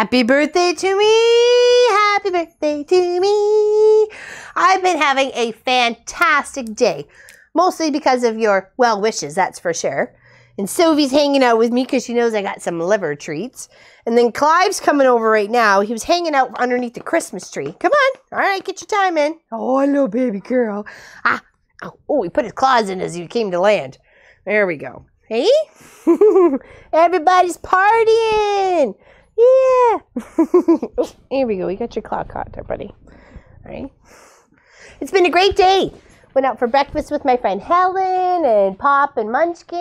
Happy birthday to me. Happy birthday to me. I've been having a fantastic day, mostly because of your well wishes, that's for sure. And Sylvie's hanging out with me because she knows I got some liver treats. And then Clive's coming over right now. He was hanging out underneath the Christmas tree. Come on. All right, get your time in. Oh, hello, baby girl. Oh, he put his claws in as he came to land. There we go. Hey? Everybody's partying. Yeah. Oh, here we go. We got your claw caught there, buddy. All right. It's been a great day. Went out for breakfast with my friend Helen and Pop and Munchkin,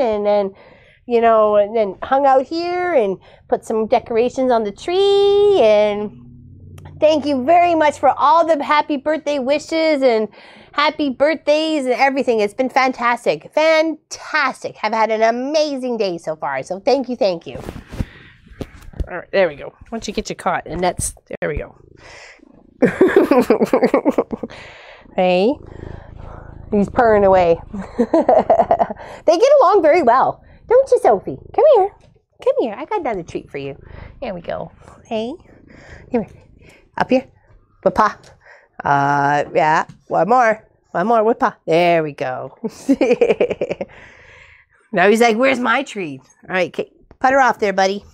and then, you know, and then hung out here and put some decorations on the tree. And thank you very much for all the happy birthday wishes and happy birthdays and everything. It's been fantastic. Fantastic. I've had an amazing day so far. So thank you, thank you. All right, there we go. Once you get your caught, and that's, there we go. Hey, he's purring away. They get along very well, don't you, Sophie? Come here. Come here. I got another treat for you. Here we go. Hey, here. Up here. With Pa. Yeah. One more. One more with Pa. There we go. Now he's like, where's my treat? All right, okay. Put her off there, buddy.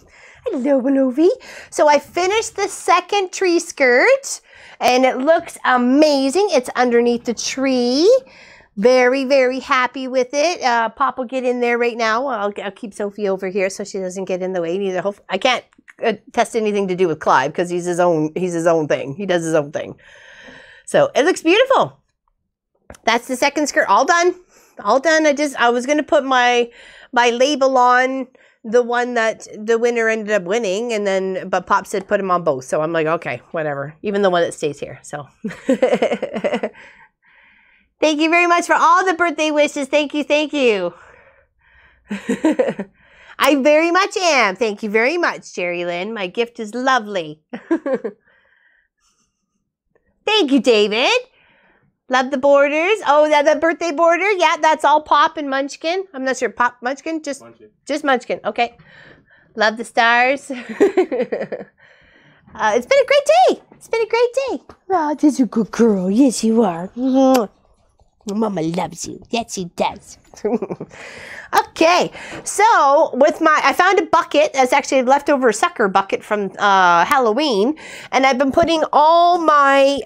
Hello, Lovey. So I finished the second tree skirt, and it looks amazing. It's underneath the tree. Very, very happy with it. Pop will get in there right now. I'll keep Sophie over here so she doesn't get in the way. Neither. I can't test anything to do with Clive because he's his own thing. He does his own thing. So it looks beautiful. That's the second skirt. All done. All done. I was going to put my label on the one that the winner ended up winning, and then, but Pop said put him on both. So I'm like, okay, whatever. Even the one that stays here. So thank you very much for all the birthday wishes. Thank you. Thank you. I very much am. Thank you very much, Jerry Lynn. My gift is lovely. Thank you, David. Love the borders. Oh, the birthday border. Yeah, that's all Pop and Munchkin. I'm not sure. Pop, Munchkin? Just Munchkin. Okay. Love the stars. It's been a great day. It's been a great day. Oh, this is a good girl. Yes, you are. Mama loves you. Yes, she does. Okay. So, I found a bucket. That's actually a leftover sucker bucket from Halloween. And I've been putting all my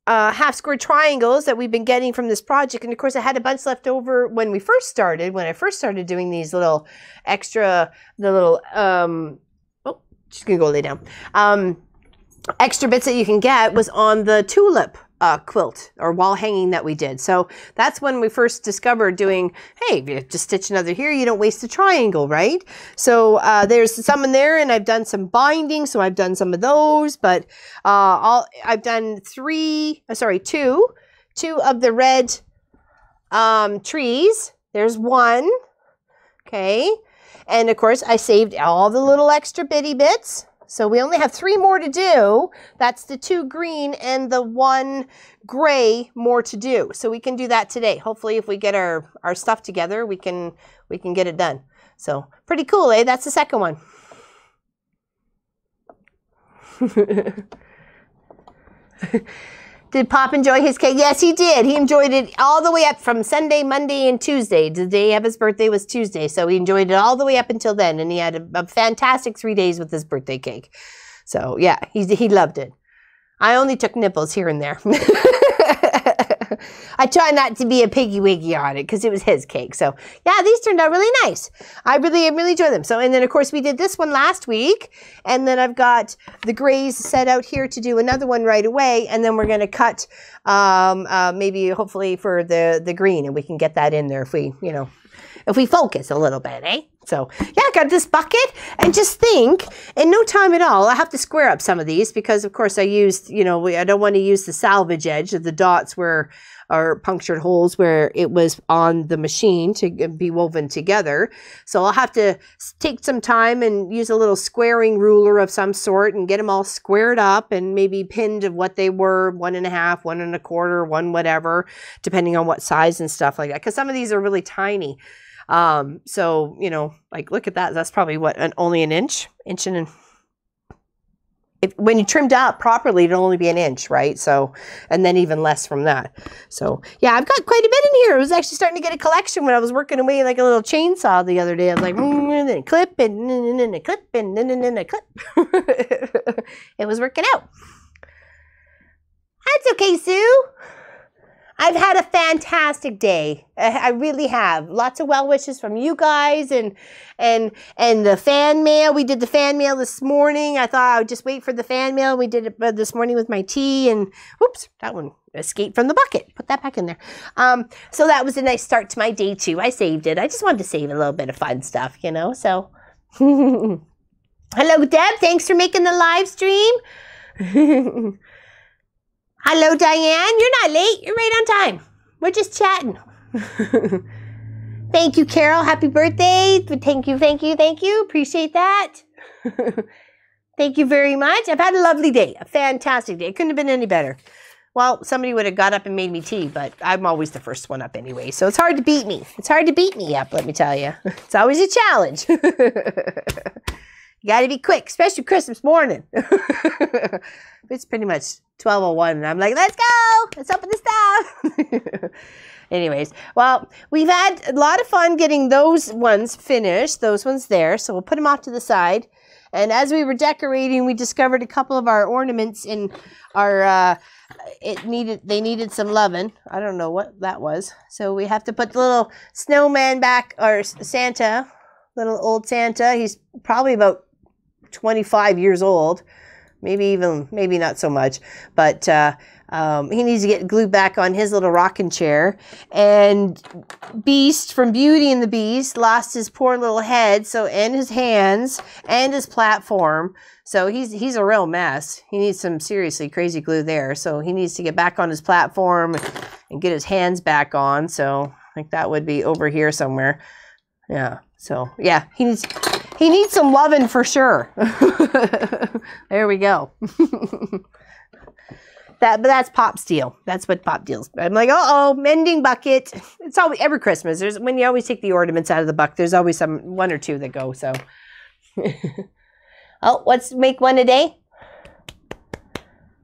half square triangles that we've been getting from this project. And of course I had a bunch left over when I first started doing these little extra, oh, she's gonna go lay down. Extra bits that you can get was on the tulip quilt or wall hanging that we did. So that's when we first discovered doing, hey, if you just stitch another here, you don't waste a triangle, right? So there's some in there, and I've done some binding, so I've done some of those, but I've done two of the red trees. There's one, okay, and of course I saved all the little extra bitty bits. So we only have 3 more to do. That's the 2 green and the 1 gray more to do. So we can do that today. Hopefully if we get our stuff together, we can get it done. So pretty cool, eh? That's the second one. Did Pop enjoy his cake? Yes, he did. He enjoyed it all the way up from Sunday, Monday, and Tuesday. The day of his birthday was Tuesday, so he enjoyed it all the way up until then, and he had a fantastic 3 days with his birthday cake. So, yeah, he loved it. I only took nibbles here and there. I try not to be a piggy-wiggy on it because it was his cake. So, yeah, these turned out really nice. I really enjoyed them. So, and then, of course, we did this one last week. And then I've got the grays set out here to do another one right away. And then we're going to cut maybe, hopefully, for the green. And we can get that in there if we, if we focus a little bit, eh? So, yeah, I got this bucket, and just think, in no time at all, I have to square up some of these because, of course, I used, I don't want to use the salvage edge of the dots where or punctured holes where it was on the machine to be woven together. So I'll have to take some time and use a little squaring ruler of some sort and get them all squared up and maybe pinned of what they were, 1.5, 1 1/4, 1 whatever, depending on what size and stuff like that. Because some of these are really tiny. So, you know, like look at that. That's probably what, only an inch and when you trimmed up properly, it'll only be an inch, right? So, and then even less from that. So yeah, I've got quite a bit in here. I was actually starting to get a collection when I was working away like a little chainsaw the other day. I was like, and then clip and a clip and then a clip. It was working out. That's okay, Sue. I've had a fantastic day. I really have. Lots of well wishes from you guys and the fan mail. We did the fan mail this morning. I thought I would just wait for the fan mail. We did it this morning with my tea and whoops, that one escaped from the bucket. Put that back in there. So that was a nice start to my day too. I saved it. I just wanted to save a little bit of fun stuff, you know, so. Hello, Deb. Thanks for making the live stream. Hello, Diane. You're not late. You're right on time. We're just chatting. Thank you, Carol. Happy birthday. Thank you, thank you, thank you. Appreciate that. Thank you very much. I've had a lovely day. A fantastic day. It couldn't have been any better. Well, somebody would have got up and made me tea, but I'm always the first one up anyway, so it's hard to beat me. It's hard to beat me up, let me tell you. It's always a challenge. You got to be quick, especially Christmas morning. It's pretty much 12:01, and I'm like, let's go. Let's open the stuff. Anyways, well, we've had a lot of fun getting those ones finished, those ones there. So we'll put them off to the side. And as we were decorating, we discovered a couple of our ornaments in our, they needed some loving. I don't know what that was. So we have to put the little snowman back, or Santa, little old Santa. He's probably about 25 years old, maybe not so much, but he needs to get glued back on his little rocking chair. And Beast from Beauty and the Beast lost his poor little head, so, and his hands and his platform. So he's a real mess. He needs some seriously crazy glue there. So he needs to get back on his platform and get his hands back on. So I think that would be over here somewhere. Yeah. So yeah, he needs some loving for sure. There we go. But that's Pop Steel. That's what Pop deals. I'm like, uh-oh, mending bucket. It's always every Christmas. There's when you always take the ornaments out of the bucket, there's always one or two that go. So, oh, let's make one a day.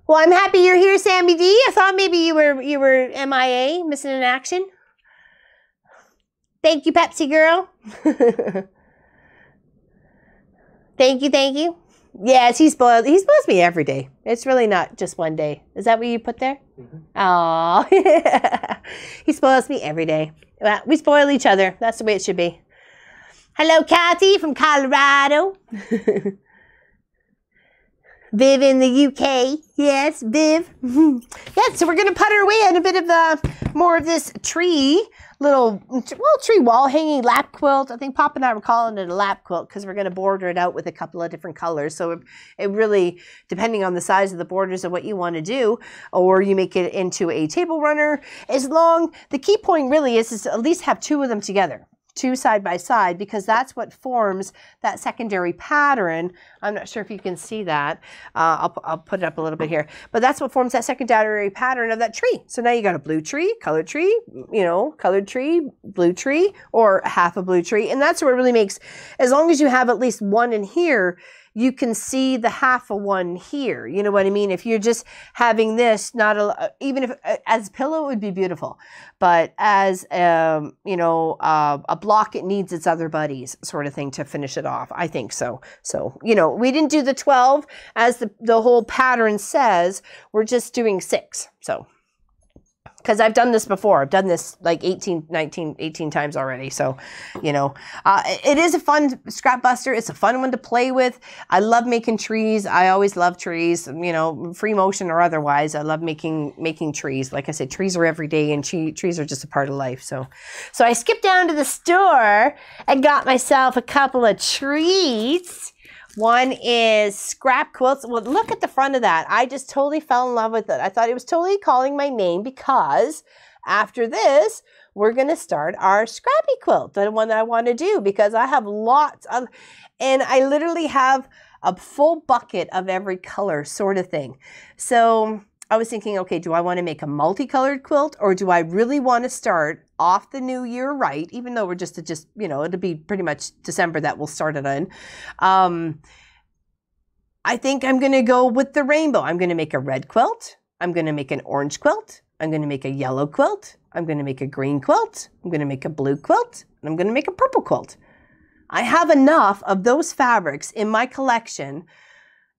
Well, I'm happy you're here, Sammy D. I thought maybe you were MIA, missing in action. Thank you, Pepsi girl. Thank you, thank you. Yes, he spoils me every day. It's really not just one day. Is that what you put there? Oh, he spoils me every day. Well, we spoil each other. That's the way it should be. Hello, Kathy from Colorado. Viv in the UK. Yes, Viv. Yeah, so we're going to put our way on a bit of more of this tree. Little tree wall hanging lap quilt. I think Pop and I were calling it a lap quilt because we're going to border it out with a couple of different colors. So it really, depending on the size of the borders of what you want to do, or you make it into a table runner, the key point really is to at least have two of them together. Two side by side, because that's what forms that secondary pattern. I'm not sure if you can see that. I'll put it up a little bit here, but that's what forms that secondary pattern of that tree. So now you got a blue tree, colored tree, colored tree, blue tree, or half a blue tree. And that's what really makes, as long as you have at least one in here, you can see the half of one here. You know what I mean? If you're just having this, even if as a pillow, it would be beautiful. But as, a block, it needs its other buddies sort of thing to finish it off. I think so. So, we didn't do the 12 as the whole pattern says. We're just doing 6. So, because I've done this before. I've done this like 18 times already. So, it is a fun scrap buster. It's a fun one to play with. I love making trees. I always love trees, free motion or otherwise. I love making trees. Like I said, trees are every day, and trees are just a part of life. So I skipped down to the store and got myself a couple of treats. One is scrap quilts. Well, look at the front of that. I just totally fell in love with it. I thought it was totally calling my name because after this, we're going to start our Scrappy quilt, the one that I want to do, because I have lots of, and I literally have a full bucket of every color sort of thing. So I was thinking, okay, do I want to make a multicolored quilt, or do I really want to start off the new year right, even though we're just, you know, it'll be pretty much December that we'll start it in. I think I'm going to go with the rainbow. I'm going to make a red quilt. I'm going to make an orange quilt. I'm going to make a yellow quilt. I'm going to make a green quilt. I'm going to make a blue quilt. And I'm going to make a purple quilt. I have enough of those fabrics in my collection,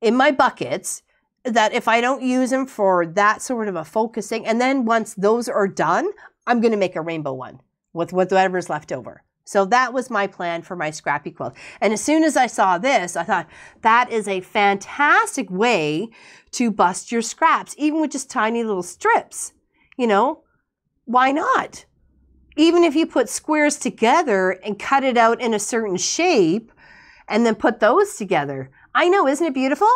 in my buckets, that if I don't use them for that sort of a focusing, and then once those are done, I'm going to make a rainbow one with whatever's left over. So that was my plan for my Scrappy quilt. And as soon as I saw this, I thought that is a fantastic way to bust your scraps, even with just tiny little strips. You know, why not? Even if you put squares together and cut it out in a certain shape and then put those together. I know, isn't it beautiful?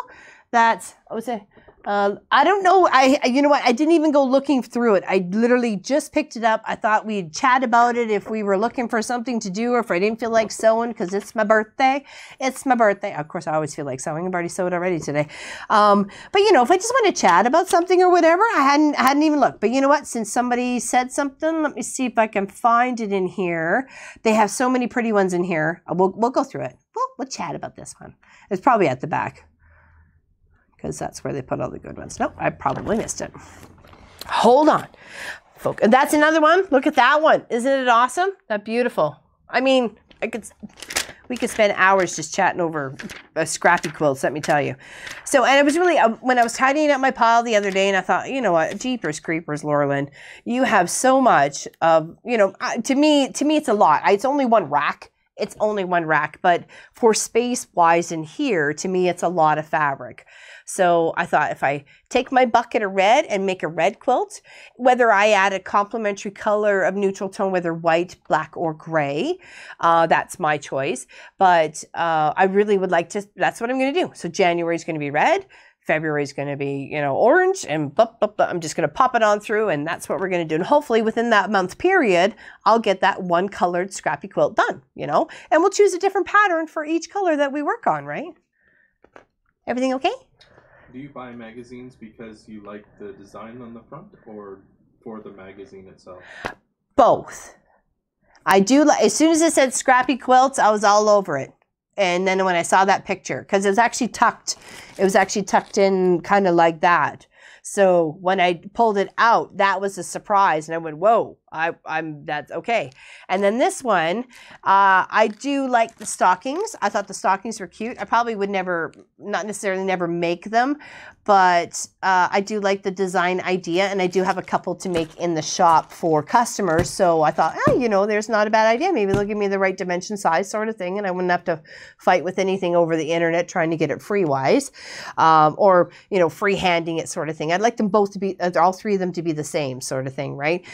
That's, I would say, I don't know. You know what? I didn't even go looking through it. I literally just picked it up. I thought we'd chat about it if we were looking for something to do, or if I didn't feel like sewing because it's my birthday. It's my birthday. Of course, I always feel like sewing. I've already sewed already today. But you know, if I just want to chat about something or whatever, I hadn't even looked. But you know what? Since somebody said something, let me see if I can find it in here. They have so many pretty ones in here. We'll go through it. We'll chat about this one. It's probably at the back, because that's where they put all the good ones. Nope, I probably missed it. Hold on. That's another one. Look at that one. Isn't it awesome? That's beautiful. I mean, we could spend hours just chatting over Scrappy quilts, let me tell you. So, and it was really, when I was tidying up my pile the other day, and I thought, you know what, jeepers creepers, Laurelyn, you have so much of, you know, to me, it's a lot. It's only one rack. It's only one rack, but for space-wise in here, to me, it's a lot of fabric. So I thought if I take my bucket of red and make a red quilt, whether I add a complementary color of neutral tone, whether white, black, or gray, that's my choice. But I really would like to, that's what I'm going to do. So January is going to be red. February is going to be, you know, orange, and I'm just going to pop it on through, and that's what we're going to do. And hopefully within that month period, I'll get that one colored Scrappy quilt done, you know, and we'll choose a different pattern for each color that we work on, right? Everything okay? Do you buy magazines because you like the design on the front, or for the magazine itself? Both. I do like, as soon as it said Scrappy quilts, I was all over it. And then when I saw that picture, because it was actually tucked in kind of like that. So when I pulled it out, that was a surprise. And I went, whoa, that's okay. And then this one, I do like the stockings. I thought the stockings were cute. I probably would not necessarily never make them, but I do like the design idea, and I do have a couple to make in the shop for customers. So I thought, you know, there's not a bad idea. Maybe they'll give me the right dimension size sort of thing, and I wouldn't have to fight with anything over the internet trying to get it free-wise, or, you know, free-handing it sort of thing. I'd like them both to be, all three of them to be the same sort of thing, right?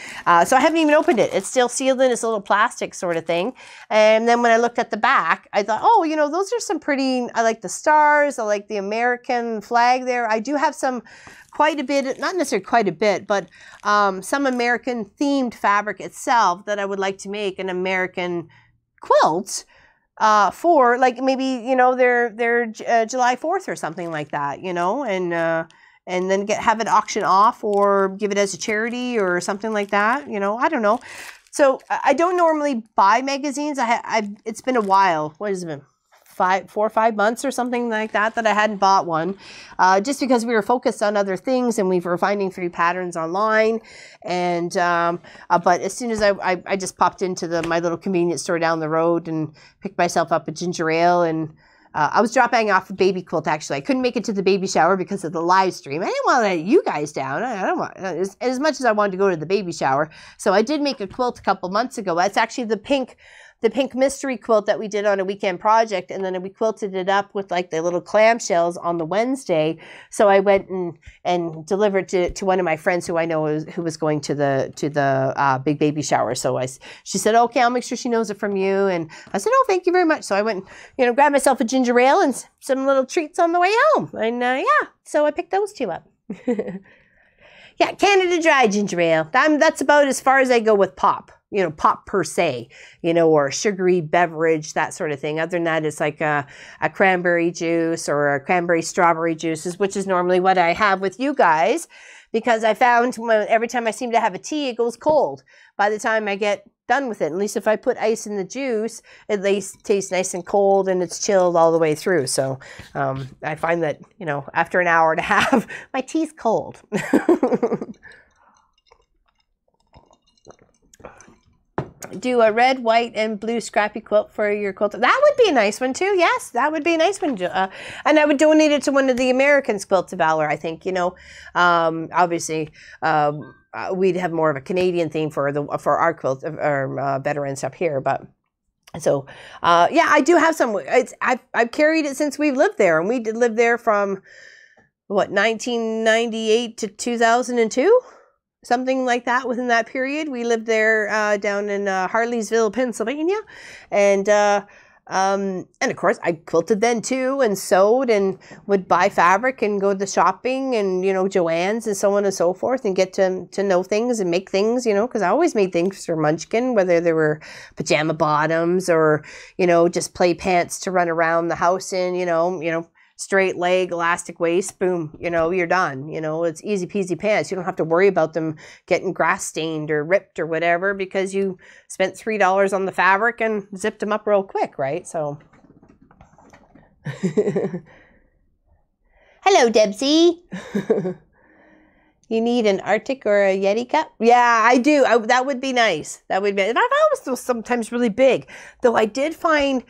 So I haven't even opened it. It's still sealed in this little plastic sort of thing. And then when I looked at the back, I thought, oh, you know, those are some pretty, I like the stars. I like the American flag there. I do have some, quite a bit, not necessarily quite a bit, but some American themed fabric itself that I would like to make an American quilt for, like maybe, you know, their July 4th or something like that, you know, and then have it auction off or give it as a charity or something like that, you know, I don't know. So I don't normally buy magazines. It's been a while. What has it been? 4 or 5 months or something like that I hadn't bought one, just because we were focused on other things and we were finding free patterns online. And but as soon as I just popped into my little convenience store down the road and picked myself up a ginger ale, and I was dropping off a baby quilt. Actually, I couldn't make it to the baby shower because of the live stream. I didn't want to let you guys down. I don't want, as much as I wanted to go to the baby shower. So I did make a quilt a couple months ago. That's actually the pink mystery quilt that we did on a weekend project, and then we quilted it up with like the little clamshells on the Wednesday. So I went and delivered to one of my friends who I know who was going to the big baby shower. So she said, okay, I'll make sure she knows it from you. And I said, oh, thank you very much. So I went, you know, grabbed myself a ginger ale and some little treats on the way home. And yeah, so I picked those two up. Yeah, Canada Dry ginger ale. That's about as far as I go with pop. You know, pop per se, you know, or a sugary beverage, that sort of thing. Other than that, it's like a cranberry juice or a cranberry strawberry juices, which is normally what I have with you guys, because I found every time I seem to have a tea, it goes cold by the time I get done with it. At least if I put ice in the juice, at least tastes nice and cold and it's chilled all the way through. So I find that, you know, after an hour and a half, my tea's cold. Do a red, white, and blue Scrappy quilt for your quilt. That would be a nice one too. Yes, that would be a nice one. And I would donate it to one of the Americans' Quilts of Valor. I think, you know, obviously we'd have more of a Canadian theme for our quilt or veterans up here, but. So, yeah, I do have some. I've carried it since we've lived there, and we did live there from what 1998 to 2002. Something like that within that period. We lived there down in Harleysville, Pennsylvania. And of course, I quilted then too and sewed and would buy fabric and go to the shopping and, you know, Joann's and so on and so forth and get to know things and make things, you know, because I always made things for Munchkin, whether they were pajama bottoms or, you know, just play pants to run around the house in, you know, straight leg, elastic waist, boom, you know, you're done. You know, it's easy peasy pants. You don't have to worry about them getting grass stained or ripped or whatever because you spent $3 on the fabric and zipped them up real quick, right? So, hello, Debsy. You need an Arctic or a Yeti cup? Yeah, I do. That would be nice. That would be. And I've always those sometimes really big. Though I did find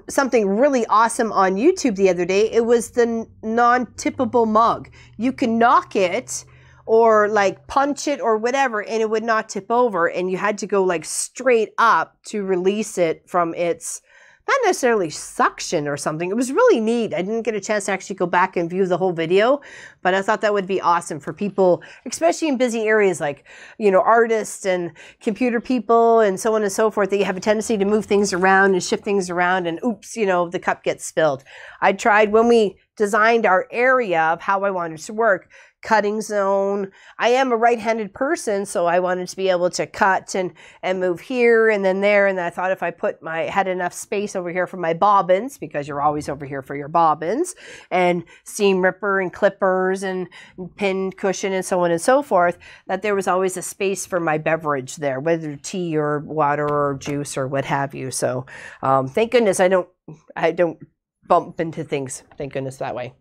something really awesome on YouTube the other day. It was the non-tippable mug. You can knock it or like punch it or whatever, and it would not tip over. And you had to go like straight up to release it from its, not necessarily suction or something. It was really neat. I didn't get a chance to actually go back and view the whole video, but I thought that would be awesome for people, especially in busy areas like, you know, artists and computer people and so on and so forth, that you have a tendency to move things around and shift things around and oops, you know, the cup gets spilled. I tried when we designed our area of how I wanted to work, cutting zone. I am a right-handed person, so I wanted to be able to cut and move here and then there. And I thought if I had enough space over here for my bobbins, because you're always over here for your bobbins, and seam ripper and clippers and pin cushion and so on and so forth, that there was always a space for my beverage there, whether tea or water or juice or what have you. So thank goodness I don't bump into things. Thank goodness that way.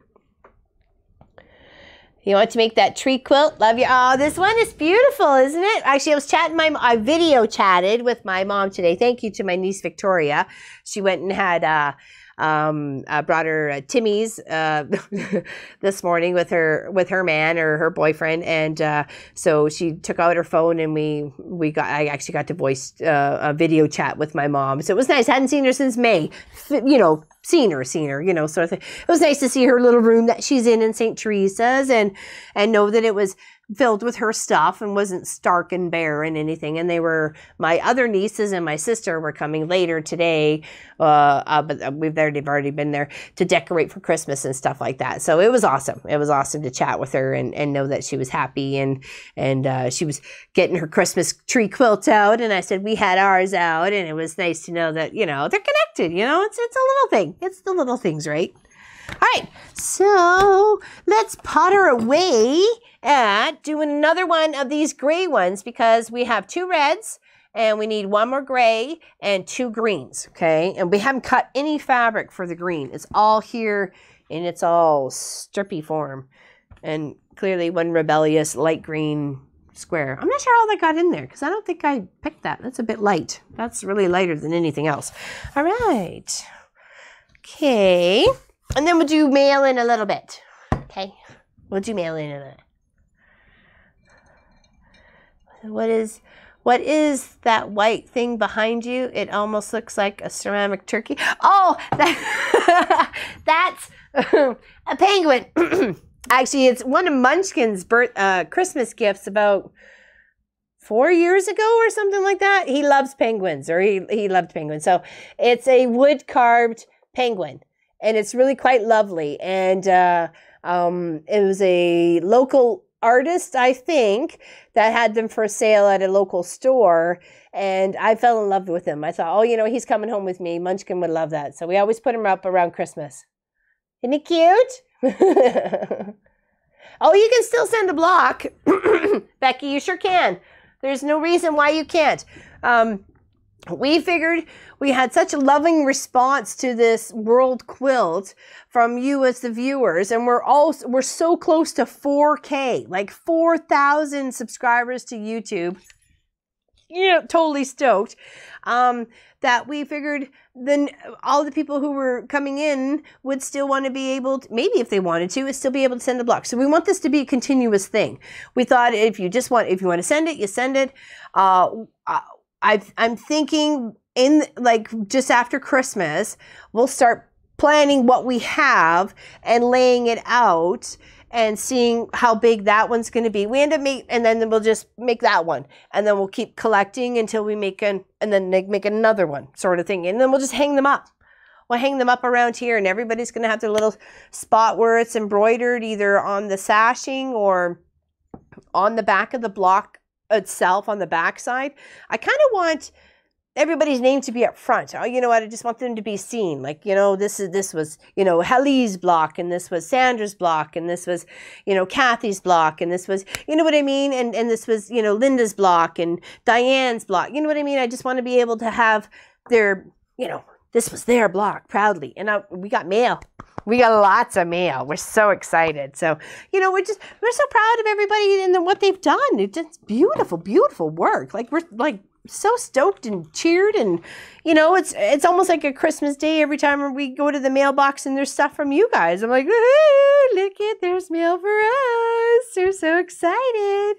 You want to make that tree quilt? Love you. Oh, this one is beautiful, isn't it? Actually, I was chatting, I video chatted with my mom today. Thank you to my niece, Victoria. She went and had, brought her Timmy's this morning with her man or her boyfriend. And so she took out her phone and I actually got to voice a video chat with my mom. So it was nice. I hadn't seen her since May, you know, seen her, you know, sort of thing. It was nice to see her little room that she's in St. Teresa's and know that it was filled with her stuff and wasn't stark and bare and anything. And my other nieces and my sister were coming later today, but they've already been there to decorate for Christmas and stuff like that. So it was awesome. It was awesome to chat with her and know that she was happy and she was getting her Christmas tree quilt out. And I said, we had ours out, and it was nice to know that, you know, they're connected, you know, it's a little thing. It's the little things, right? All right, so let's potter away at doing another one of these gray ones, because we have 2 reds and we need 1 more gray and 2 greens, okay? And we haven't cut any fabric for the green. It's all here in its all strippy form. And clearly 1 rebellious light green square. I'm not sure how that got in there because I don't think I picked that. That's a bit light. That's really lighter than anything else. All right. Okay. And then we'll do mail in a little bit. Okay. We'll do mail in a little bit. What is that white thing behind you? It almost looks like a ceramic turkey. Oh, that's a penguin. Actually, it's one of Munchkin's Christmas gifts about 4 years ago or something like that. He loves penguins, or he loved penguins. So it's a wood carved penguin, and it's really quite lovely. And it was a local artist, I think, that had them for sale at a local store. And I fell in love with him. I thought, oh, you know, he's coming home with me. Munchkin would love that. So we always put him up around Christmas. Isn't he cute? Oh, you can still send a block. Becky, you sure can. There's no reason why you can't. We figured we had such a loving response to this world quilt from you as the viewers, and we're so close to 4K, like 4,000 subscribers to YouTube. Yeah, totally stoked. That we figured then all the people who were coming in would still want to be able to, maybe if they wanted to, still be able to send a block. So we want this to be a continuous thing. We thought if you want to send it, you send it. I'm thinking in like just after Christmas, we'll start planning what we have and laying it out and seeing how big that one's going to be. We end up and then we'll just make that one, and then we'll keep collecting until we make and then make another one, sort of thing, and then we'll just hang them up. We'll hang them up around here, and everybody's going to have their little spot where it's embroidered, either on the sashing or on the back of the block itself on the back side. I kind of want everybody's name to be up front. Oh, you know what? I just want them to be seen. Like, you know, this was, you know, Helly's block, and this was Sandra's block, and this was, you know, Kathy's block, and this was, you know what I mean? And this was, you know, Linda's block and Diane's block. You know what I mean? I just want to be able to have their, you know, this was their block proudly. And we got mail. We got lots of mail. We're so excited. So, you know, we're so proud of everybody and what they've done. It's just beautiful, beautiful work. Like, we're like so stoked and cheered, and you know, it's almost like a Christmas day every time we go to the mailbox and there's stuff from you guys. I'm like, look at, there's mail for us. We're so excited.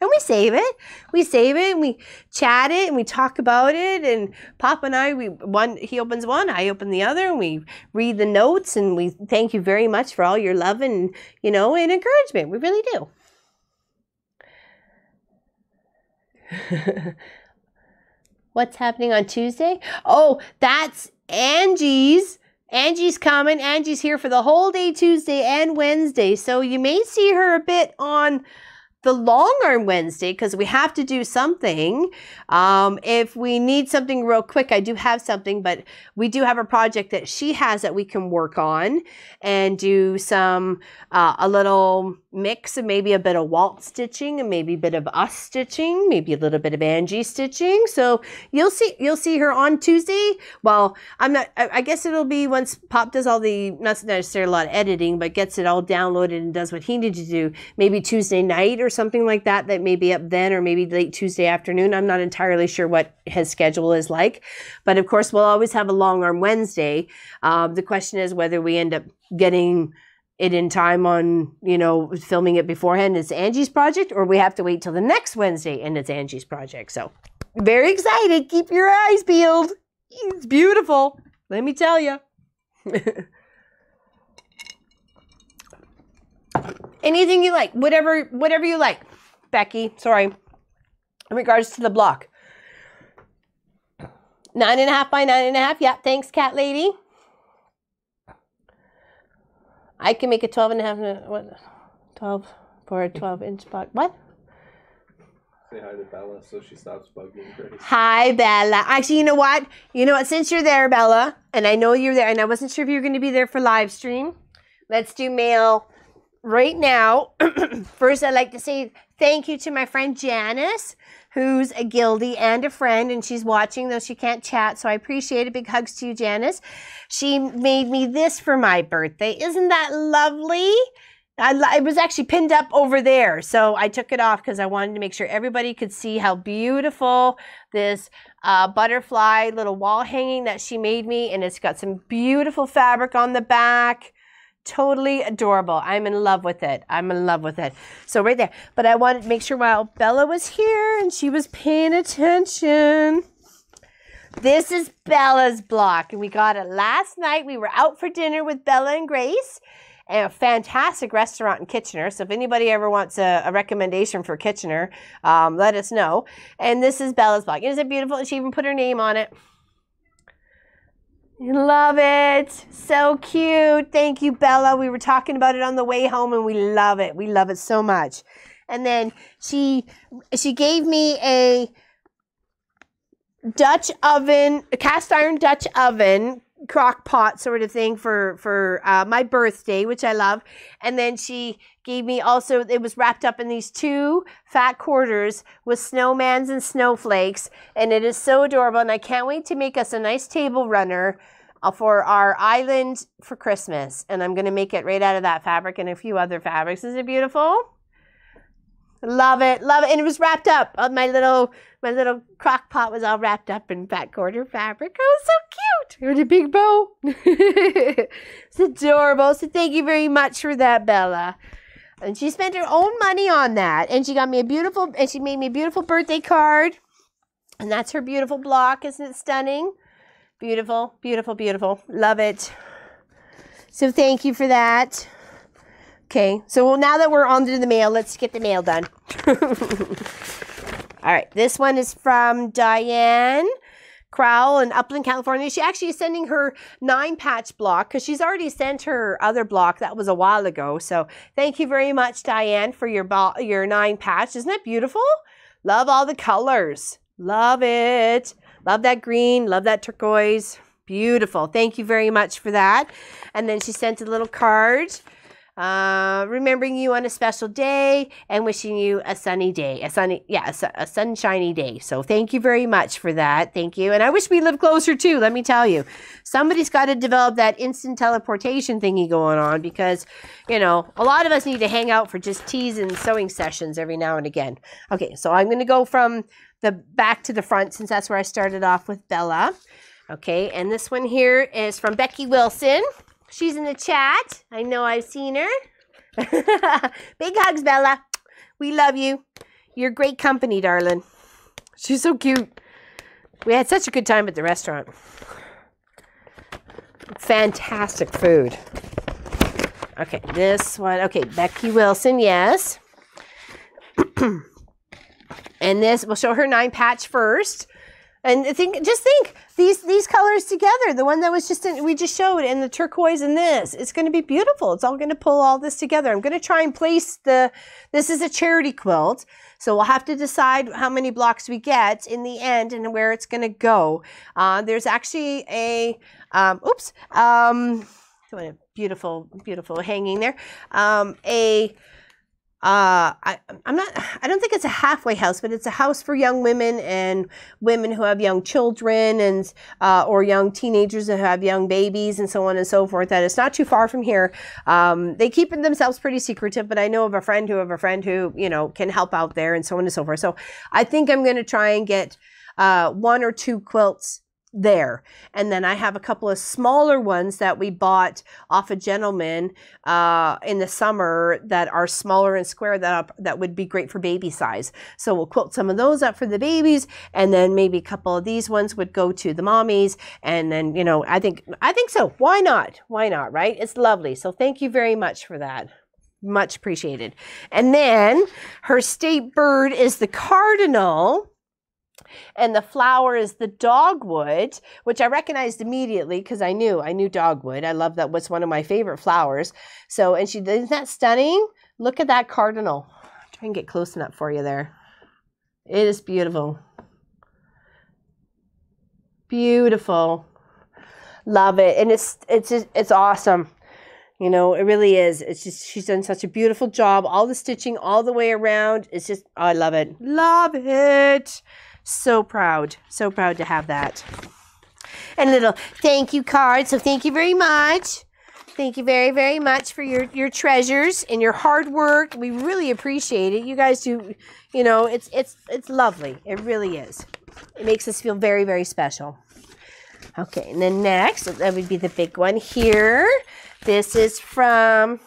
And we save it and we chat it and we talk about it, and Pop and I, he opens one, I open the other, and we read the notes, and we thank you very much for all your love and, you know, and encouragement. We really do. What's happening on Tuesday? Oh, that's Angie's. Angie's coming. Angie's here for the whole day Tuesday and Wednesday. So you may see her a bit on the long arm Wednesday, because we have to do something. If we need something real quick, I do have something, but we do have a project that she has that we can work on and do some, a little mix of maybe a bit of Walt stitching and maybe a bit of us stitching, maybe a little bit of Angie stitching. So you'll see her on Tuesday. Well, I guess it'll be once Pop does all the, not necessarily a lot of editing, but gets it all downloaded and does what he needs to do, maybe Tuesday night or something like that may be up then, or maybe late Tuesday afternoon. I'm not entirely sure what his schedule is like, but of course we'll always have a long arm Wednesday. The question is whether we end up getting it in time on, you know, filming it beforehand. It's Angie's project, or we have to wait till the next Wednesday and it's Angie's project. So very excited. Keep your eyes peeled. It's beautiful. Let me tell you. Anything you like, whatever you like, Becky. Sorry. In regards to the block, 9.5 by 9.5. Yeah, thanks, cat lady. I can make a 12.5. What? 12 for a 12-inch block. What? Say hi to Bella so she stops bugging Grace. Hi, Bella. Actually, you know what? Since you're there, Bella, and I know you're there, and I wasn't sure if you were going to be there for live stream. Let's do mail right now. First, I'd like to say thank you to my friend Janice, who's a Gildie and a friend, and she's watching, though she can't chat, so I appreciate it. Big hugs to you, Janice. She made me this for my birthday. Isn't that lovely? It was actually pinned up over there, so I took it off because I wanted to make sure everybody could see how beautiful this butterfly little wall hanging that she made me, and it's got some beautiful fabric on the back. Totally adorable. I'm in love with it. I'm in love with it. So right there. But I wanted to make sure while Bella was here and she was paying attention. This is Bella's block, and we got it last night. We were out for dinner with Bella and Grace at a fantastic restaurant in Kitchener. So if anybody ever wants a recommendation for Kitchener, let us know. And this is Bella's block. Isn't it beautiful? She even put her name on it. Love it. So cute. Thank you, Bella. We were talking about it on the way home, and we love it. We love it so much. And then she gave me a Dutch oven, a cast iron Dutch oven, crock pot sort of thing for my birthday, which I love. And then she gave me also, it was wrapped up in these 2 fat quarters with snowmans and snowflakes. And it is so adorable. And I can't wait to make us a nice table runner for our island for Christmas. And I'm going to make it right out of that fabric and a few other fabrics. Isn't it beautiful? Love it, love it. And it was wrapped up. My little crock pot was all wrapped up in fat quarter fabric. It was so cute. With a big bow. It's adorable. So thank you very much for that, Bella. And she spent her own money on that. And she got me she made me a beautiful birthday card. And that's her beautiful block. Isn't it stunning? Beautiful, beautiful, beautiful. Love it. So thank you for that. Okay, so now that we're on to the mail, let's get the mail done. All right, this one is from Diane Crowell in Upland, California. She actually is sending her 9-patch block because she's already sent her other block. That was a while ago. So thank you very much, Diane, for your 9-patch. Isn't that beautiful? Love all the colors. Love it. Love that green. Love that turquoise. Beautiful. Thank you very much for that. And then she sent a little card. Remembering you on a special day and wishing you a sunny day, a sunshiny day. So thank you very much for that. Thank you. And I wish we lived closer too. Let me tell you, somebody's got to develop that instant teleportation thingy going on because, you know, a lot of us need to hang out for just teas and sewing sessions every now and again. Okay. So I'm going to go from the back to the front since that's where I started off with Bella. Okay. And this one here is from Becky Wilson. She's in the chat. I know I've seen her. Big hugs, Bella. We love you. You're great company, darling. She's so cute. We had such a good time at the restaurant. Fantastic food. Okay, this one. Okay, Becky Wilson, yes. And this, we'll show her 9-patch first. And just think, these colors together, the one that was we just showed, and the turquoise and this, it's going to be beautiful. It's all going to pull all this together. I'm going to try and place this is a charity quilt. So we'll have to decide how many blocks we get in the end and where it's going to go. There's actually a, beautiful, beautiful hanging there. I don't think it's a halfway house, but it's a house for young women and women who have young children and or young teenagers that have young babies and so on and so forth. That it's not too far from here. They keep it themselves pretty secretive, but I know of a friend who you know can help out there and so on and so forth. So I think I'm going to try and get 1 or 2 quilts there. And then I have a couple of smaller ones that we bought off a gentleman in the summer that are smaller and square that would be great for baby size. So we'll quilt some of those up for the babies, and then maybe a couple of these ones would go to the mommies. And then, you know, I think so. Why not? Why not, right? It's lovely. So thank you very much for that. Much appreciated. And then her state bird is the cardinal. And the flower is the dogwood, which I recognized immediately because I knew dogwood. I love that. Was one of my favorite flowers. So, and isn't that stunning? Look at that cardinal. Try and get close enough for you there. It is beautiful. Beautiful. Love it. And it's awesome. You know, it really is. It's just, she's done such a beautiful job. All the stitching all the way around. It's just, oh, I love it. Love it. So proud to have that. And a little thank you card. So thank you very much. Thank you very, very much for your treasures and your hard work. We really appreciate it. You guys do, you know, it's lovely. It really is. It makes us feel very, very special. Okay, and then next, that would be the big one here. This is from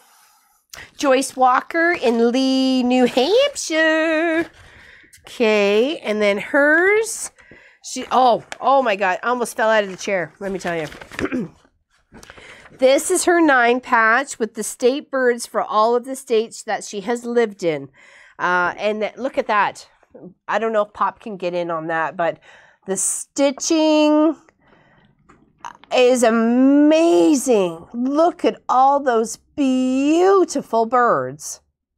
Joyce Walker in Lee, New Hampshire. Okay, and then hers, oh my God, I almost fell out of the chair, let me tell you. This is her 9-patch with the state birds for all of the states that she has lived in. And look at that. I don't know if Pop can get in on that, but the stitching is amazing. Look at all those beautiful birds.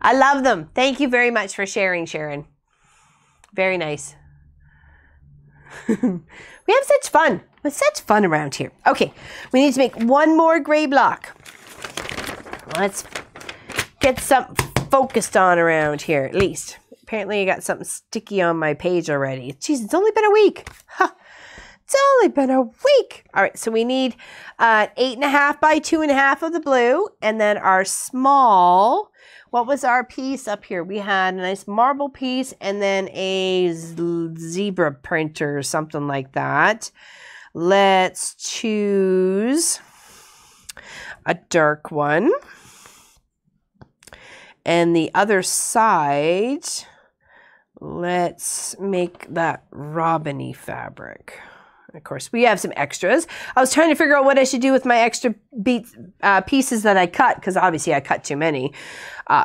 I love them. Thank you very much for sharing, Sharon. Very nice. We have such fun. It's such fun around here. Okay, we need to make one more gray block. Let's get something focused on around here, at least. Apparently I got something sticky on my page already. Jeez, it's only been a week. Huh. It's only been a week. All right, so we need 8.5 by 2.5 of the blue, and then our small, what was our piece up here? We had a nice marble piece and then a zebra print or something like that. Let's choose a dark one. And the other side, let's make that robin-y fabric. Of course, we have some extras. I was trying to figure out what I should do with my extra pieces that I cut, because obviously I cut too many.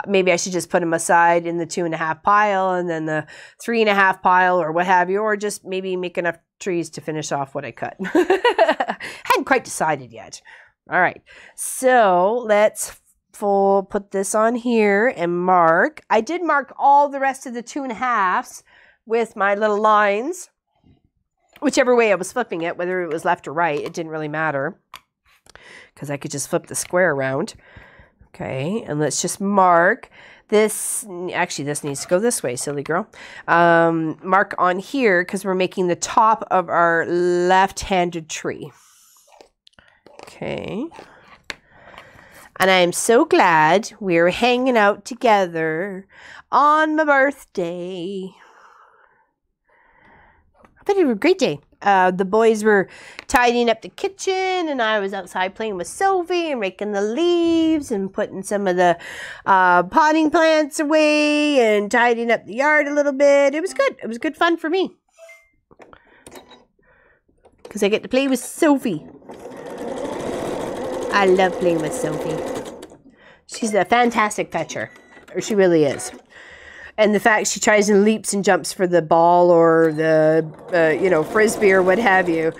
Maybe I should just put them aside in the 2.5 pile and then the 3.5 pile or what have you, or just maybe make enough trees to finish off what I cut. Hadn't quite decided yet. All right, so let's put this on here and mark. I did mark all the rest of the 2.5s with my little lines. Whichever way I was flipping it, whether it was left or right, it didn't really matter because I could just flip the square around. Okay, and let's just mark this. Actually, this needs to go this way, silly girl. Mark on here because we're making the top of our left-handed tree. Okay. And I am so glad we're hanging out together on my birthday. I thought it was a great day. The boys were tidying up the kitchen and I was outside playing with Sophie and raking the leaves and putting some of the potting plants away and tidying up the yard a little bit. It was good. It was good fun for me. Because I get to play with Sophie. I love playing with Sophie. She's a fantastic fetcher. Or she really is. And the fact she tries and leaps and jumps for the ball or the, frisbee or what have you,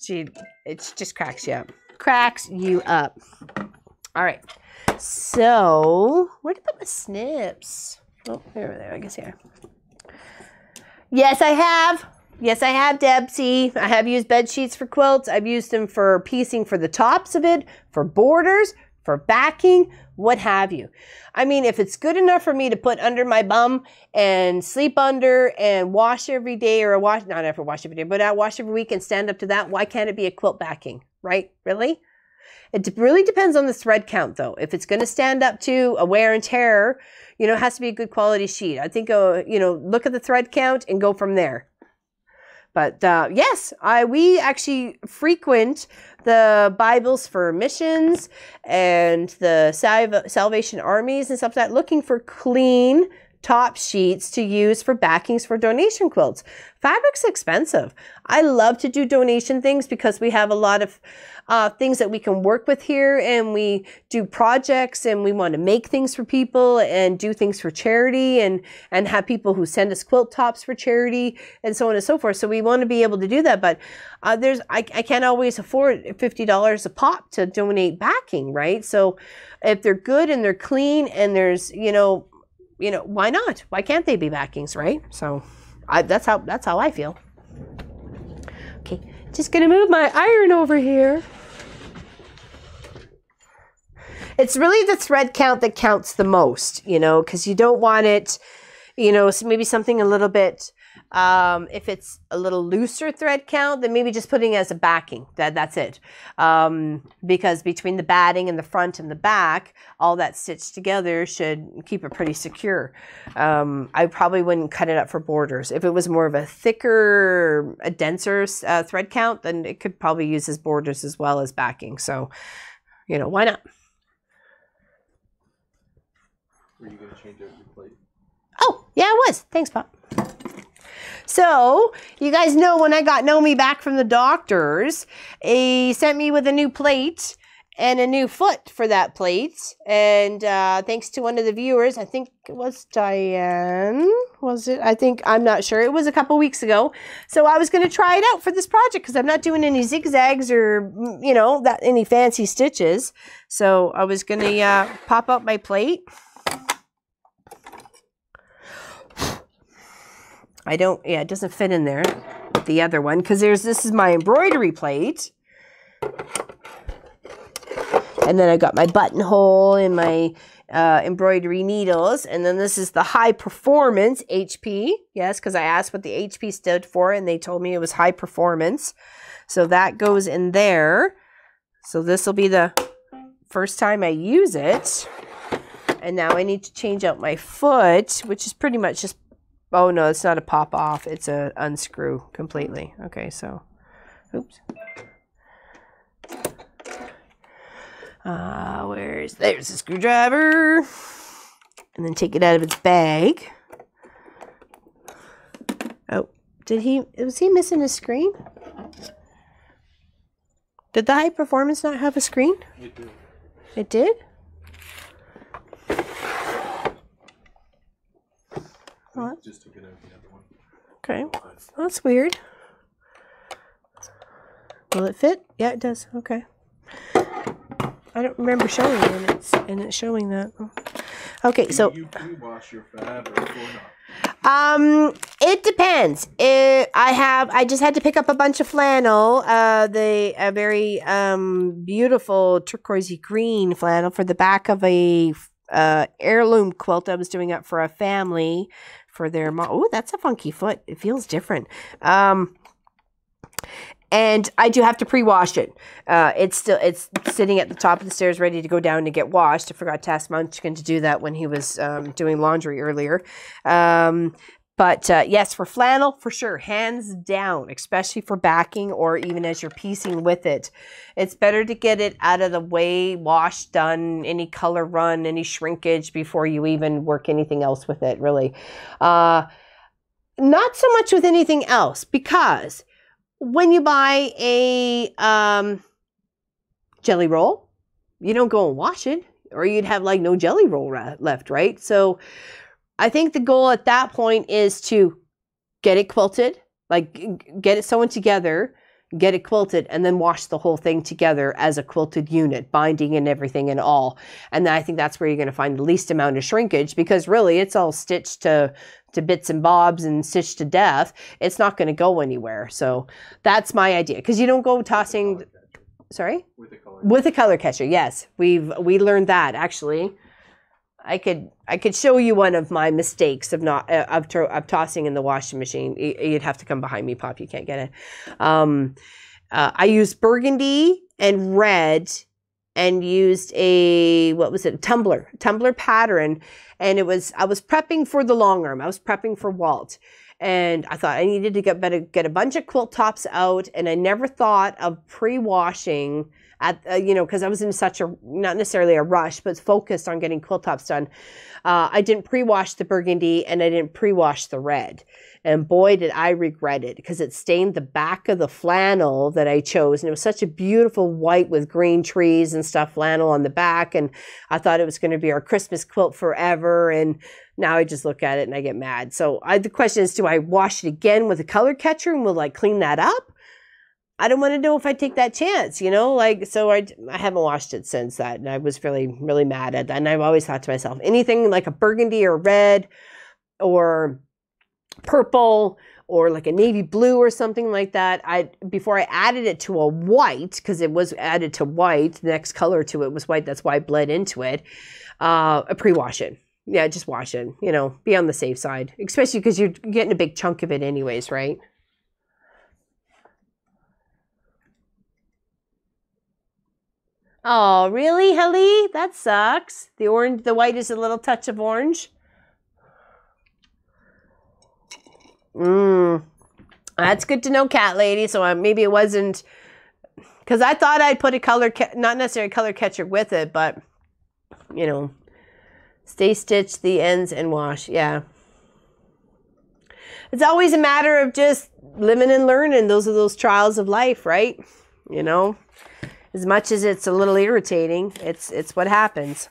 it just cracks you up. Cracks you up. All right. So, where did I put my snips? Oh, there, I guess here. Yes, I have. Yes, I have, Debsy. I have used bed sheets for quilts. I've used them for piecing for the tops of it, for borders, for backing, what have you. I mean, if it's good enough for me to put under my bum and sleep under and wash every day, or not ever wash every day, but I wash every week and stand up to that, why can't it be a quilt backing, right? Really? It really depends on the thread count, though. If it's going to stand up to a wear and tear, it has to be a good quality sheet. I think, look at the thread count and go from there. But yes, we actually frequent the Bibles for missions and the Salvation Armies and stuff like that, looking for clean top sheets to use for backings for donation quilts. Fabric's expensive. I love to do donation things because we have a lot of things that we can work with here, and we do projects and we want to make things for people and do things for charity and have people who send us quilt tops for charity and so on and so forth. So we want to be able to do that, but I can't always afford $50 a pop to donate backing, right? So if they're good and they're clean and there's, why not? Why can't they be backings, right? So that's how I feel. Okay, just gonna move my iron over here. It's really the thread count that counts the most, because you don't want it, maybe something a little bit, if it's a little looser thread count, then maybe just putting it as a backing. That's it. Because between the batting and the front and the back, all that stitched together should keep it pretty secure. I probably wouldn't cut it up for borders. If it was more of a thicker, a denser thread count, then it could probably use as borders as well as backing. So, why not? Were you going to change out your plate? Oh, yeah, I was. Thanks, Pop. So, you guys know when I got Nomi back from the doctors, he sent me with a new plate and a new foot for that plate. And thanks to one of the viewers, I think it was Diane, was it? I'm not sure. It was a couple weeks ago. So I was going to try it out for this project because I'm not doing any zigzags or, any fancy stitches. So I was going to pop out my plate. Yeah, it doesn't fit in there with the other one because this is my embroidery plate. And then I got my buttonhole and my embroidery needles. And then this is the high performance HP. Yes, because I asked what the HP stood for and they told me it was high performance. So that goes in there. So this will be the first time I use it. And now I need to change out my foot, which is pretty much just, oh no, it's not a pop off. It's a unscrew completely. Okay, so, oops. There's the screwdriver. And then take it out of its bag. Oh, was he missing a screen? Did the high performance not have a screen? It did. It did? Just took it out the other one. Okay, well, that's weird. Will it fit? Yeah, it does. Okay. I don't remember showing it, and it's showing that. Okay, so Do you pre-wash your fabric or not? It depends. I just had to pick up a bunch of flannel, a very beautiful turquoisey green flannel for the back of a heirloom quilt I was doing up for a family for their mom. Oh, that's a funky foot. It feels different. And I do have to pre-wash it. It's sitting at the top of the stairs ready to go down to get washed. I forgot to ask Munchkin to do that when he was doing laundry earlier. But yes, for flannel, for sure, hands down, especially for backing or even as you're piecing with it. It's better to get it out of the way, washed, done, any color run, any shrinkage before you even work anything else with it, really. Not so much with anything else, because when you buy a jelly roll, you don't go and wash it, or you'd have like no jelly roll left, right? So I think the goal at that point is to get it quilted, like get it sewn together, get it quilted, and then wash the whole thing together as a quilted unit, binding and everything and all. And then I think that's where you're going to find the least amount of shrinkage, because really it's all stitched to bits and bobs and stitched to death. It's not going to go anywhere. So that's my idea, because you don't go tossing. Sorry? With a color catcher, yes. We learned that actually. I could show you one of my mistakes of tossing in the washing machine. You'd have to come behind me, Pop. You can't get it. I used burgundy and red, and used a tumbler pattern, and I was prepping for the long arm. I was prepping for Walt, and I thought I needed to get a bunch of quilt tops out, and I never thought of pre-washing because I was in such a, not necessarily a rush, but focused on getting quilt tops done. I didn't pre-wash the burgundy, and I didn't pre-wash the red. And boy, did I regret it, because it stained the back of the flannel that I chose. And it was such a beautiful white with green trees and stuff flannel on the back. And I thought it was going to be our Christmas quilt forever. And now I just look at it and I get mad. So the question is, do I wash it again with a color catcher and will I clean that up? I don't want to know if I take that chance, so I haven't washed it since that. And I was really, really mad at that. And I've always thought to myself, anything like a burgundy or red or purple or like a navy blue or something like that, before I added it to a white, because it was added to white, the next color to it was white, that's why I bled into it, I pre-wash it. Yeah, just wash it, be on the safe side, especially because you're getting a big chunk of it anyways, right? Oh, really, Helly? That sucks. The white is a little touch of orange. That's good to know, cat lady. So maybe it wasn't, because I thought I'd put a not necessarily a color catcher with it, but stay stitched the ends and wash. Yeah. It's always a matter of just living and learning. Those are those trials of life, right? As much as it's a little irritating, it's what happens.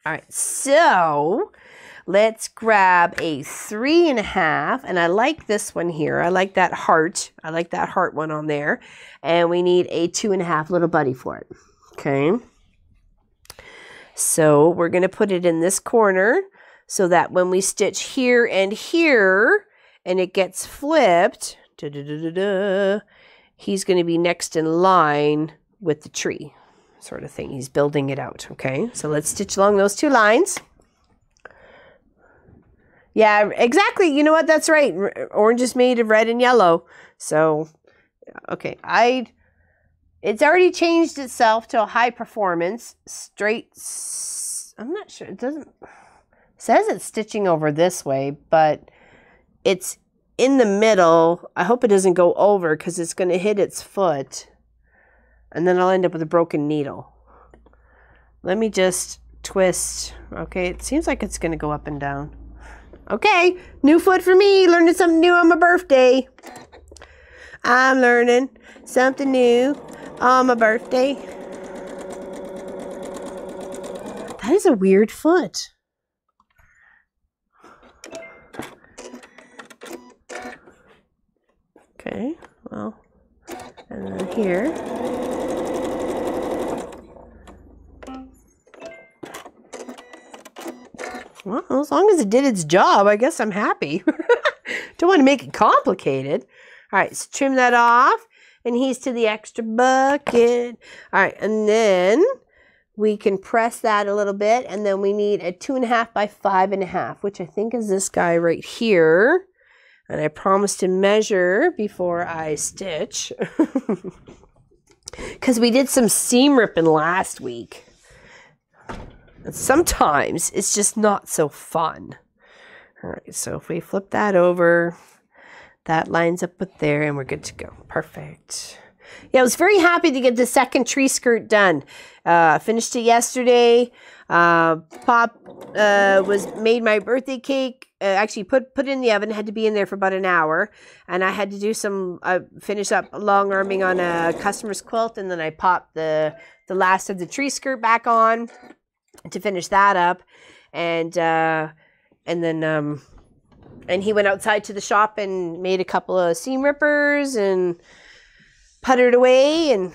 All right, so let's grab a 3.5, and I like this one here. I like that heart. I like that heart one on there. And we need a 2.5 little buddy for it. Okay. So we're going to put it in this corner so that when we stitch here and here, and it gets flipped, he's going to be next in line with the tree, sort of thing. He's building it out, okay? So let's stitch along those 2 lines. Yeah, exactly. You know what? That's right. Orange is made of red and yellow. So, okay. It's already changed itself to a high performance straight. I'm not sure. It doesn't. It says it's stitching over this way, but it's in the middle. I hope it doesn't go over because it's going to hit its foot. And then I'll end up with a broken needle. Let me just twist. Okay, it seems like it's going to go up and down. Okay, new foot for me. Learning something new on my birthday. I'm learning something new on my birthday. That is a weird foot. Okay, well, and then here. Well, as long as it did its job, I guess I'm happy. Don't want to make it complicated. All right, so trim that off. And he's to the extra bucket. All right, and then we can press that a little bit. And then we need a 2.5 by 5.5, which I think is this guy right here. And I promised to measure before I stitch. Because we did some seam ripping last week. And sometimes it's just not so fun. All right, so if we flip that over, that lines up with there and we're good to go. Perfect. Yeah, I was very happy to get the second tree skirt done. Finished it yesterday. Pop made my birthday cake. Actually put it in the oven. It had to be in there for about an hour. And I had to do some, finish up long arming on a customer's quilt. And then I popped the last of the tree skirt back on to finish that up. And then he went outside to the shop and made a couple of seam rippers and puttered away. And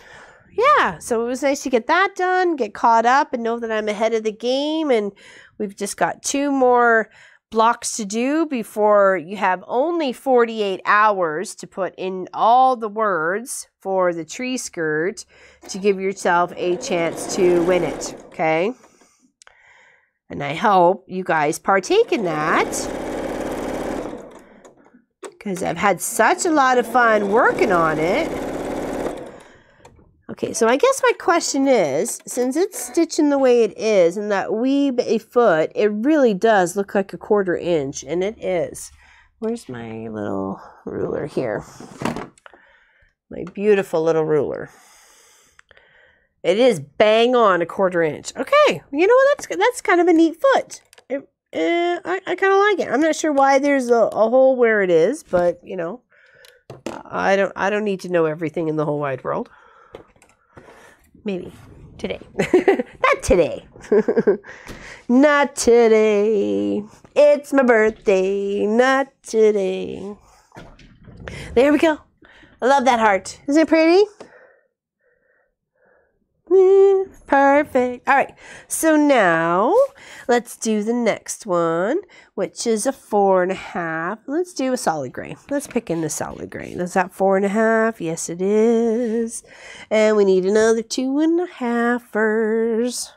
yeah, so it was nice to get that done, get caught up and know that I'm ahead of the game. And we've just got 2 more blocks to do before you have only 48 hours to put in all the words for the tree skirt to give yourself a chance to win it, okay? And I hope you guys partake in that, because I've had such a lot of fun working on it. Okay, so I guess my question is, since it's stitching the way it is and that wee foot, it really does look like a 1/4 inch, and it is. Where's my little ruler here? My beautiful little ruler. It is bang on a 1/4 inch. Okay, you know what? That's kind of a neat foot. I kind of like it. I'm not sure why there's a hole where it is, but you know, I don't need to know everything in the whole wide world. Maybe today. Not today. Not today. It's my birthday. Not today. There we go. I love that heart. Isn't it pretty? Perfect. All right, so now let's do the next one, which is a 4.5. Let's do a solid gray. Let's pick in the solid gray. Is that 4.5? Yes, it is. And we need another 2.5ers.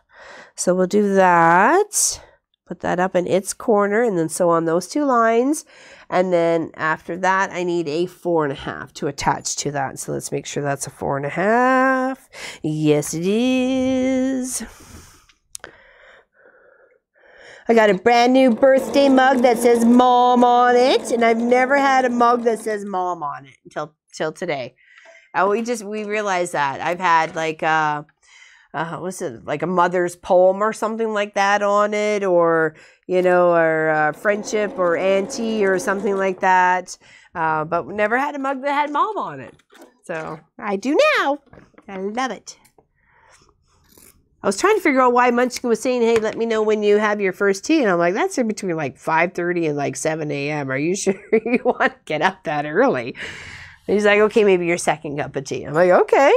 So we'll do that. Put that up in its corner and then sew on those 2 lines. And then after that, I need a 4.5 to attach to that. So let's make sure that's a 4.5. Yes, it is. I got a brand new birthday mug that says Mom on it. And I've never had a mug that says Mom on it until today. And we realized that. I've had like what's it, like a mother's poem or something like that on it, or you know, or friendship or auntie or something like that, but we never had a mug that had Mom on it, so I do now. I love it. I was trying to figure out why Munchkin was saying, hey, let me know when you have your first tea, and I'm like, that's in between like 5:30 and like 7 a.m. Are you sure you want to get up that early? And he's like, okay, maybe your second cup of tea. I'm like, okay.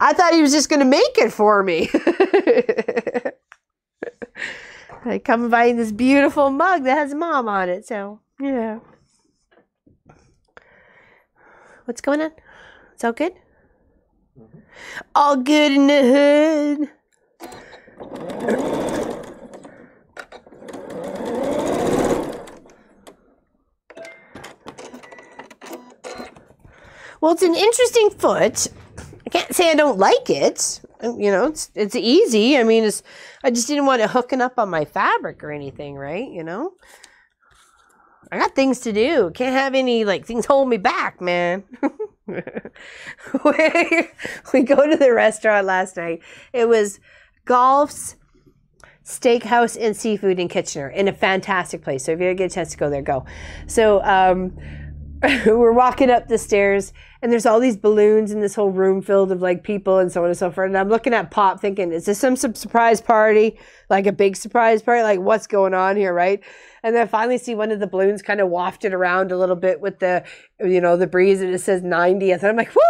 I thought he was just going to make it for me. I come by this beautiful mug that has Mom on it. So, Yeah. What's going on? It's all good? Mm-hmm. All good in the hood. Well, it's an interesting foot. I can't say I don't like it. You know, it's easy. I mean, I just didn't want it hooking up on my fabric or anything, right? You know? I got things to do. Can't have any, like, things hold me back, man. We go to the restaurant last night. It was Golf's Steakhouse and Seafood in Kitchener, in a fantastic place. So if you ever get a chance to go there, go. So we're walking up the stairs, and there's all these balloons in this whole room filled of like people and so on and so forth. And I'm looking at Pop thinking, is this some surprise party? Like a big surprise party? Like what's going on here, right? And then I finally see one of the balloons kind of wafted around a little bit with the, you know, the breeze, and it says 90th. And I'm like, whoo,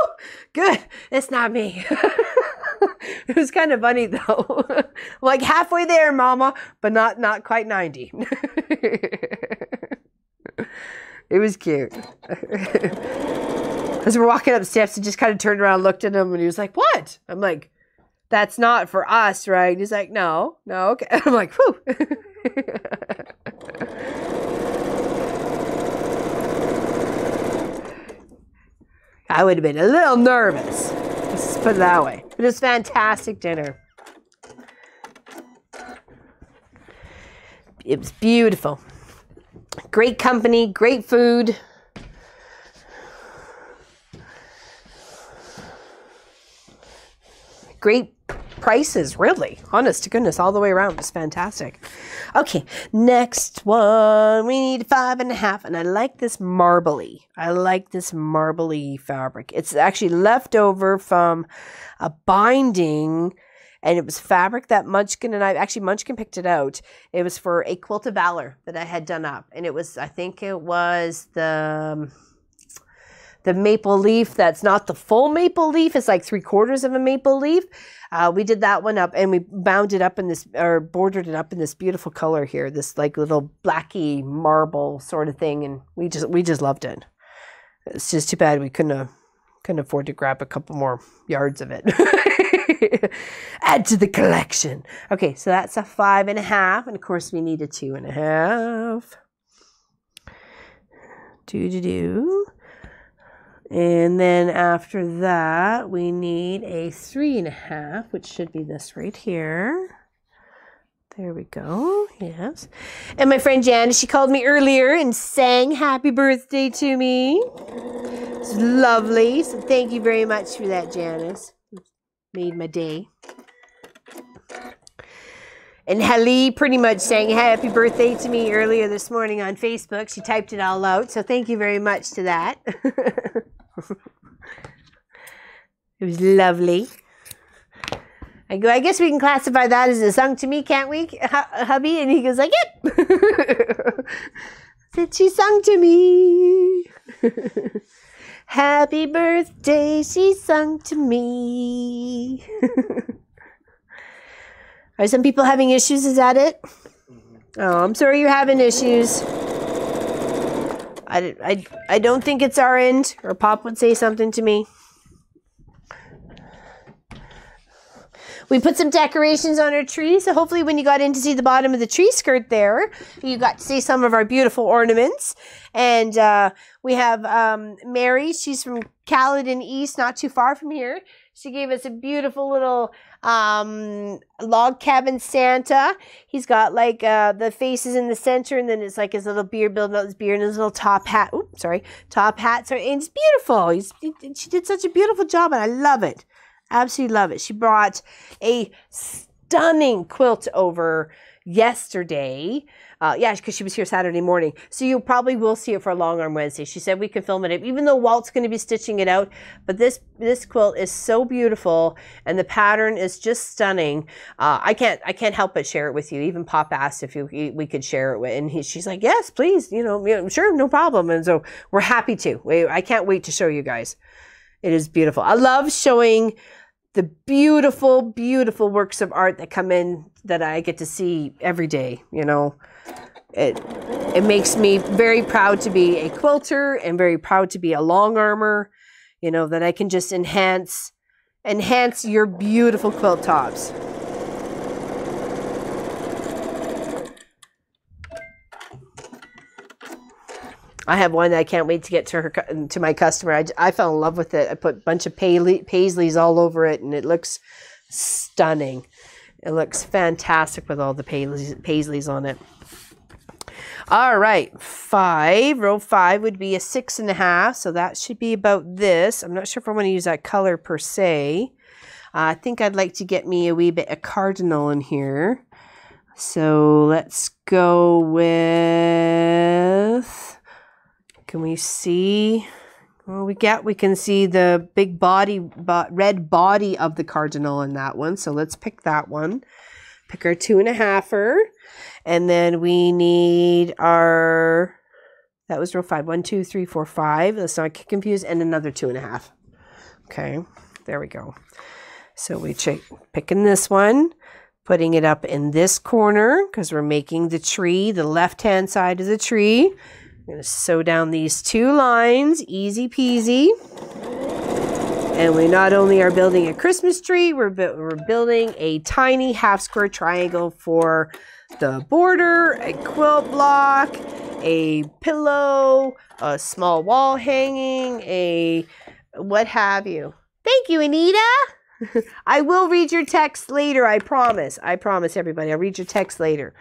good. It's not me. It was kind of funny though. Like halfway there, mama, but not quite 90. It was cute. As we're walking up steps, he just kind of turned around, looked at him, and he was like, what? I'm like, that's not for us, right? He's like, no, okay. I'm like, whew. I would have been a little nervous. Let's put it that way. It was fantastic dinner. It was beautiful. Great company, great food. Great prices, really. Honest to goodness, all the way around. It's fantastic. Okay, next one. We need 5.5, and I like this marbly. I like this marbly fabric. It's actually left over from a binding, and it was fabric that Munchkin and Munchkin picked it out. It was for a Quilt of Valor that I had done up, and it was, I think it was the maple leaf. That's not the full maple leaf. It's like 3/4 of a maple leaf. We did that one up, and we bound it up in this, or bordered it up in this beautiful color here, this like little blacky marble sort of thing, and we just loved it. It's just too bad we couldn't afford to grab a couple more yards of it. Add to the collection. Okay, so that's a 5.5, and of course we need a 2.5. And then after that, we need a 3.5, which should be this right here. There we go. Yes. And my friend Janice, she called me earlier and sang happy birthday to me. It's lovely. So thank you very much for that, Janice. Made my day. And Hallie pretty much sang happy birthday to me earlier this morning on Facebook. She typed it all out. So thank you very much to that. It was lovely. I go, I guess we can classify that as a sung to me, can't we, hubby? And he goes like, yep. Said she sung to me. Happy birthday, she sung to me. Are some people having issues? Is that it? Oh, I'm sorry you're having issues. I don't think it's our end, or Pop would say something to me. We put some decorations on our tree, so hopefully when you got in to see the bottom of the tree skirt there, you got to see some of our beautiful ornaments. And we have Mary. She's from Caledon East, not too far from here. She gave us a beautiful little log cabin Santa. He's got like the faces in the center, and then it's like his little beard, building out his beard, and his little top hat. Oops, sorry, top hat. Sorry, and it's beautiful. She did such a beautiful job, and I love it. Absolutely love it. She brought a stunning quilt over yesterday. Yeah, because she was here Saturday morning. So you probably will see it for a long arm Wednesday. She said we could film it, even though Walt's going to be stitching it out. But this quilt is so beautiful, and the pattern is just stunning. I can't help but share it with you. Even Pop asked if we could share it with, and she's like, yes, please. You know, sure, no problem. And so we're happy to. I can't wait to show you guys. It is beautiful. I love showing the beautiful, beautiful works of art that come in that I get to see every day, you know. it makes me very proud to be a quilter and very proud to be a long armer, you know, that I can just enhance your beautiful quilt tops. I have one that I can't wait to get to my customer. I fell in love with it. I put a bunch of paisleys all over it, and it looks stunning. It looks fantastic with all the paisleys on it. All right, row 5 would be a 6.5, so that should be about this. I'm not sure if I want to use that color per se. I think I'd like to get me a wee bit of cardinal in here. So let's go with, can we see? Well, we can see the big red body of the cardinal in that one. So let's pick that one. Pick our 2.5er. And then we need our, that was row 5. 1, 2, 3, 4, 5. Let's not get confused. And another 2.5. Okay, there we go. So we picking this one, putting it up in this corner because we're making the tree, the left-hand side of the tree. I'm going to sew down these 2 lines, easy peasy. And we not only are building a Christmas tree, we're building a tiny half-square triangle for the border, a quilt block, a pillow, a small wall hanging, a what have you. Thank you, Anita. I will read your text later, I promise. I promise, everybody. I'll read your text later.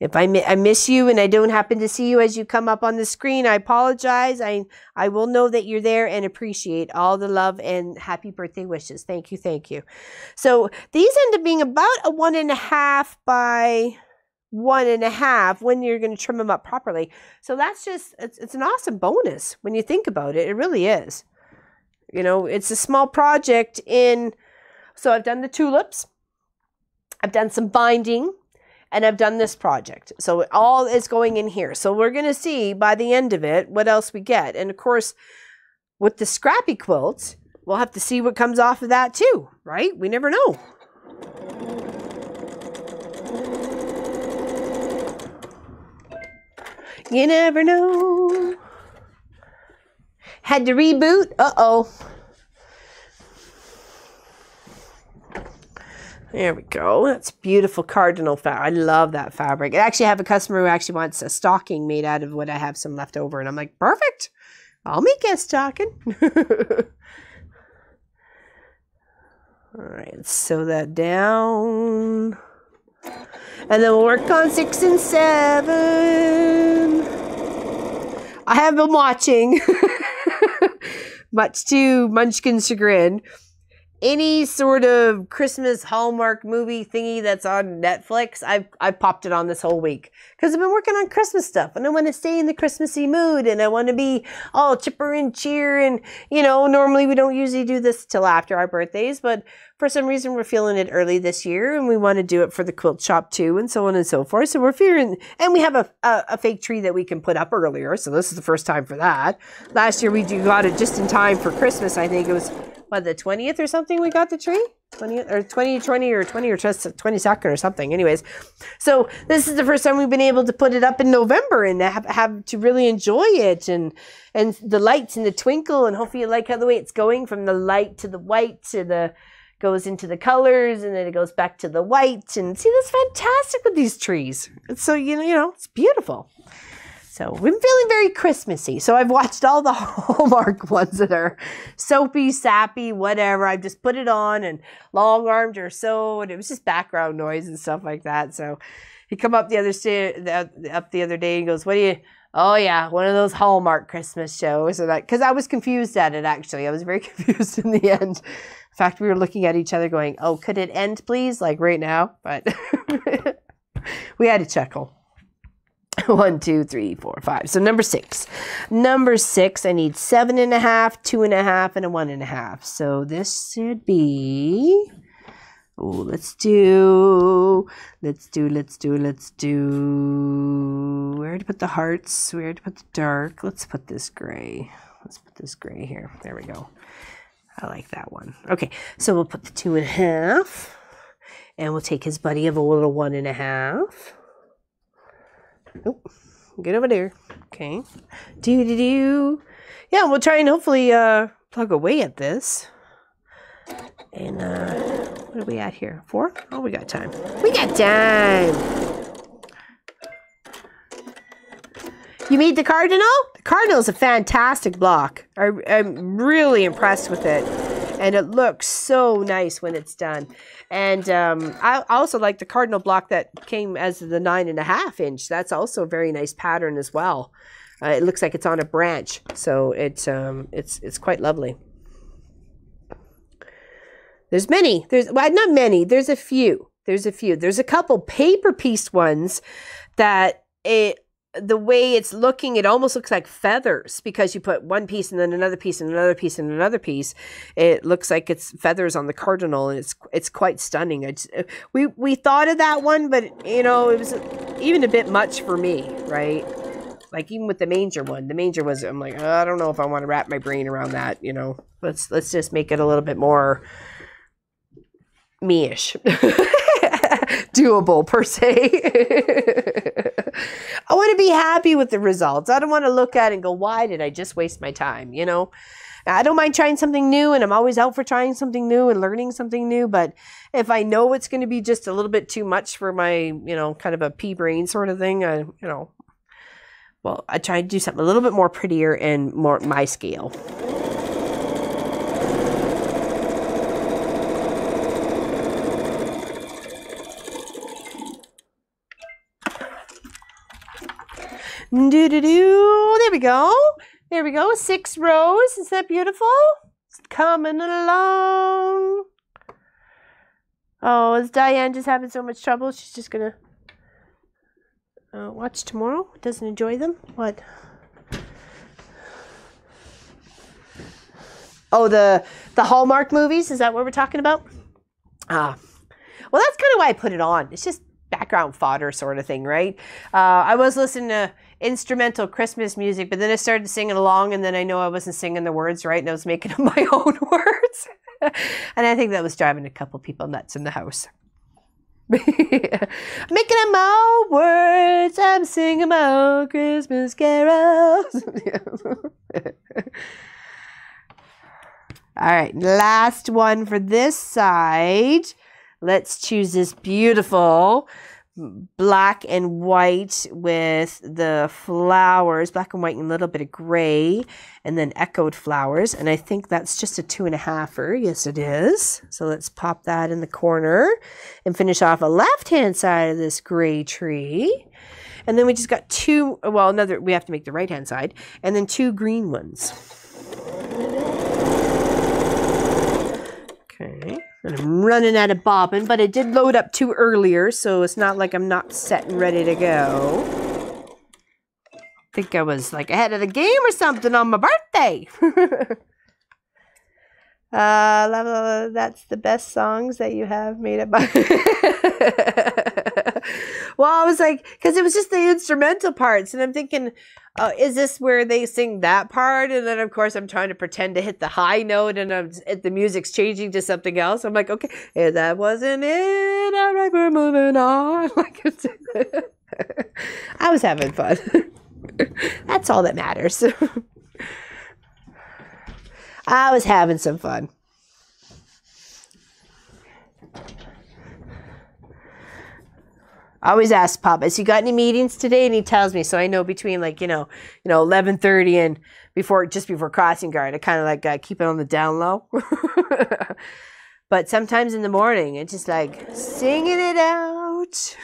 If I miss you and I don't happen to see you as you come up on the screen, I apologize. I will know that you're there and appreciate all the love and happy birthday wishes. Thank you, thank you. So these end up being about a 1.5 by 1.5 when you're going to trim them up properly. So that's just, it's an awesome bonus when you think about it. It really is. You know, it's a small project so I've done the tulips. I've done some binding. And I've done this project. So it all is going in here. So we're going to see by the end of it what else we get. And of course, with the Scrappy quilts, we'll have to see what comes off of that too, right? We never know. You never know. Had to reboot. Uh-oh. There we go. That's beautiful cardinal fabric. I love that fabric. I actually have a customer who actually wants a stocking made out of what I have some left over. And I'm like, perfect. I'll make a stocking. All right, let's sew that down. And then we'll work on 6 and 7. I have been watching, much to Munchkin's chagrin, any sort of Christmas Hallmark movie thingy that's on Netflix. I've popped it on this whole week because I've been working on Christmas stuff and I want to stay in the Christmassy mood and I want to be all chipper and cheer. And, you know, normally we don't usually do this till after our birthdays, but for some reason we're feeling it early this year and we want to do it for the quilt shop too and so on and so forth. So we're fearing, and we have a fake tree that we can put up earlier. So this is the first time for that. Last year we got it just in time for Christmas. I think it was, what, the 20th or something we got the tree? 20th or 2020 or 20 or 22nd or something. Anyways, so this is the first time we've been able to put it up in November and have to really enjoy it and the lights and the twinkle, and hopefully you like how the way it's going from the light to the white to the goes into the colors and then it goes back to the white. And see, that's fantastic with these trees. It's so, you know, it's beautiful. So we've been feeling very Christmassy. So I've watched all the Hallmark ones that are soapy, sappy, whatever. I've just put it on and long-armed or so, and it was just background noise and stuff like that. So he come up the other day and goes, "What do you?" "Oh yeah, one of those Hallmark Christmas shows." And because I was confused at it actually, I was very confused in the end. In fact, we were looking at each other going, "Oh, could it end, please? Like right now?" But we had to chuckle. 1, 2, 3, 4, 5. So number 6. Number 6, I need 7.5, 2.5, and a 1.5. So this should be, oh, let's do, where to put the hearts, where to put the dark. Let's put this gray. Let's put this gray here. There we go. I like that one. Okay, so we'll put the 2.5, and we'll take his buddy of a little 1.5. Oop, get over there. Okay. Do. Yeah, we'll try and hopefully plug away at this. And what are we at here? 4? Oh, we got time. We got time. You made the cardinal? The cardinal is a fantastic block. I'm really impressed with it. And it looks so nice when it's done. And I also like the cardinal block that came as the 9.5 inch. That's also a very nice pattern as well. It looks like it's on a branch. So it's quite lovely. There's many. Well, not many. There's a few. There's a couple paper piece ones that the way it's looking, it almost looks like feathers because you put one piece and then another piece and another piece and another piece. It looks like it's feathers on the cardinal, and it's quite stunning. We thought of that one, but you know, it was even a bit much for me, right? Like even with the manger one, I'm like, oh, I don't know if I want to wrap my brain around that. You know, let's just make it a little bit more me-ish. Doable per se. I want to be happy with the results. I don't want to look at it and go, why did I just waste my time? You know, I don't mind trying something new, and I'm always out for trying something new and learning something new. But if I know it's going to be just a little bit too much for my, you know, kind of a pea brain sort of thing, well, I try to do something a little bit more prettier and more my scale. There we go. There we go. 6 rows. Is that beautiful? It's coming along. Oh, is Diane just having so much trouble? She's just going to watch tomorrow? Doesn't enjoy them? What? Oh, the Hallmark movies? Is that what we're talking about? Well, that's kind of why I put it on. It's just background fodder sort of thing, right? I was listening to instrumental Christmas music, but then I started singing along, and then I know I wasn't singing the words right, and I was making up my own words. And I think that was driving a couple people nuts in the house. Making up my own words, I'm singing my own Christmas carols. All right, last one for this side. Let's choose this beautiful black and white with the flowers, black and white and a little bit of gray, and then echoed flowers. And I think that's just a 2.5er. Yes, it is. So let's pop that in the corner and finish off a left-hand side of this gray tree. And then we just got 2, well, we have to make the right-hand side, and then 2 green ones. Okay. And I'm running out of bobbin, but I did load up 2 earlier, so it's not like I'm not set and ready to go. I think I was like ahead of the game or something on my birthday. That's the best songs that you have made up by. Well, I was like, because it was just the instrumental parts, and I'm thinking, is this where they sing that part? And then, of course, I'm trying to pretend to hit the high note, and the music's changing to something else. I'm like, okay, that wasn't it. All right, we're moving on. I was having fun. That's all that matters. I was having some fun. I always ask Pop, has he got any meetings today? And he tells me, so I know between 11:30 and just before crossing guard, I kind of like keep it on the down low. But sometimes in the morning, it's just like singing it out.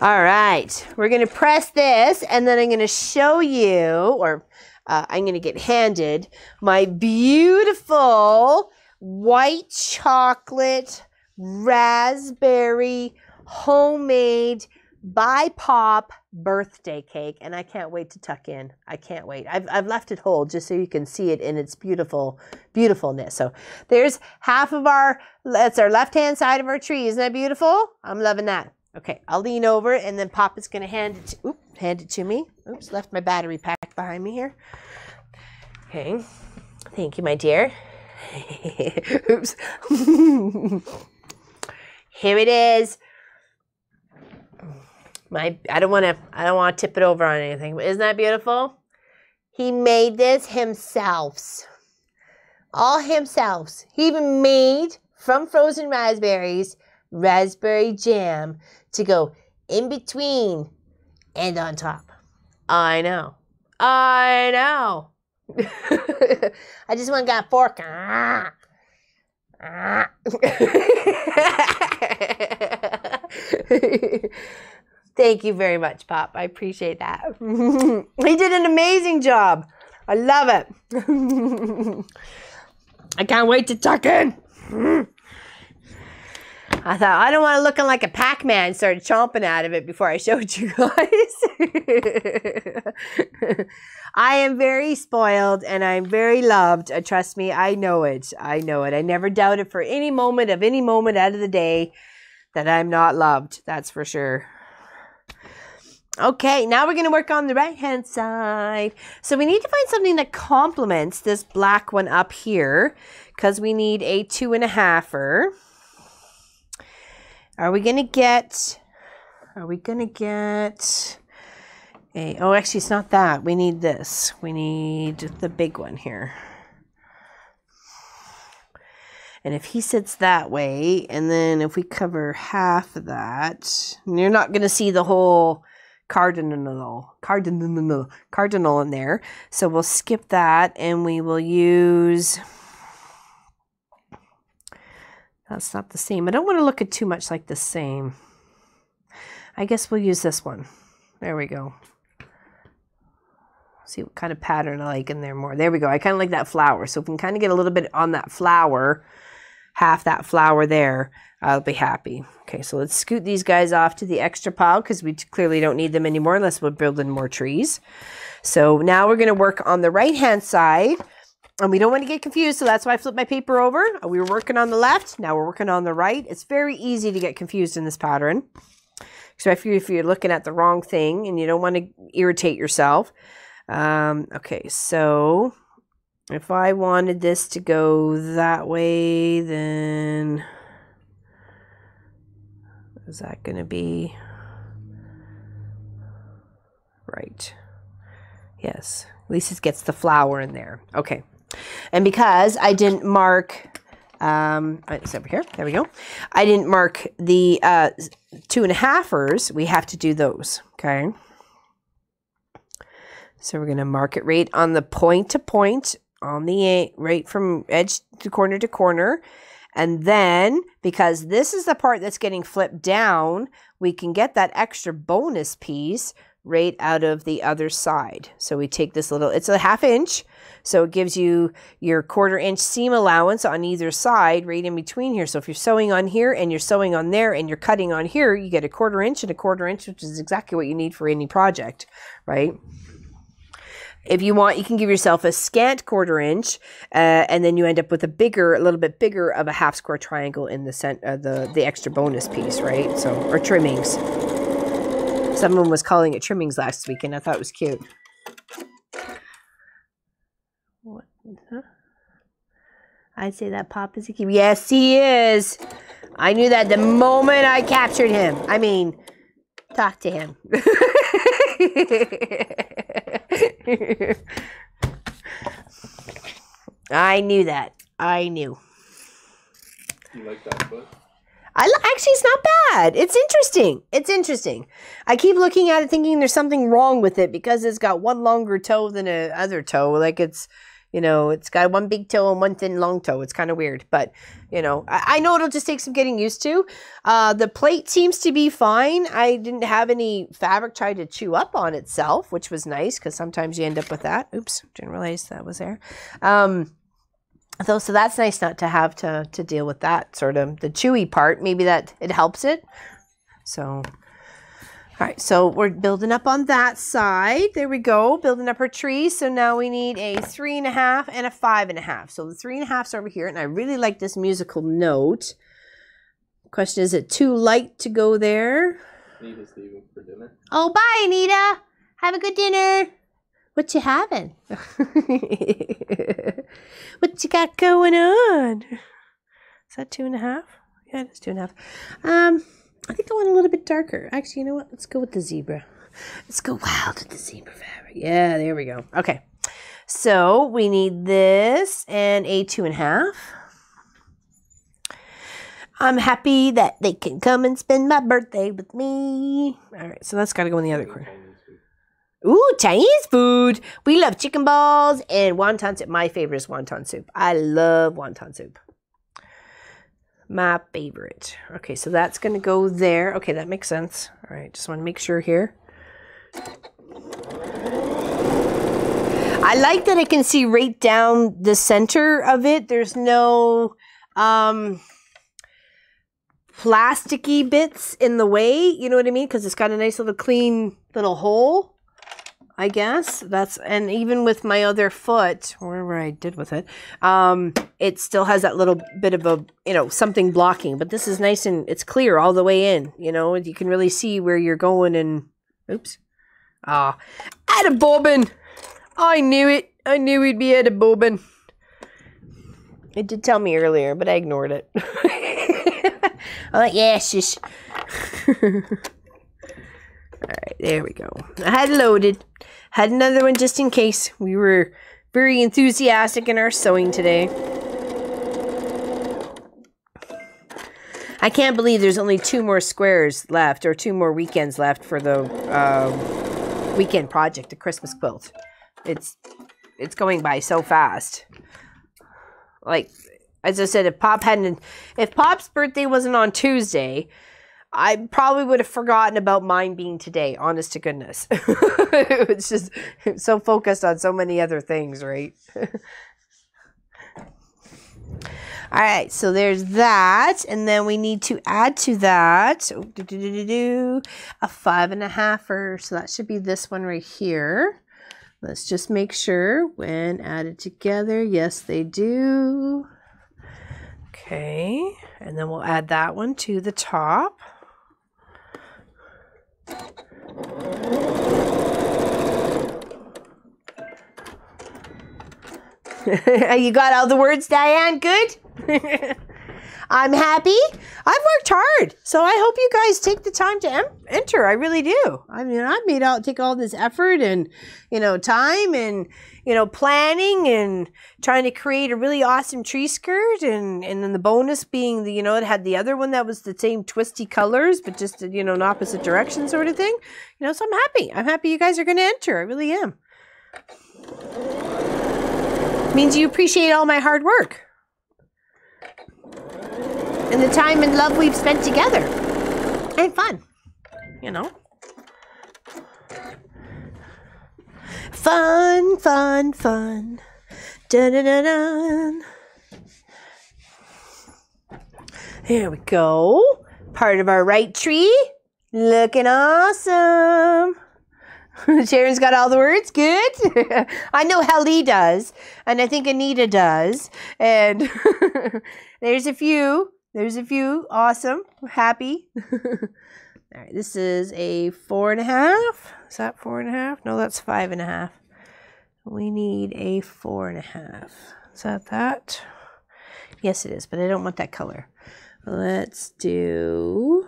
All right, we're going to press this, and then I'm going to show you, or I'm going to get handed my beautiful white chocolate raspberry homemade by Pop birthday cake, and I can't wait to tuck in. I can't wait. I've left it whole just so you can see it in its beautifulness. So there's half of that's our left-hand side of our tree. Isn't that beautiful? I'm loving that. Okay, I'll lean over, and then Pop is going to hand hand it to me. Oops, left my battery pack behind me here. Okay. Thank you, my dear. Oops. Here it is. I don't want to tip it over on anything, but isn't that beautiful? He made this himself. All himself. He even made, from frozen raspberries, raspberry jam to go in between and on top. I know. I know. I just went and got a fork. Thank you very much, Pop. I appreciate that. He did an amazing job. I love it. I can't wait to tuck in. I thought, I don't want to look like a Pac-Man. Started chomping out of it before I showed you guys. I am very spoiled and I'm very loved. Trust me, I know it. I know it. I never doubt it for any moment out of the day that I'm not loved. That's for sure. Okay, now we're going to work on the right-hand side. So we need to find something that complements this black one up here because we need a 2.5-er. Are we going to get a, oh, actually it's not that. We need this. We need the big one here. And if he sits that way, and then if we cover half of that, you're not going to see the whole cardinal in there. So we'll skip that and we will use, that's not the same. I don't want to look at too much like the same. I guess we'll use this one. There we go. See what kind of pattern I like in there more. There we go. I kind of like that flower. So if we can kind of get a little bit on that flower, half that flower there, I'll be happy. Okay, so let's scoot these guys off to the extra pile because we clearly don't need them anymore unless we're building more trees. So now we're going to work on the right-hand side. And we don't want to get confused, so that's why I flipped my paper over. We were working on the left, now we're working on the right. It's very easy to get confused in this pattern. Especially if you're looking at the wrong thing and you don't want to irritate yourself. Okay, so if I wanted this to go that way, then is that going to be right? Yes, at least it gets the flower in there. Okay, and because I didn't mark, it's over here, there we go. I didn't mark the 2.5ers, we have to do those, okay? So we're going to mark it right on the point to point, on the right from edge to corner, and then because this is the part that's getting flipped down, we can get that extra bonus piece right out of the other side. So we take this little, it's a 1/2 inch, so it gives you your 1/4 inch seam allowance on either side right in between here. So if you're sewing on here and you're sewing on there and you're cutting on here, you get a 1/4 inch and a 1/4 inch, which is exactly what you need for any project, right? If you want, you can give yourself a scant 1/4 inch, and then you end up with a little bit bigger of a 1/2 square triangle in the center, the extra bonus piece, right? So, or trimmings. Someone was calling it trimmings last week, and I thought it was cute. What? Huh? I'd say that Pop is a keeper. Yes, he is. I knew that the moment I captured him. I mean, talk to him. I knew that. I knew. You like that foot? Actually, it's not bad. It's interesting. It's interesting. I keep looking at it thinking there's something wrong with it because it's got one longer toe than a other toe. Like it's, you know, it's got one big toe and one thin long toe. It's kind of weird. But, you know, I know it'll just take some getting used to. The plate seems to be fine. I didn't have any fabric try to chew up on itself, which was nice because sometimes you end up with that. Oops, didn't realize that was there. So that's nice not to have to deal with that sort of the chewy part. Maybe that it helps it. So, all right, so we're building up on that side. There we go, building up our tree. So now we need a 3.5 and a 5.5. So the 3.5's over here, and I really like this musical note. Question, is it too light to go there? Anita's leaving for dinner. Oh, bye, Anita. Have a good dinner. What you having? What you got going on? Is that 2.5? Yeah, it is 2.5. I think I want a little bit darker. Actually, you know what? Let's go with the zebra. Let's go wild with the zebra fabric. Yeah, there we go. Okay. So we need this and a 2.5. I'm happy that they can come and spend my birthday with me. All right, so that's got to go in the other corner. Ooh, Chinese food. We love chicken balls and wonton soup. My favorite is wonton soup. I love wonton soup. My favorite. Okay, so that's going to go there. Okay, that makes sense. All right, just want to make sure here. I like that I can see right down the center of it. There's no plasticky bits in the way. You know what I mean? Because it's got a nice little clean little hole, I guess. That's, and even with my other foot, wherever I did with it, it still has that little bit of a, you know, something blocking. But this is nice and it's clear all the way in. You know, you can really see where you're going and, oops. Ah, add a bobbin. I knew it. I knew we'd be at a bobbin. It did tell me earlier, but I ignored it. I'm like, yeah, shush. Alright, there we go. I had it loaded. Had another one just in case. We were very enthusiastic in our sewing today. I can't believe there's only 2 more squares left, or 2 more weekends left for the weekend project, the Christmas quilt. It's going by so fast. Like, as I said, if Pop's birthday wasn't on Tuesday, I probably would have forgotten about mine being today, honest to goodness. It's just so focused on so many other things, right? All right, so there's that, and then we need to add to that a 5.5er, so that should be this one right here. Let's just make sure when added together, yes, they do. Okay, and then we'll add that one to the top. You got all the words, Diane? Good? I'm happy. I've worked hard, so I hope you guys take the time to enter. I really do. I mean, I've take all this effort and, you know, time and, you know, planning and trying to create a really awesome tree skirt, and then the bonus being the, you know, it had the other one that was the same twisty colors, but just, you know, in opposite direction sort of thing. You know, so I'm happy. I'm happy you guys are going to enter. I really am. Means you appreciate all my hard work. And the time and love we've spent together. And fun. You know. Fun, fun, fun. Dun, dun, dun, dun. Here we go. Part of our right tree. Looking awesome. Sharon's got all the words. Good. I know Helly does. And I think Anita does. And there's a few. There's a few. Awesome. Happy. All right. This is a 4.5. Is that 4.5? No, that's 5.5. We need a 4.5. Is that that? Yes, it is. But I don't want that color. Let's do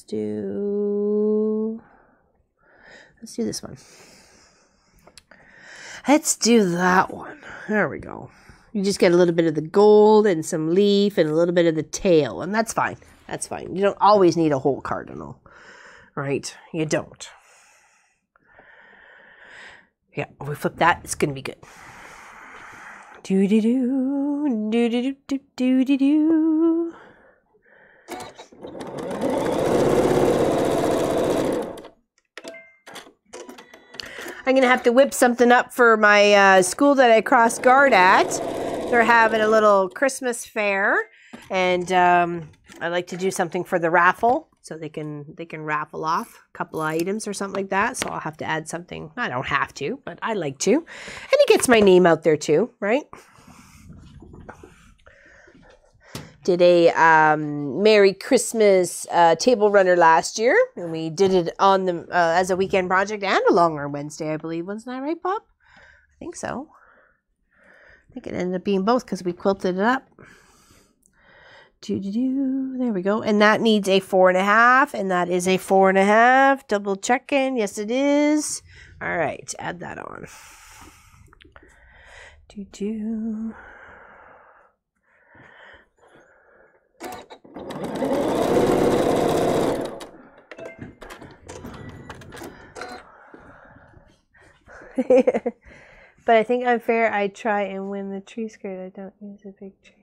this one. Let's do that one. There we go. You just get a little bit of the gold and some leaf and a little bit of the tail, and that's fine. That's fine. You don't always need a whole cardinal, right? You don't. Yeah, if we flip that, it's gonna be good. Do-do-do, do-do-do, do-do-do. I'm going to have to whip something up for my school that I cross guard at. They're having a little Christmas fair, and I like to do something for the raffle, so they can raffle off a couple of items or something like that. So I'll have to add something. I don't have to, but I like to. And it gets my name out there too, right? did a Merry Christmas table runner last year, and we did it on the as a weekend project and a long arm Wednesday, I believe. Wasn't that right, Pop? I think so. I think it ended up being both because we quilted it up. There we go. And that needs a 4.5, and that is a 4.5. Double checking. Yes, it is. All right, add that on. But I think unfair. I try and win the tree skirt. I don't use a big tree.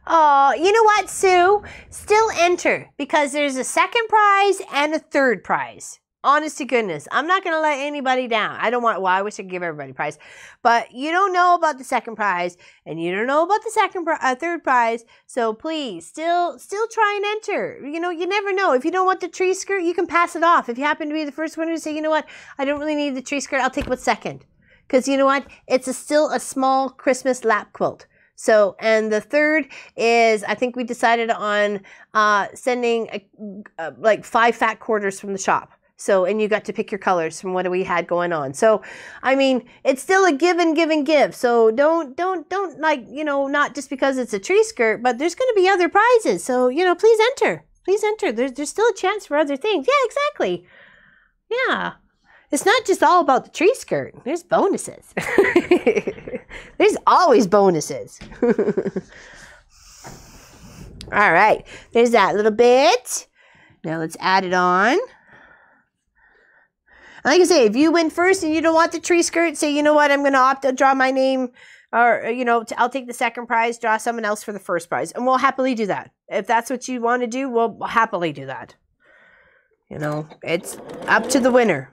Oh, you know what, Sue? Still enter because there's a second prize and a third prize. Honest to goodness, I'm not going to let anybody down. I don't want, well, I wish I could give everybody a prize, but you don't know about the second prize and you don't know about the third prize. So please still try and enter. You know, you never know. If you don't want the tree skirt, you can pass it off. If you happen to be the first one to say, you know what, I don't really need the tree skirt, I'll take what's second. Because you know what, it's still a small Christmas lap quilt. So, and the third is, I think we decided on sending like 5 fat quarters from the shop. So, and you got to pick your colors from what we had going on. So, I mean, it's still a give and give and give. So don't like, you know, not just because it's a tree skirt, but there's going to be other prizes. So, you know, please enter. Please enter. There's still a chance for other things. Yeah, exactly. Yeah. It's not just all about the tree skirt. There's bonuses. There's always bonuses. All right. There's that little bit. Now let's add it on. Like I say, if you win first and you don't want the tree skirt, say, you know what, I'm going to opt to draw my name, or, you know, I'll take the second prize, draw someone else for the first prize. And we'll happily do that. If that's what you want to do, we'll happily do that. You know, it's up to the winner.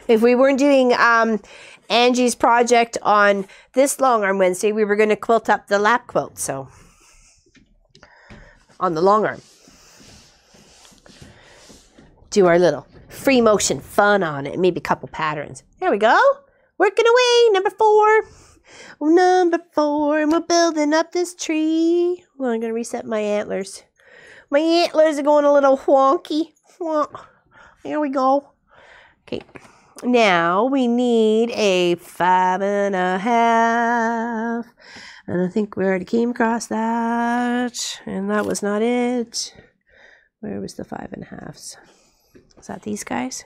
If we weren't doing Angie's project on this long arm Wednesday, we were going to quilt up the lap quilt. So on the long arm, do our little free motion fun on it, maybe a couple patterns. There we go. Working away. Number 4. Number 4. And we're building up this tree. Well, I'm going to reset my antlers. My antlers are going a little wonky. There we go. Okay. Now we need a 5.5. And I think we already came across that. And that was not it. Where was the 5.5s? Is that these guys?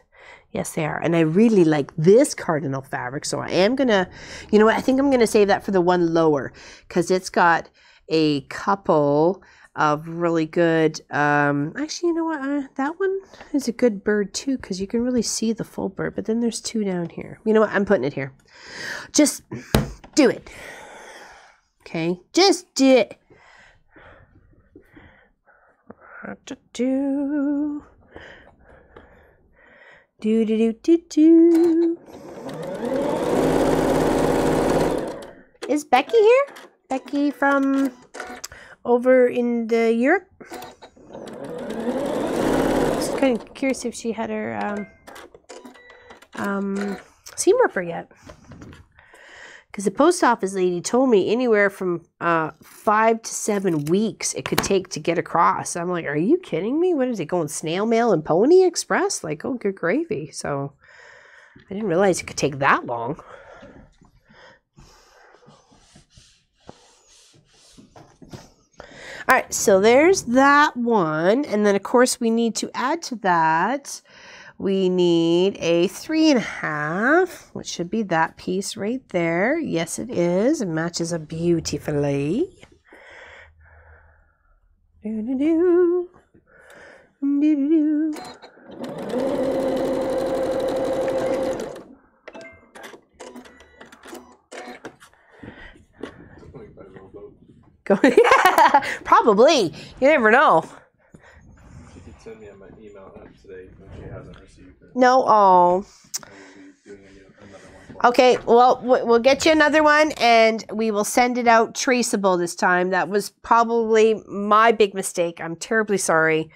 Yes, they are. And I really like this cardinal fabric. So I am going to, you know what? I think I'm going to save that for the one lower. Because it's got a couple of really good, actually, you know what, that one is a good bird too, because you can really see the full bird, but then there's 2 down here. You know what, I'm putting it here. Just do it. Okay, just do it. Do. Is Becky here? Becky from over in the Europe. Just kind of curious if she had her seam ripper yet. Because the post office lady told me anywhere from 5 to 7 weeks it could take to get across. I'm like, are you kidding me? What is it, going snail mail and Pony Express? Like, oh, good gravy. So I didn't realize it could take that long. All right, so there's that one. And then, of course, we need to add to that, we need a 3.5, which should be that piece right there. Yes, it is. It matches up beautifully. Do-do-do. Do-do-do. Yeah, probably. You never know. She did send me an email today, but she hasn't received it. No, oh. Okay, well, we'll get you another one, and we will send it out traceable this time. That was probably my big mistake. I'm terribly sorry.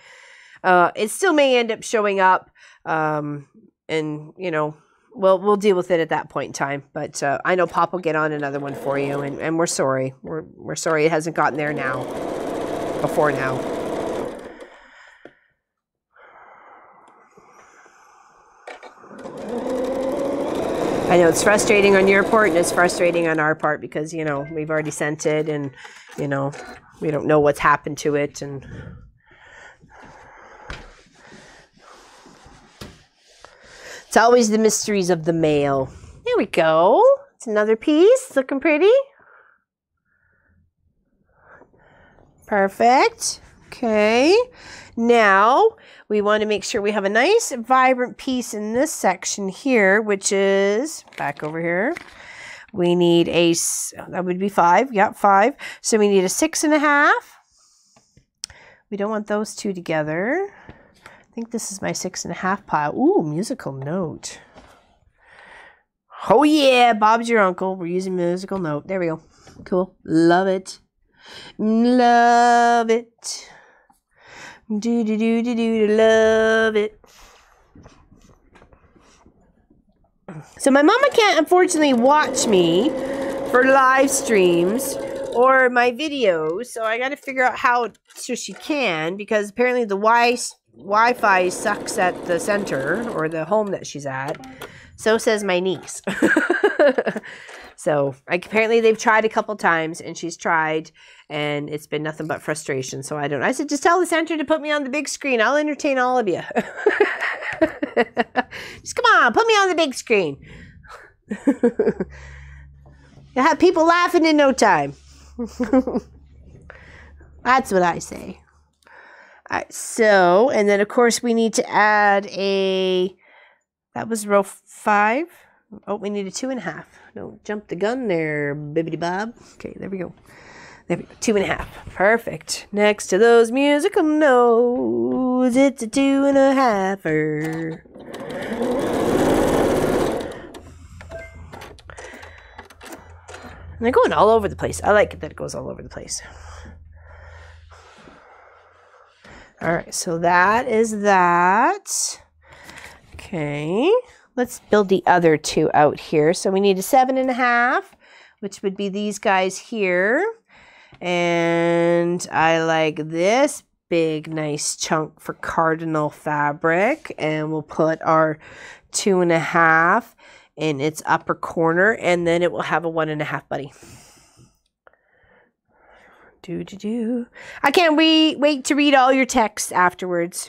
It still may end up showing up, and you know, we'll deal with it at that point in time. But I know Pop will get on another one for you, and we're sorry. We're sorry it hasn't gotten there now. Before now. I know it's frustrating on your part and it's frustrating on our part because, you know, we've already sent it and, you know, we don't know what's happened to it. And it's always the mysteries of the mail. There we go. It's another piece. Looking pretty. Perfect. Okay. Now we want to make sure we have a nice vibrant piece in this section here, which is back over here. We need a, that would be 5. Yep, 5. So we need a 6.5. We don't want those two together. I think this is my 6.5 pile. Ooh, musical note. Oh yeah, Bob's your uncle. We're using musical note. There we go. Cool. Love it. Love it. Love it. So my mama can't unfortunately watch me for live streams or my videos, so I got to figure out how so she can, because apparently the Wi-Fi sucks at the center or the home that she's at. So says my niece. So apparently they've tried a couple times, and she's tried, and it's been nothing but frustration. So I said, just tell the center to put me on the big screen. I'll entertain all of you. Just come on, put me on the big screen. You'll have people laughing in no time. That's what I say. All right, so, and then of course we need to add a, that was row 5. Oh, we need a 2.5. Don't jump the gun there, bibbidi bob. Okay, there we go. There we go. 2.5. Perfect. Next to those musical notes, it's a 2.5-er. And they're going all over the place. I like it that it goes all over the place. All right, so that is that. Okay. Let's build the other two out here. So we need a 7.5, which would be these guys here. And I like this big, nice chunk for cardinal fabric. And we'll put our 2.5 in its upper corner. And then it will have a 1.5 buddy. I can't wait to read all your texts afterwards.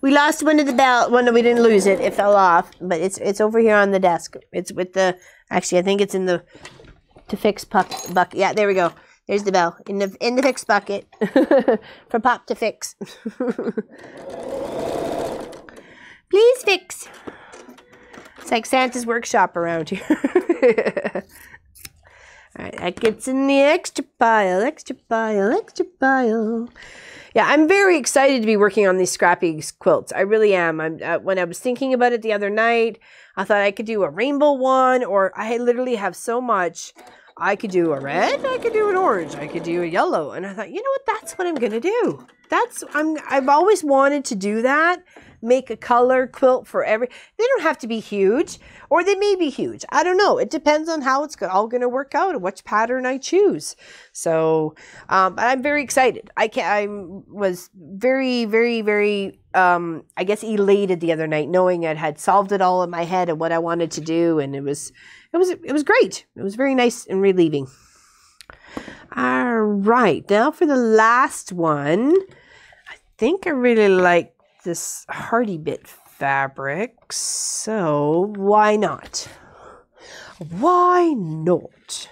We lost one of the bell. Well, no, we didn't lose it. It fell off, but it's over here on the desk. It's with the. Actually, I think it's in the to fix bucket. Yeah, there we go. There's the bell in the fix bucket for Pop to fix. Please fix. It's like Santa's workshop around here. All right, that gets in the extra pile, extra pile, extra pile. Yeah, I'm very excited to be working on these Scrappy quilts. I really am. When I was thinking about it the other night, I thought I could do a rainbow one, or I literally have so much. I could do a red, I could do an orange, I could do a yellow. And I thought, you know what? That's what I'm going to do. I've always wanted to do that. Make a color quilt for every. They don't have to be huge, or they may be huge. I don't know. It depends on how it's all going to work out and which pattern I choose. So, but I'm very excited. I was very, very, very, I guess, elated the other night, knowing I had solved it all in my head and what I wanted to do, and it was great. It was very nice and relieving. All right, now for the last one. I think I really like this Hardy Bit fabric, so why not? Why not?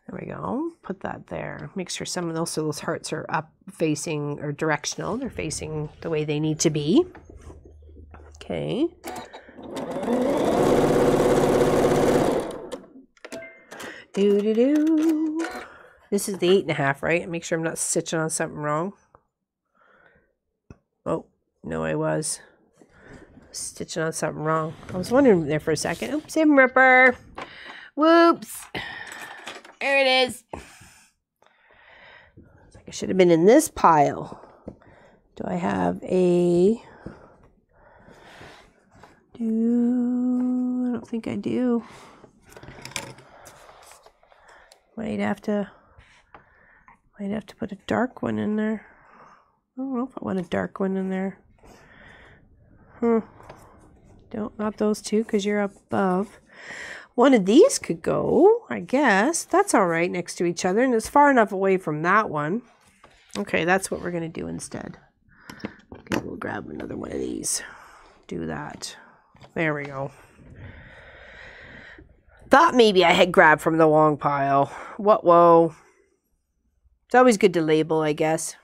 There we go. Put that there. Make sure some of those hearts are up facing or directional. They're facing the way they need to be. Okay. This is the 8.5, right? Make sure I'm not stitching on something wrong. Oh, no, I was stitching on something wrong. I was wondering there for a second. Oops, him ripper. Whoops. There it is. Looks like I should have been in this pile. Do I have a... I don't think I do. Might have to put a dark one in there. I don't know if I want a dark one in there. Not those two, because you're above. One of these could go, I guess. That's all right next to each other, and it's far enough away from that one. Okay, that's what we're going to do instead. Okay, we'll grab another one of these. Do that. There we go. Thought maybe I had grabbed from the long pile. Whoa. It's always good to label, I guess.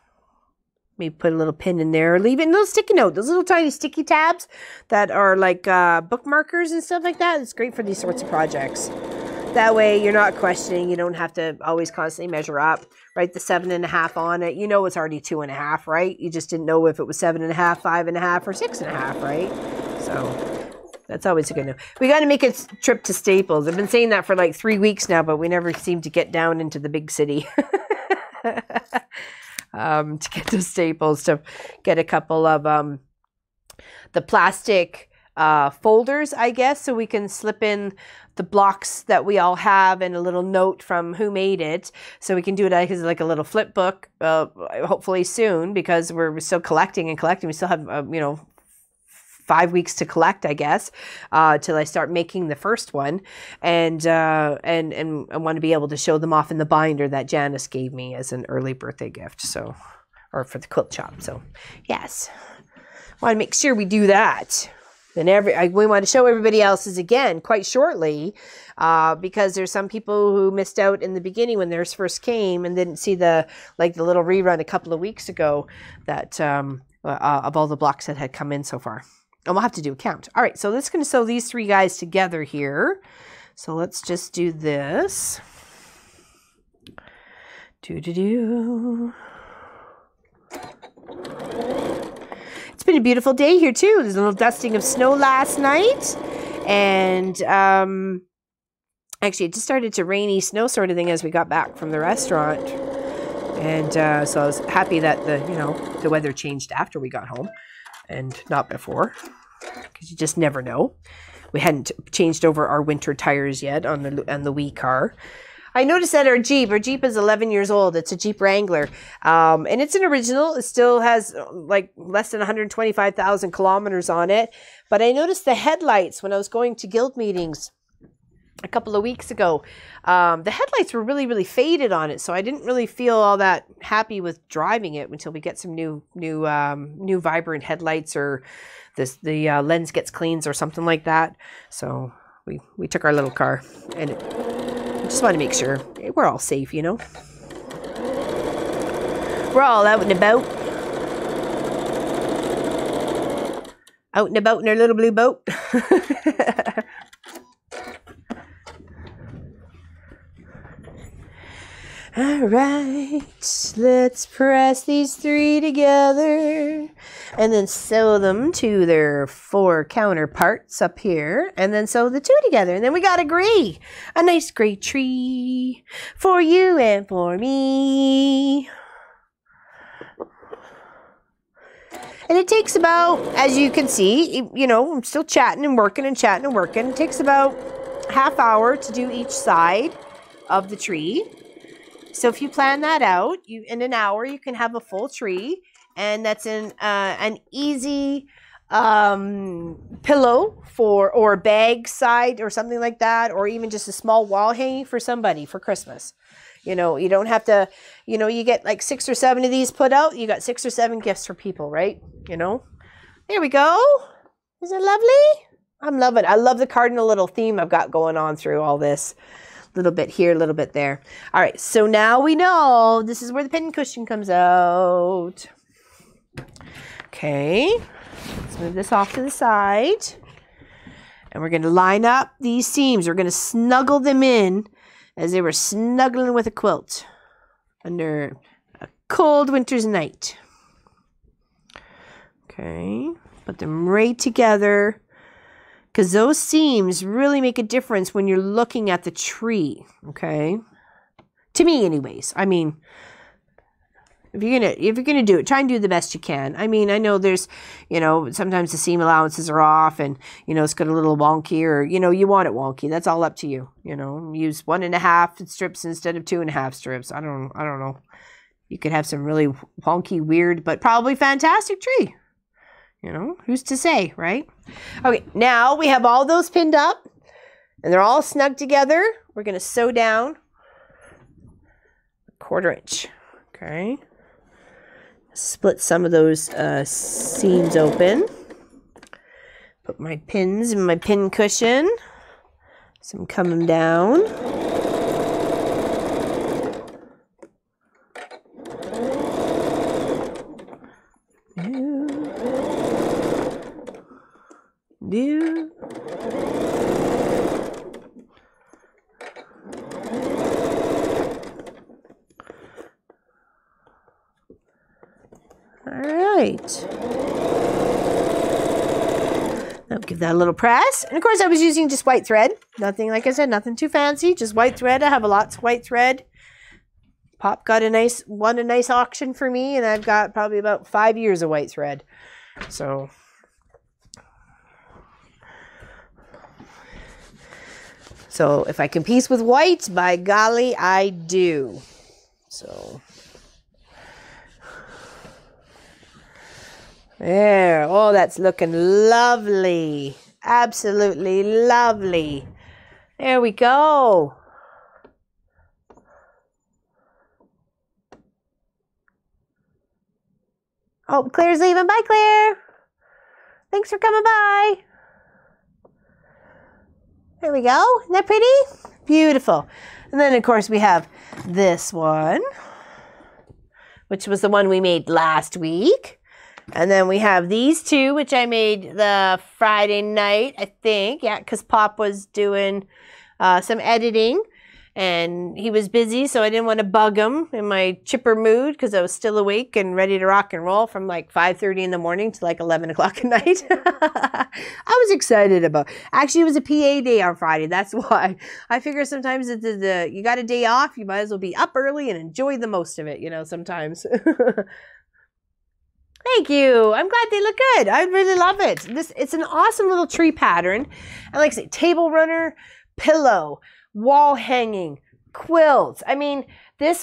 Maybe put a little pin in there. Or leave it in a little sticky note. Those little tiny sticky tabs that are like bookmarkers and stuff like that. It's great for these sorts of projects. That way you're not questioning. You don't have to always constantly measure up. Write the 7.5 on it. You know it's already 2.5, right? You just didn't know if it was 7.5, 5.5, or 6.5, right? So... that's always a good note. We got to make a trip to Staples. I've been saying that for like 3 weeks now, but we never seem to get down into the big city. To get to Staples to get a couple of the plastic folders, I guess, so we can slip in the blocks that we all have and a little note from who made it. So we can do it as like a little flip book, hopefully soon, because we're still collecting and collecting. We still have, 5 weeks to collect, I guess, till I start making the first one, and I want to be able to show them off in the binder that Janice gave me as an early birthday gift, so, or for the quilt shop. So, yes, want to make sure we do that. Then we want to show everybody else's again quite shortly, because there's some people who missed out in the beginning when theirs first came and didn't see the little rerun a couple of weeks ago that of all the blocks that had come in so far. And we'll have to do a count. All right, so let's going to sew these 3 guys together here. So let's just do this. It's been a beautiful day here too. There's a little dusting of snow last night. And actually it just started to rainy snow sort of thing as we got back from the restaurant. And so I was happy that the weather changed after we got home and not before, because you just never know. We hadn't changed over our winter tires yet on the wee car. I noticed that our Jeep is 11 years old. It's a Jeep Wrangler, and it's an original. It still has like less than 125,000 kilometers on it. But I noticed the headlights when I was going to guild meetings a couple of weeks ago. The headlights were really, really faded on it, so I didn't really feel all that happy with driving it until we get some new vibrant headlights, or the lens gets cleans or something like that. So we took our little car, and I just want to make sure we're all safe, We're all out and about. Out and about in our little blue boat. All right, let's press these 3 together and then sew them to their 4 counterparts up here, and then sew the 2 together. And then we got a nice gray tree for you and for me. And it takes about, as you can see, I'm still chatting and working and chatting and working. It takes about half hour to do each side of the tree. So if you plan that out, in an hour you can have a full tree, and that's an easy pillow or a bag side or something like that, or even just a small wall hanging for somebody for Christmas. You don't have to. You get like 6 or 7 of these put out. You got 6 or 7 gifts for people, right? There we go. Isn't it lovely? I'm loving it. I love the cardinal little theme I've got going on through all this. Little bit here, a little bit there. All right, so now we know this is where the pin cushion comes out. Okay, let's move this off to the side. And we're going to line up these seams. We're going to snuggle them in as they were snuggling with a quilt. under a cold winter's night. Okay, put them right together because those seams really make a difference when you're looking at the tree. Okay, to me, anyways. I mean, if you're gonna do it, try and do the best you can. I mean, I know there's, you know, sometimes the seam allowances are off, and you know it's got a little wonky, or you know you want it wonky. That's all up to you. You know, use 1.5 strips instead of 2.5 strips. I don't know. You could have some really wonky, weird, but probably fantastic tree. You know, who's to say, right? Okay, now we have all those pinned up, and they're all snug together. We're gonna sew down 1/4 inch. Okay. Split some of those seams open. Put my pins in my pin cushion. Some coming down. Do. All right. Now give that a little press. And of course I was using just white thread. Nothing, like I said, nothing too fancy. Just white thread. I have lots of white thread. Pop got a nice auction for me, and I've got probably about 5 years of white thread. So if I compete with white, by golly, I do. So there. Oh, that's looking lovely. Absolutely lovely. There we go. Oh, Claire's leaving. Bye, Claire. Thanks for coming by. There we go. Isn't that pretty? Beautiful. And then, of course, we have this one, which was the one we made last week. And then we have these two, which I made the Friday night, I think. Yeah, because Pop was doing some editing, and he was busy, so I didn't want to bug him in my chipper mood because I was still awake and ready to rock and roll from like 5:30 in the morning to like 11 o'clock at night. I was excited about it. Actually, it was a PA day on Friday. That's why. I figure sometimes you got a day off, you might as well be up early and enjoy the most of it, you know, sometimes. Thank you. I'm glad they look good. I really love it. It's an awesome little tree pattern. And like I say, table runner, pillow, wall hanging, quilts. I mean,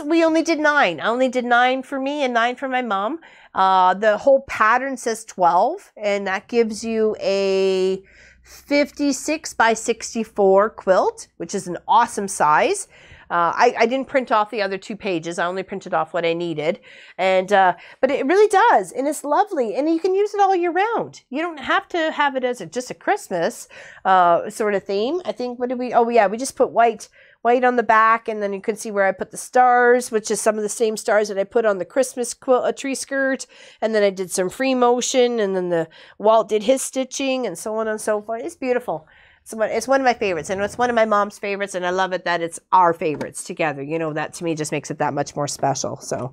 we only did 9. I only did 9 for me and 9 for my mom. The whole pattern says 12, and that gives you a 56 by 64 quilt, which is an awesome size. I didn't print off the other 2 pages. I only printed off what I needed. And but it really does. And it's lovely. And you can use it all year round. You don't have to have it as just a Christmas sort of theme. I think, oh yeah, we just put white on the back, and then you can see where I put the stars, which is some of the same stars that I put on the Christmas tree skirt. And then I did some free motion, and then Walt did his stitching, and so on and so forth. It's beautiful. It's one of my favorites, and it's one of my mom's favorites, and I love it that it's our favorites together. You know, that to me just makes it that much more special. So,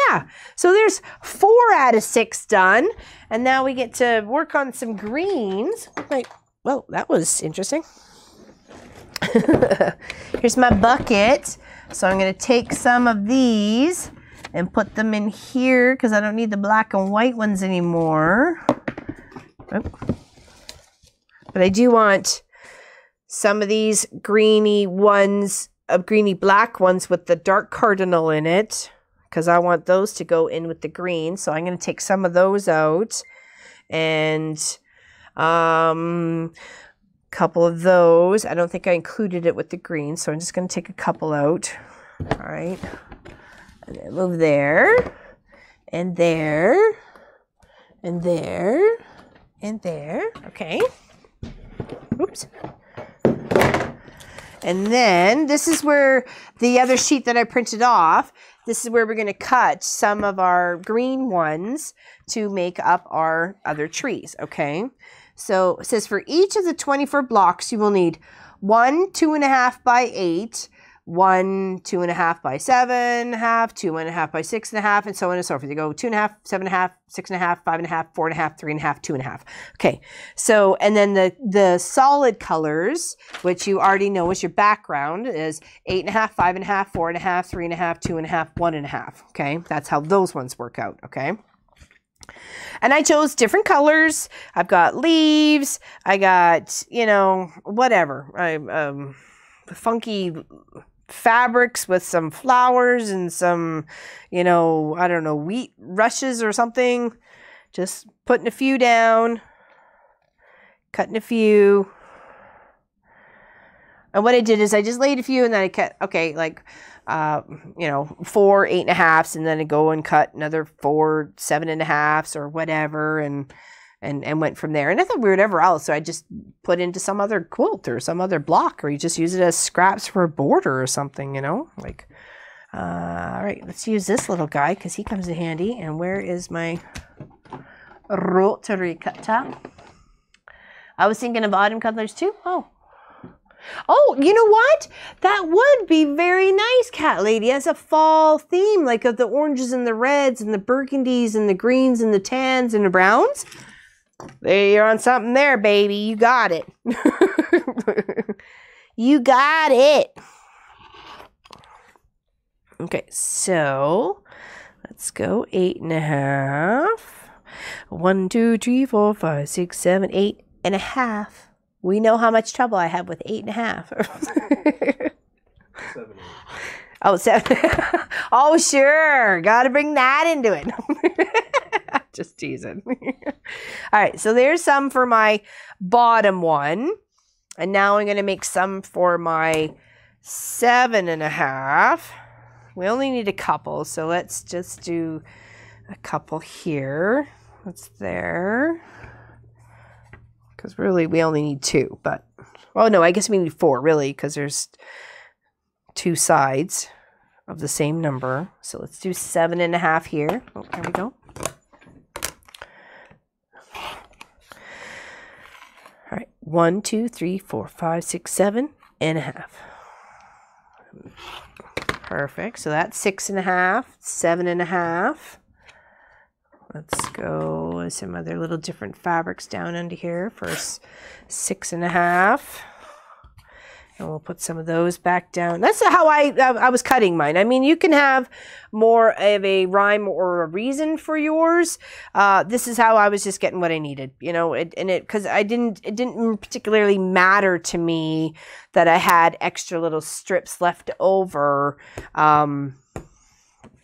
yeah. So there's 4 out of 6 done, and now we get to work on some greens. Like, well, that was interesting. Here's my bucket. So I'm going to take some of these and put them in here because I don't need the black and white ones anymore. Oh. But I do want some of these greeny ones, greeny black ones with the dark cardinal in it, because I want those to go in with the green. So I'm going to take some of those out, and couple of those. I don't think I included it with the green, so I'm just going to take a couple out. All right, and then move there, and there, and there, and there. Okay. Oops. And then this is where the other sheet that I printed off, this is where we're going to cut some of our green ones to make up our other trees, okay? So it says for each of the 24 blocks, you will need 1 2.5 by 8, 1 2.5 by 7.5, 2.5 by 6.5, and so on and so forth. You go 2.5, 7.5, 6.5, 5.5, 4.5, 3.5, 2.5. Okay, so and then the solid colors, which you already know is your background, is 8.5, 5.5, 4.5, 3.5, 2.5, 1.5. Okay, that's how those ones work out. Okay. And I chose different colors. I've got leaves. I got, you know, whatever. Funky fabrics with some flowers and some, you know, I don't know, wheat rushes or something. Just putting a few down, cutting a few. And what I did is I just laid a few and then I cut, okay, like, you know, 4 8.5s, and then I go and cut another 4 7.5s or whatever, and went from there. And nothing weird ever else. So I just put into some other quilt or some other block, or you just use it as scraps for a border or something, you know, like, all right, let's use this little guy because he comes in handy. And where is my rotary cutter? I was thinking of autumn colors too. Oh, you know what? That would be very nice, Cat Lady, as a fall theme, like of the oranges and the reds and the burgundies and the greens and the tans and the browns. There, you're on something there, baby. You got it. You got it. Okay, so let's go 8.5. 1 2 3 4 5 6 7 8.5. We know how much trouble I have with 8.5. 7, 8. Oh, 7. Oh, sure. Got to bring that into it. Just teasing. All right. So there's some for my bottom one. And now I'm going to make some for my 7.5. We only need a couple. So let's just do a couple here. That's there. Because really, we only need 2, but, oh no, I guess we need 4, really, because there's 2 sides of the same number. So let's do 7.5 here. Oh, there we go. All right, 1 2 3 4 5 6 7.5. Perfect. So that's 6.5, 7.5. Let's go with some other little different fabrics down under here for 6.5. And we'll put some of those back down. That's how I was cutting mine. I mean, you can have more of a rhyme or a reason for yours. This is how I was just getting what I needed, you know, because it didn't particularly matter to me that I had extra little strips left over.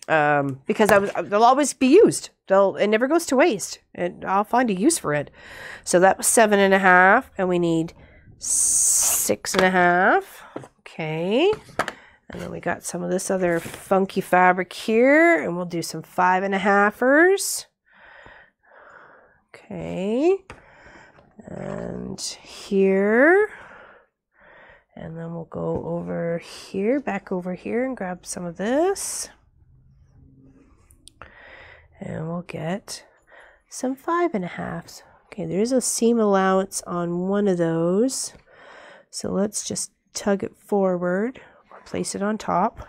Because they'll always be used. It never goes to waste. And I'll find a use for it. So that was 7.5, and we need 6.5. Okay. And then we got some of this other funky fabric here, and we'll do some 5.5ers. Okay. And here. And then we'll go over here, back over here, and grab some of this. And we'll get some 5.5s. Okay, there's a seam allowance on one of those. So let's just tug it forward or place it on top.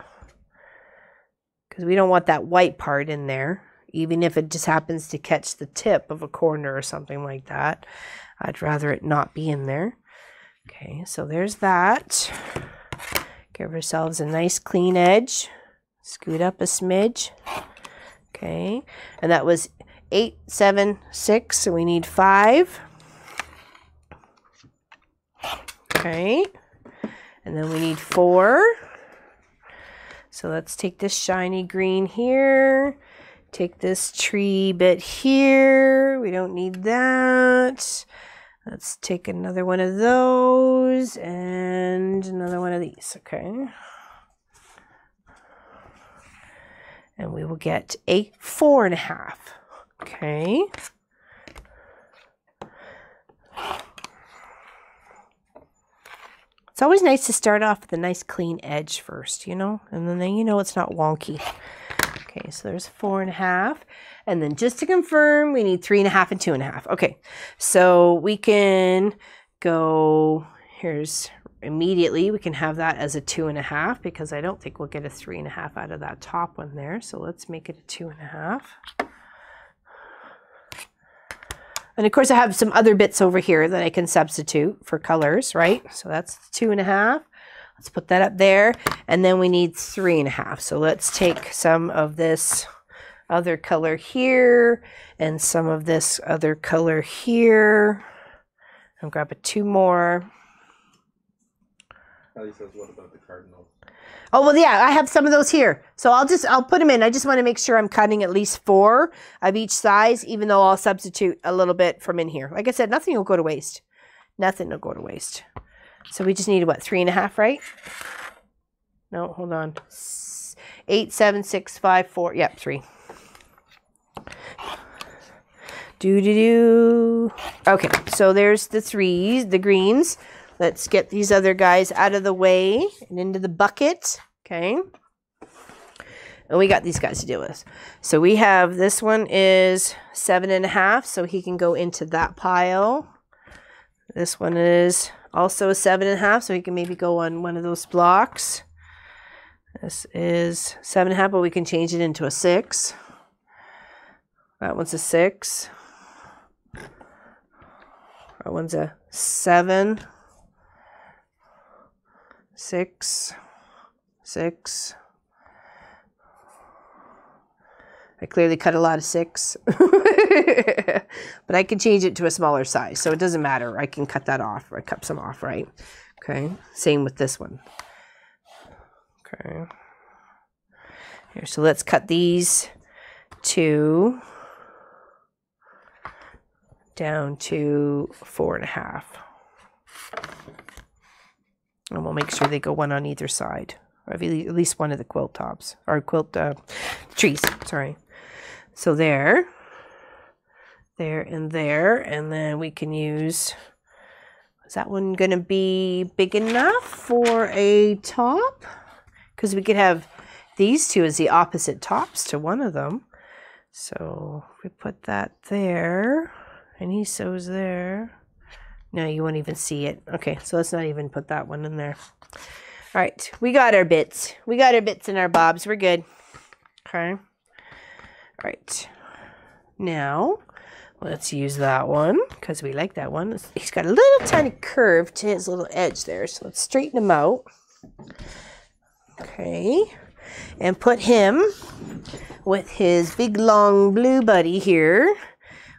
Because we don't want that white part in there. Even if it just happens to catch the tip of a corner or something like that. I'd rather it not be in there. Okay, so there's that. Give ourselves a nice clean edge. Scoot up a smidge. Okay, and that was 8, 7, 6, so we need 5. Okay, and then we need 4. So let's take this shiny green here, take this tree bit here, we don't need that. Let's take another one of those and another one of these, okay. And we will get a 4.5. Okay. It's always nice to start off with a nice clean edge first, you know, and then you know it's not wonky. Okay, so there's 4.5. And then just to confirm, we need 3.5 and 2.5. Okay, so we can go, here's immediately we can have that as a 2.5 because I don't think we'll get a 3.5 out of that top one there. So let's make it a 2.5. And of course I have some other bits over here that I can substitute for colors, right? So that's 2.5. Let's put that up there. And then we need 3.5. So let's take some of this other color here and some of this other color here. And grab 2 more. Ellie says, what about the cardinals? Oh, well, yeah, I have some of those here. So I'll put them in. I just want to make sure I'm cutting at least 4 of each size, even though I'll substitute a little bit from in here. Like I said, nothing will go to waste. Nothing will go to waste. So we just need, what, 3.5, right? No, hold on. 8, 7, 6, 5, 4. Yep, 3. Okay, so there's the 3s, the greens. Let's get these other guys out of the way and into the bucket. Okay. And we got these guys to deal with. So we have, this one is 7.5, so he can go into that pile. This one is also a 7.5, so he can maybe go on one of those blocks. This is 7.5, but we can change it into a 6. That one's a 6. That one's a 7. 6, 6. I clearly cut a lot of 6. But I can change it to a smaller size, so it doesn't matter. I can cut that off, or I cut some off, right? Okay, same with this one. Okay. Here, so let's cut these 2 down to 4.5. And we'll make sure they go one on either side, or at least one of the quilt tops, or quilt trees, sorry. So there, and there, and then we can use, is that one going to be big enough for a top? Because we could have these 2 as the opposite tops to one of them. So if we put that there, and he sews there. No, you won't even see it. Okay, so let's not even put that one in there. All right, we got our bits. We got our bits and our bobs. We're good. Okay. All right. Now, let's use that one because we like that one. He's got a little tiny curve to his little edge there. So let's straighten him out. Okay. And put him with his big, long blue buddy here,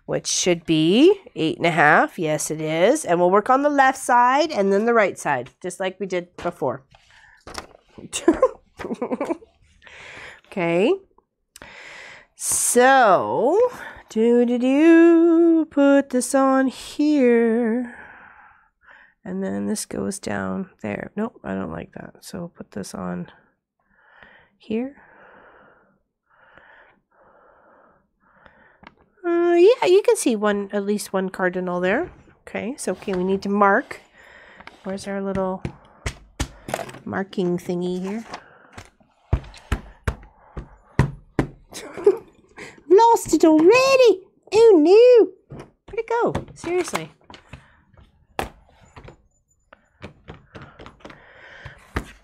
which should be 8.5. Yes, it is. And we'll work on the left side and then the right side, just like we did before. Okay. So, put this on here. And then this goes down there. Nope, I don't like that. So put this on here. Yeah, you can see at least one cardinal there. Okay, so we need to mark. Where's our little marking thingy here? Lost it already. Oh no. Where'd it go? Seriously.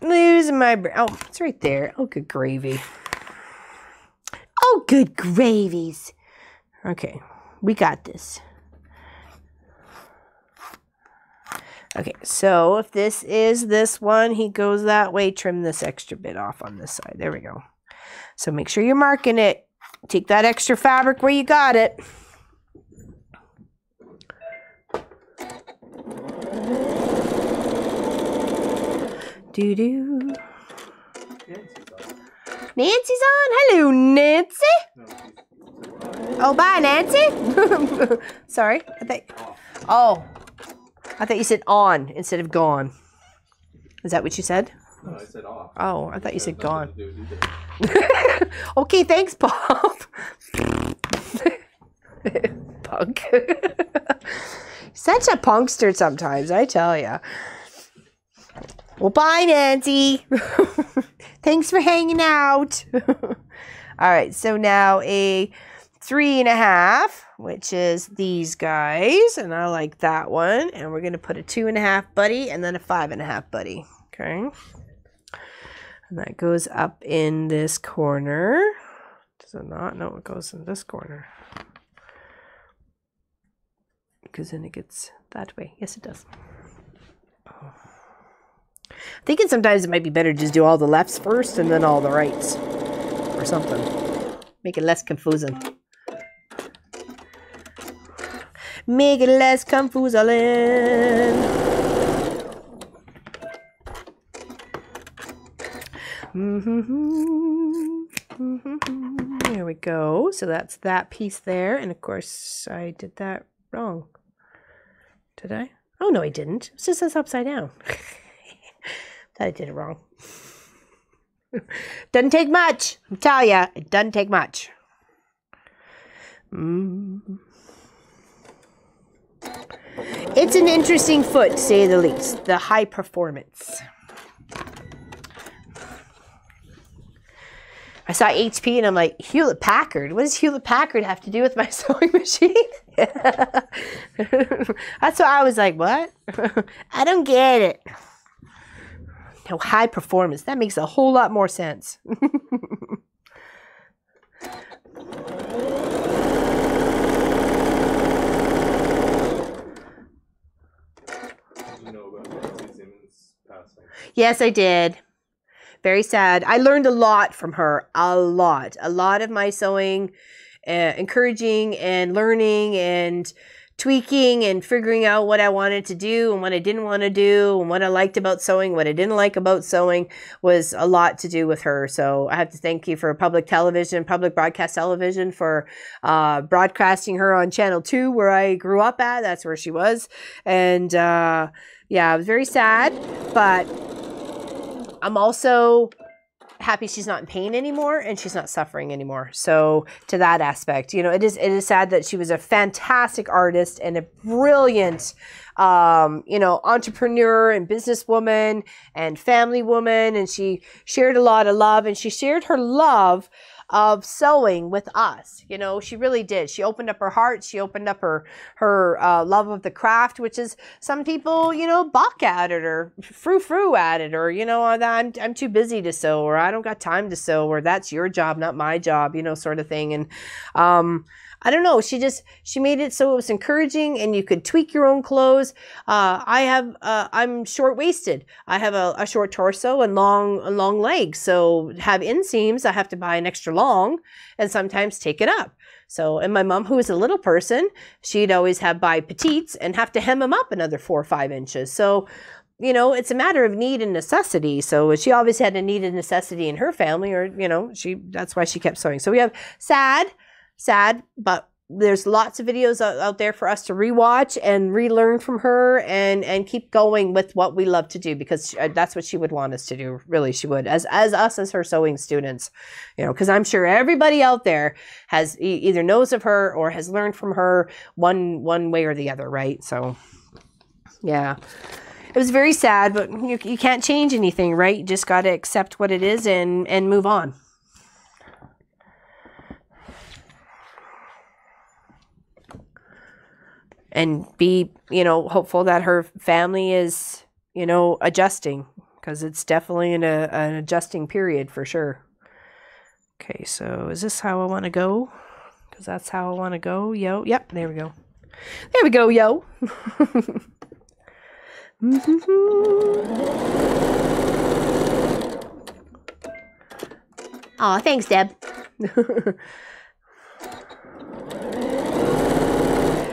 Losing my brain. Oh, it's right there. Oh, good gravy. Oh, good gravies. Okay, we got this. Okay, so if this is this one, he goes that way, trim this extra bit off on this side. There we go. So make sure you're marking it. Take that extra fabric where you got it. Doo-doo. Nancy's on. Hello, Nancy. Oh, bye, Nancy. Sorry. I thought you said on instead of gone. Is that what you said? No, I said off. Oh, I thought you said gone. Okay, thanks, Bob. Punk. Such a punkster sometimes, I tell ya. Well, bye, Nancy. Thanks for hanging out. All right, so now a 3.5, which is these guys, and I like that one. And we're going to put a 2.5 buddy and then a 5.5 buddy. Okay. And that goes up in this corner. Does it not? No, it goes in this corner. Because then it gets that way. Yes, it does. Oh. Thinking sometimes it might be better to just do all the lefts first and then all the rights. Or something. Make it less confusing. Make it less confusing. There we go. So that's that piece there. And of course, I did that wrong. Did I? Oh, no, I didn't. It's just upside down. Thought I did it wrong. Doesn't take much. I tell ya, it doesn't take much. It's an interesting foot, to say the least. The high performance. I saw HP and I'm like, Hewlett Packard? What does Hewlett Packard have to do with my sewing machine? That's why I was like, what? I don't get it. No, high performance. That makes a whole lot more sense. You know about Nancy Simmons passing? Yes, I did. Very sad. I learned a lot from her. A lot of my sewing, encouraging and learning and tweaking and figuring out what I wanted to do and what I didn't want to do and what I liked about sewing, what I didn't like about sewing was a lot to do with her. So I have to thank you for public television, public broadcast television for broadcasting her on Channel 2 where I grew up at. That's where she was. And yeah, I was very sad, but I'm also happy she's not in pain anymore and she's not suffering anymore. So to that aspect, you know, it is sad that she was a fantastic artist and a brilliant, you know, entrepreneur and businesswoman and family woman. And she shared a lot of love and she shared her love of sewing with us. You know, she really did. She opened up her heart. She opened up her love of the craft, which is some people, you know, balk at it or frou-frou at it, or, you know, I'm too busy to sew, or I don't got time to sew, or that's your job, not my job, you know, sort of thing. And I don't know. She made it so it was encouraging and you could tweak your own clothes. I'm short-waisted. I have a short torso and long legs. So have inseams, I have to buy an extra long and sometimes take it up. So, and my mom, who was a little person, she'd always have buy petites and have to hem them up another 4 or 5 inches. So, you know, it's a matter of need and necessity. So she always had a need and necessity in her family, or, you know, that's why she kept sewing. So we have sad, but there's lots of videos out there for us to rewatch and relearn from her and keep going with what we love to do, because that's what she would want us to do. Really, she would, as us as her sewing students, you know, because I'm sure everybody out there has either knows of her or has learned from her one way or the other, right? So yeah, it was very sad, but you can't change anything, right? You just got to accept what it is and move on. And be, you know, hopeful that her family is, you know, adjusting, because it's definitely an adjusting period for sure. Okay, so is this how I want to go? Because that's how I want to go. Yo, yep, there we go. There we go, yo. Aw, thanks, Deb.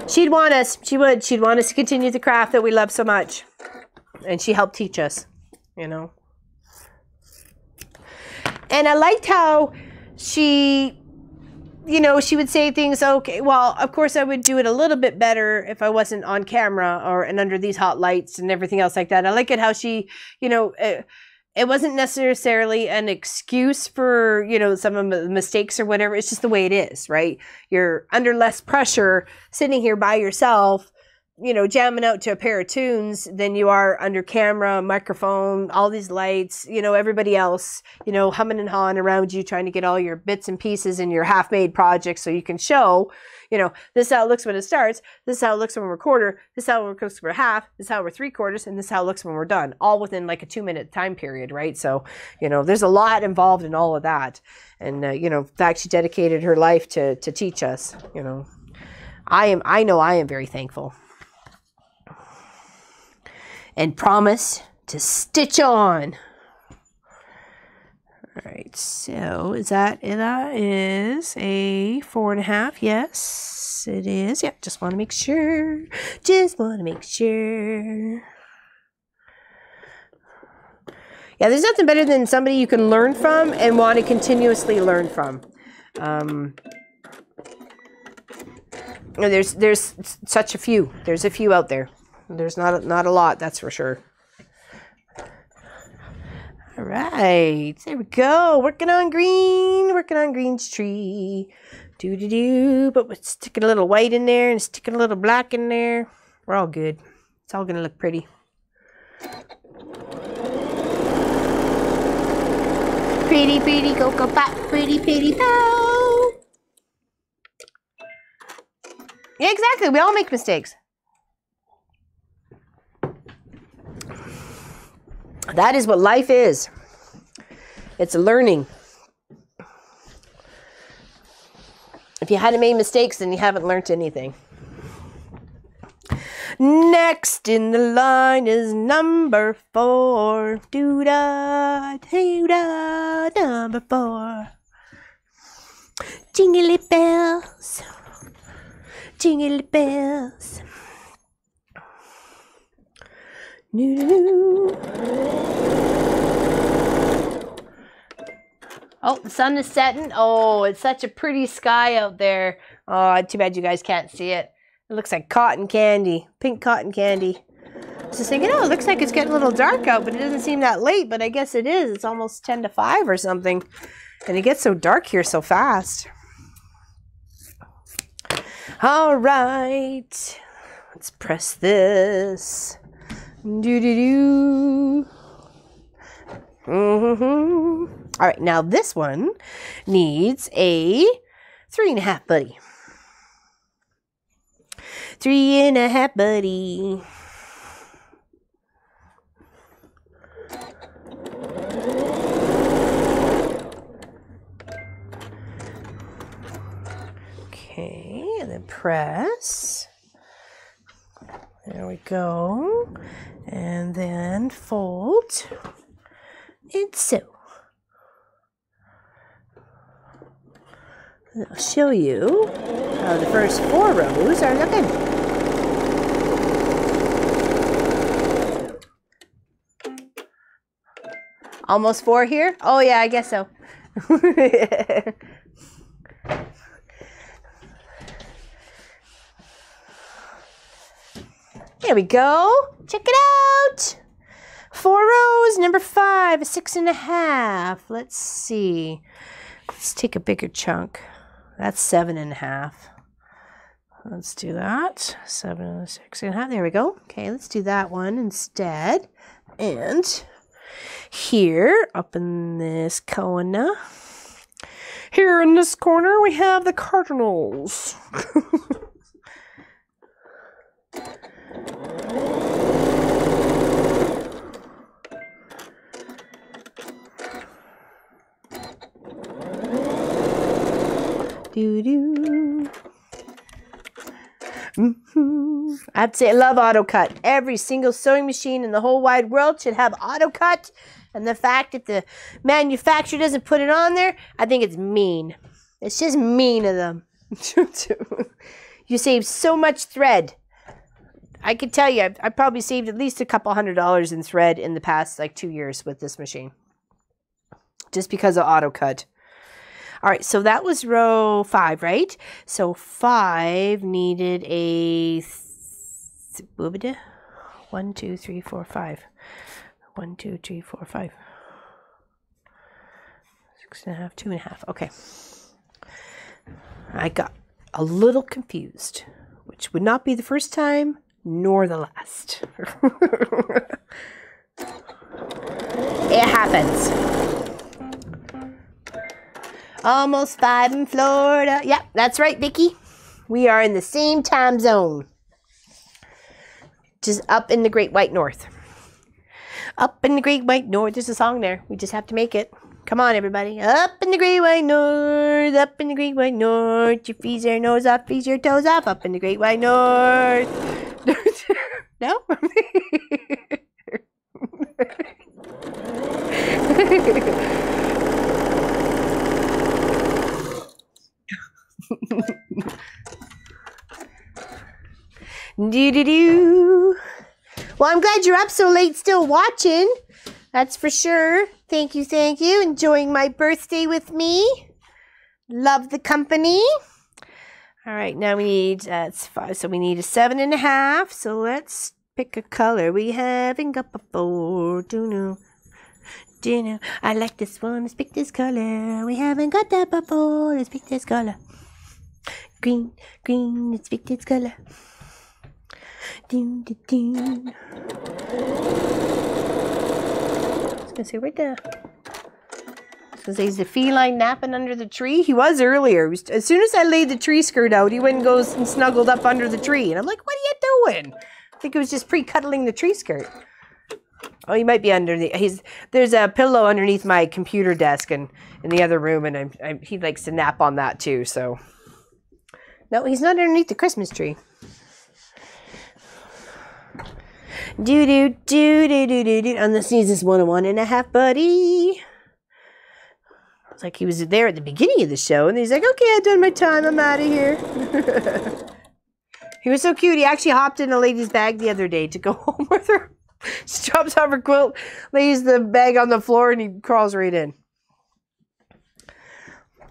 She'd want us to continue the craft that we love so much. And she helped teach us, you know. And I liked how she, you know, she would say things, okay, well, of course I would do it a little bit better if I wasn't on camera and under these hot lights and everything else like that. I like it how she, you know, it wasn't necessarily an excuse for, you know, some of the mistakes or whatever. It's just the way it is, right? You're under less pressure sitting here by yourself, you know, jamming out to a pair of tunes than you are under camera, microphone, all these lights, you know, everybody else, you know, humming and hawing around you, trying to get all your bits and pieces in your half-made projects so you can show, you know, this is how it looks when it starts, this is how it looks when we're quarter, this is how it looks when we're half, this is how we're 3/4, and this is how it looks when we're done, all within like a 2-minute time period, right? So, you know, there's a lot involved in all of that. And, you know, in fact, she dedicated her life to teach us, you know. I know I am very thankful. And promise to stitch on. All right, so is that is a 4.5? Yes, it is. Yep, just want to make sure. Just want to make sure. Yeah, there's nothing better than somebody you can learn from and want to continuously learn from. There's such a few. There's a few out there. There's not a lot, that's for sure. All right, there we go. Working on green's tree. Do. But we're sticking a little white in there and sticking a little black in there. We're all good. It's all gonna look pretty. Pretty cocoa pop, pretty pow. Yeah, exactly. We all make mistakes. That is what life is. It's a learning. If you hadn't made mistakes, then you haven't learned anything. Next in the line is number 4. Doo-da, doo-da, number 4. Jingly bells. Jingly bells. Oh, the sun is setting. Oh, it's such a pretty sky out there. Oh, too bad you guys can't see it. It looks like cotton candy, pink cotton candy. I was just thinking, oh, it looks like it's getting a little dark out, but it doesn't seem that late, but I guess it is. It's almost 10 to 5 or something. And it gets so dark here so fast. All right, let's press this. Do. All right, now this one needs a 3.5 buddy. 3.5 buddy. Okay, and then press. There we go. And then fold. And sew. I'll show you how the first 4 rows are looking. Almost 4 here? Oh yeah, I guess so. There we go. Check it out. 4 rows, number 5, a 6.5. Let's see. Let's take a bigger chunk. That's 7.5. Let's do that. 7 and 6.5. There we go. Okay, let's do that one instead. And here, up in this corner, here in this corner, we have the cardinals. Do-do. I have to say I love AutoCut. Every single sewing machine in the whole wide world should have AutoCut. And the fact that the manufacturer doesn't put it on there, I think it's mean. It's just mean of them. You save so much thread. I can tell you, I've probably saved at least a couple $100 in thread in the past like 2 years with this machine. Just because of AutoCut. All right, so that was row 5, right? So 5 needed a 1, 2, 3, 4, 5. 1, 2, 3, 4, 5. 6.5, 2.5. Okay. I got a little confused, which would not be the first time nor the last. It happens. Almost 5 in Florida. Yep, that's right, Vicky. We are in the same time zone. Just up in the Great White North. Up in the Great White North. There's a song there. We just have to make it. Come on, everybody. Up in the Great White North. Up in the Great White North. You freeze your nose off, freeze your toes off. Up in the Great White North. No? Do-do-do. Well, I'm glad you're up so late still watching. That's for sure. Thank you, thank you. Enjoying my birthday with me. Love the company. All right, now we need, that's 5, so we need a 7.5. So let's pick a color we haven't got before. Do-no. I like this one. Let's pick this color. We haven't got that before. Let's pick this color. Green, green. Let's pick this color. Ding, ding, ding. I was gonna say, where'd the? Because he's the feline napping under the tree. He was earlier. As soon as I laid the tree skirt out, he went and goes and snuggled up under the tree. And I'm like, what are you doing? I think it was just pre-cuddling the tree skirt. Oh, he might be under the. There's a pillow underneath my computer desk and in the other room, and he likes to nap on that too. So, no, he's not underneath the Christmas tree. Do do do do do do do. Unless he's just 1.5, buddy. It's like he was there at the beginning of the show, and he's like, "Okay, I've done my time. I'm out of here." He was so cute. He actually hopped in a lady's bag the other day to go home with her. She drops off her quilt, lays the bag on the floor, and he crawls right in.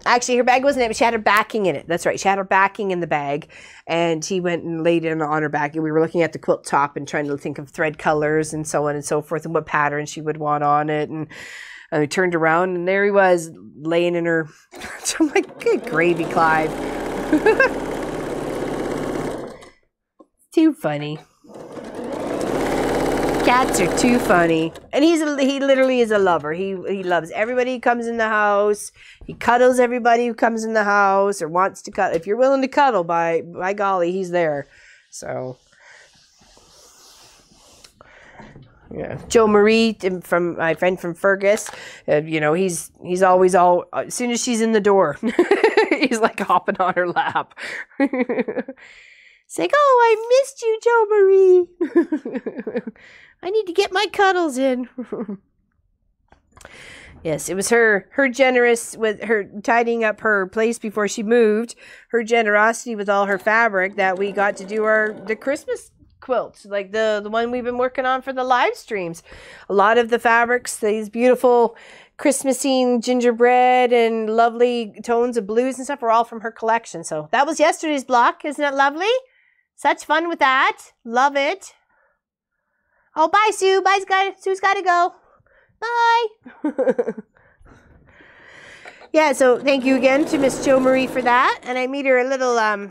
Actually, her bag wasn't in it, but she had her backing in it. That's right. She had her backing in the bag, and he went and laid it on her back. And we were looking at the quilt top and trying to think of thread colors and so on and so forth and what pattern she would want on it. And we turned around, and there he was laying in her. So I'm like, good gravy, Clive. Too funny. Cats are too funny. And he literally is a lover. He loves everybody who comes in the house. He cuddles everybody who comes in the house or wants to cuddle. If you're willing to cuddle, by golly, he's there. So, yeah. Joe Marie, from my friend from Fergus, you know, he's always as soon as she's in the door, he's like hopping on her lap. It's like, oh, I missed you, Joe Marie. I need to get my cuddles in. Yes, it was her generous with her tidying up her place before she moved. Her generosity with all her fabric that we got to do the Christmas quilt, like the one we've been working on for the live streams. A lot of the fabrics, these beautiful Christmassy gingerbread and lovely tones of blues and stuff, are all from her collection. So that was yesterday's block. Isn't that lovely? Such fun with that. Love it. Oh, bye, Sue. Bye, Sue's got to go. Bye. Yeah, so thank you again to Miss Jo Marie for that. And I made her a little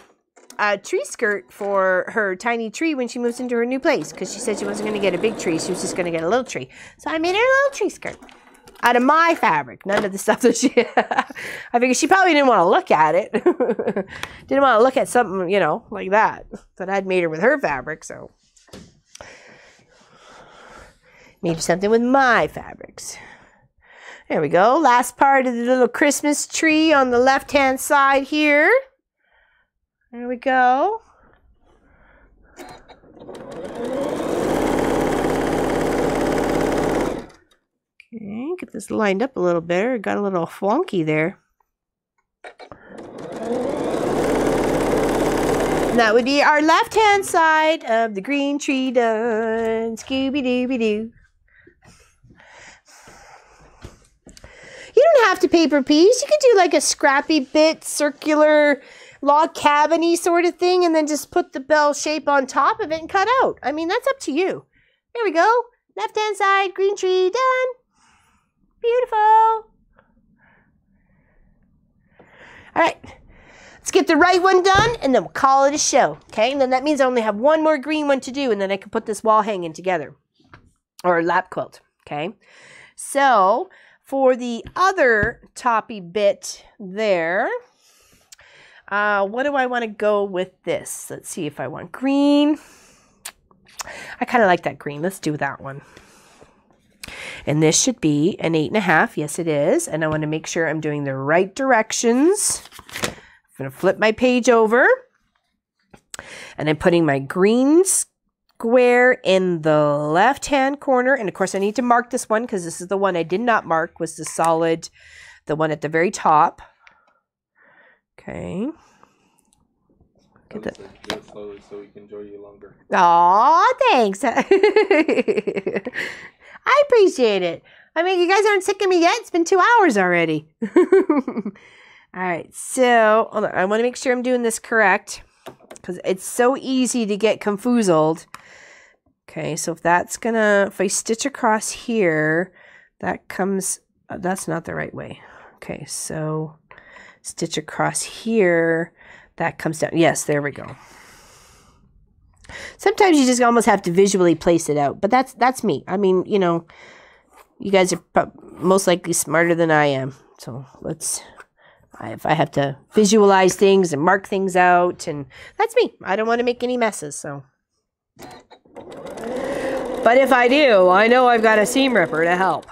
tree skirt for her tiny tree when she moves into her new place, because she said she wasn't going to get a big tree. She was just going to get a little tree. So I made her a little tree skirt out of my fabric. None of the stuff that she I figured she probably didn't want to look at it. Didn't want to look at something, you know, like that. But I'd made her with her fabric, so. Made something with my fabrics. There we go. Last part of the little Christmas tree on the left-hand side here. There we go. Okay, get this lined up a little better. It got a little wonky there. And that would be our left-hand side of the green tree done. Scooby-Dooby-Doo. You don't have to paper piece. You could do like a scrappy bit, circular, log cabin-y sort of thing, and then just put the bell shape on top of it and cut out. I mean, that's up to you. There we go. Left-hand side, green tree, done. Beautiful. All right. Let's get the right one done, and then we'll call it a show, okay? And then that means I only have one more green one to do, and then I can put this wall hanging together, or lap quilt, okay? So for the other toppy bit there, what do I want to go with this? Let's see if I want green. I kind of like that green. Let's do that one. And this should be an 8.5. Yes, it is. And I want to make sure I'm doing the right directions. I'm going to flip my page over. And I'm putting my green square in the left-hand corner. And of course, I need to mark this one because this is the one I did not mark, was the solid, the one at the very top. Okay. Get that. Do it slowly so we can enjoy you longer. Aw, thanks. I appreciate it. I mean, you guys aren't sick of me yet. It's been 2 hours already. All right, so hold on. I want to make sure I'm doing this correct because it's so easy to get confoozled. Okay, so if that's gonna, if I stitch across here, that comes, that's not the right way. Okay, so stitch across here, that comes down. Yes, there we go. Sometimes you just almost have to visually place it out, but that's me. I mean, you know, you guys are most likely smarter than I am. So let's, if I have to visualize things and mark things out, and that's me. I don't want to make any messes, so. But if I do, I know I've got a seam ripper to help.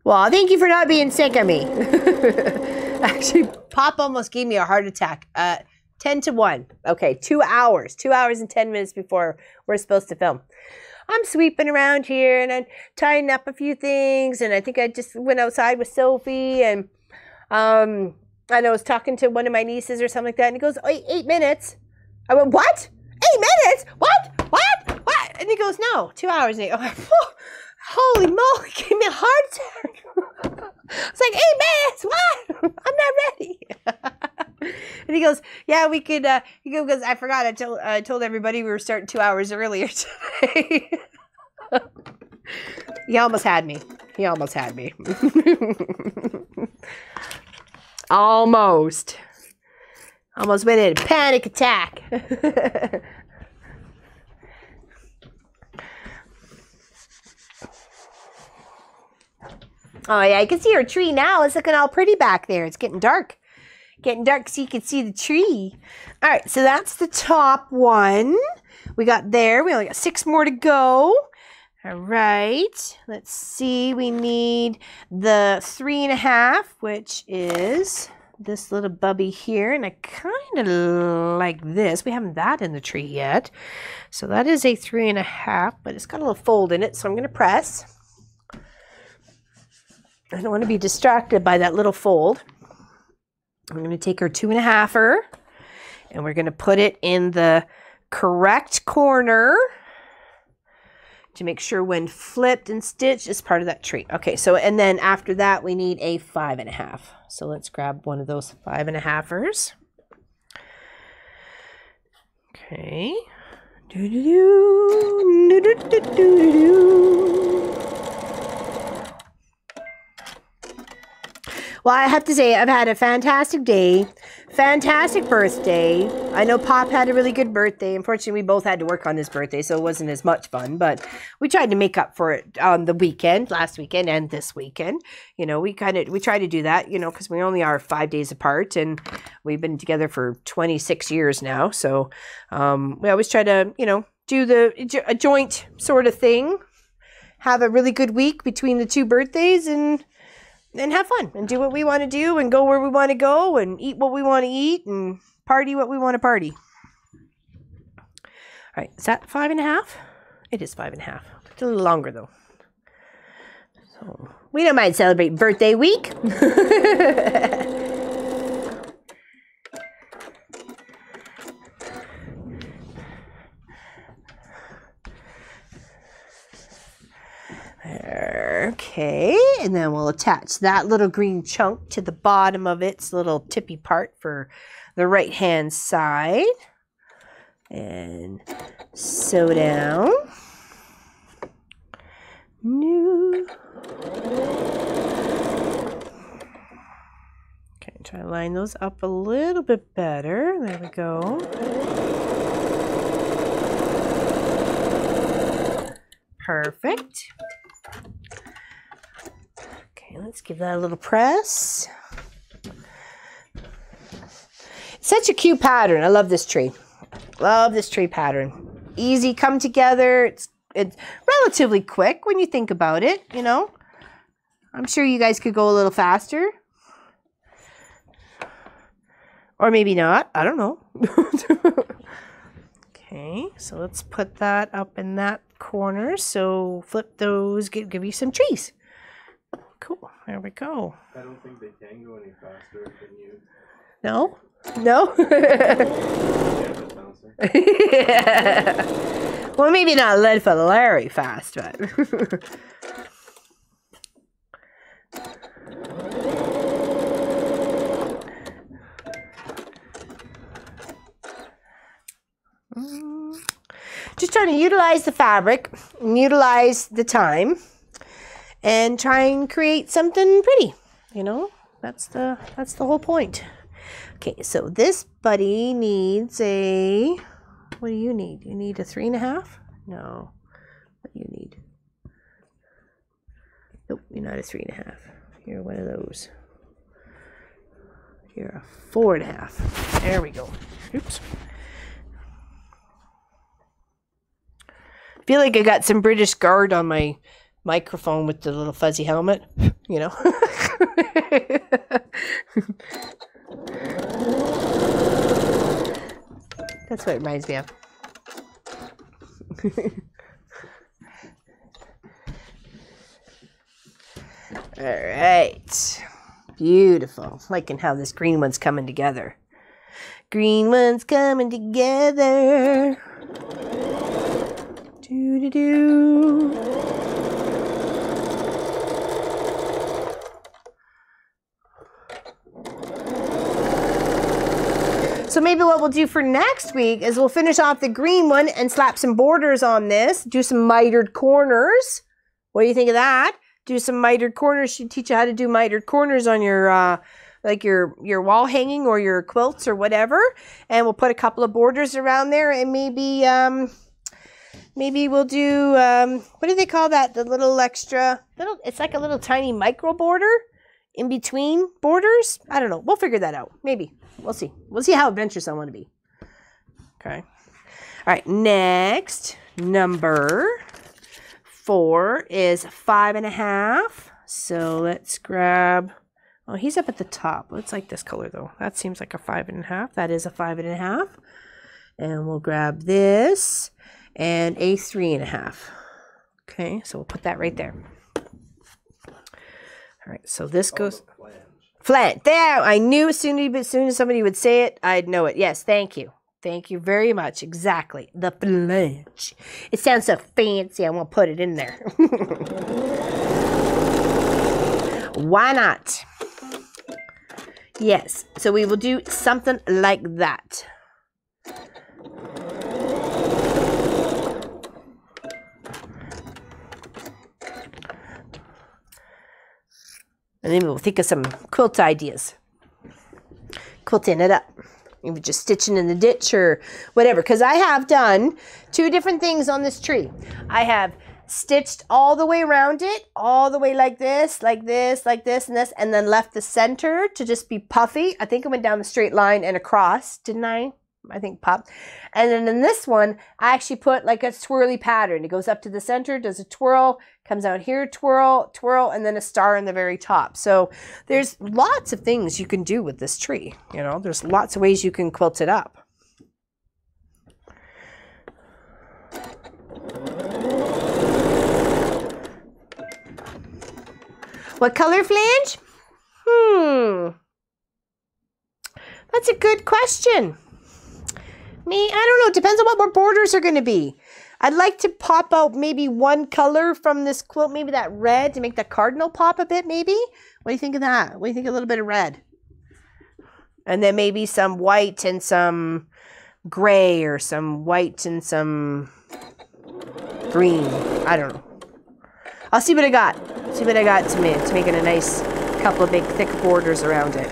Well, thank you for not being sick of me. Actually, Pop almost gave me a heart attack. 10 to 1. Okay, 2 hours. 2 hours and 10 minutes before we're supposed to film. I'm sweeping around here and I'm tying up a few things. And I think I just went outside with Sophie. And I was talking to one of my nieces or something like that. And he goes, oh, 8 minutes. I went, what? 8 minutes? What? What? What? And he goes, no, 2 hours. And he goes, oh, holy moly, gave me a heart attack. It's like, 8 minutes, what? I'm not ready. And he goes, yeah, we could, he goes, because I forgot, I told everybody we were starting 2 hours earlier today. He almost had me. He almost had me. Almost. Almost went in a panic attack. Oh, yeah, you can see our tree now. It's looking all pretty back there. It's getting dark. Getting dark so you can see the tree. All right, so that's the top one. We got there. We only got 6 more to go. All right. Let's see. We need the 3.5, which is this little bubby here. And I kind of like this. We haven't that in the tree yet. So that is a 3.5, but it's got a little fold in it. So I'm going to press. I don't want to be distracted by that little fold. I'm going to take our 2.5er and we're going to put it in the correct corner to make sure when flipped and stitched it's part of that tree. Okay, so and then after that we need a 5.5. So let's grab one of those 5.5ers. Okay. Well, I have to say, I've had a fantastic day, fantastic birthday. I know Pop had a really good birthday. Unfortunately, we both had to work on his birthday, so it wasn't as much fun. But we tried to make up for it on the weekend, last weekend and this weekend. You know, we try to do that, you know, because we only are 5 days apart, and we've been together for 26 years now. So we always try to, you know, do a joint sort of thing, have a really good week between the 2 birthdays, and have fun and do what we want to do and go where we want to go and eat what we want to eat and party what we want to party. All right, is that 5.5? It is 5.5. It's a little longer though. So we don't mind celebrating birthday week. Okay, and then we'll attach that little green chunk to the bottom of its little tippy part for the right hand side. And sew down. Try to line those up a little bit better. There we go. Perfect. Okay, let's give that a little press. Such a cute pattern. I love this tree. Love this tree pattern. Easy come together. It's relatively quick when you think about it, you know. I'm sure you guys could go a little faster. Or maybe not. I don't know. Okay, so let's put that up in that corner. So flip those, give you some trees. Cool. There we go. I don't think they can go any faster than you. No? No? Well, maybe not lead for Larry fast, but... Just trying to utilize the fabric, and utilize the time, and try and create something pretty. You know, that's the whole point. Okay, so this buddy needs a. What do you need? You need a 3.5? No. What do you need? Nope, you're not a 3.5. You're one of those. You're a 4.5. There we go. Oops. I feel like I got some British Guard on my microphone with the little fuzzy helmet, you know. That's what it reminds me of. All right. Beautiful. Liking how this green one's coming together. Green one's coming together. Do-do-do. So maybe what we'll do for next week is we'll finish off the green one and slap some borders on this. Do some mitered corners. What do you think of that? Do some mitered corners. She'll teach you how to do mitered corners on your like your wall hanging or your quilts or whatever. And we'll put a couple of borders around there, and maybe maybe we'll do what do they call that? The little extra it's like a little tiny micro border in between borders. I don't know. We'll figure that out. Maybe. We'll see. We'll see how adventurous I want to be. Okay. All right. Next, number 4 is 5.5. So let's grab. Oh, he's up at the top. Let's like this color though. That seems like a 5.5. That is a 5.5. And we'll grab this and a 3.5. Okay. So we'll put that right there. All right. So this goes. Flange. There, I knew as soon as somebody would say it, I'd know it. Yes, thank you. Thank you very much. Exactly. The flange. It sounds so fancy, I won't put it in there. Why not? Yes, so we will do something like that. And then we'll think of some quilt ideas. Quilting it up. Maybe just stitching in the ditch or whatever. Because I have done 2 different things on this tree. I have stitched all the way around it. All the way like this, like this, like this, and this. And then left the center to just be puffy. I think I went down the straight line and across. Didn't I? I think pop. And then in this one, I actually put like a swirly pattern. It goes up to the center, does a twirl, comes out here, twirl, twirl, and then a star in the very top. So there's lots of things you can do with this tree. You know, there's lots of ways you can quilt it up. What color flange? That's a good question. I don't know. It depends on what our borders are going to be. I'd like to pop out maybe one color from this quilt, maybe that red, to make that cardinal pop a bit, maybe. What do you think of that? What do you think of a little bit of red? And then maybe some white and some gray, or some white and some green. I don't know. I'll see what I got. See what I got to make it a nice couple of big thick borders around it.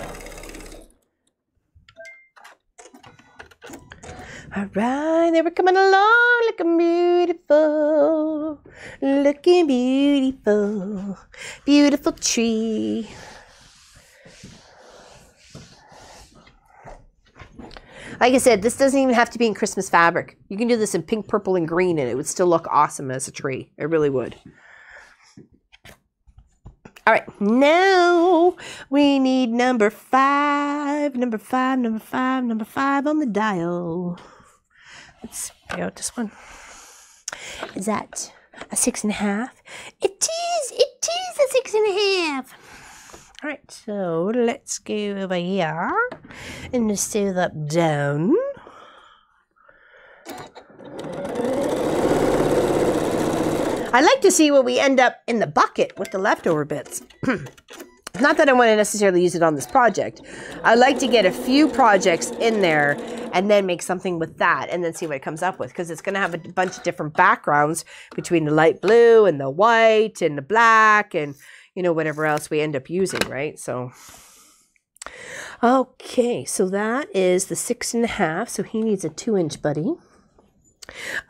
All right, they were coming along looking beautiful. Looking beautiful. Beautiful tree. Like I said, this doesn't even have to be in Christmas fabric. You can do this in pink, purple, and green, and it would still look awesome as a tree. It really would. All right, now we need number 5. Number 5, number 5, number 5 on the dial. Let's figure out this one. Is that a 6.5? It is a 6.5. All right, so let's go over here and just sew that down. I like to see what we end up in the bucket with the leftover bits. Not that I want to necessarily use it on this project. I like to get a few projects in there and then make something with that and then see what it comes up with, because it's going to have a bunch of different backgrounds between the light blue and the white and the black and, you know, whatever else we end up using, right? So, okay, so that is the 6.5. So he needs a 2-inch buddy.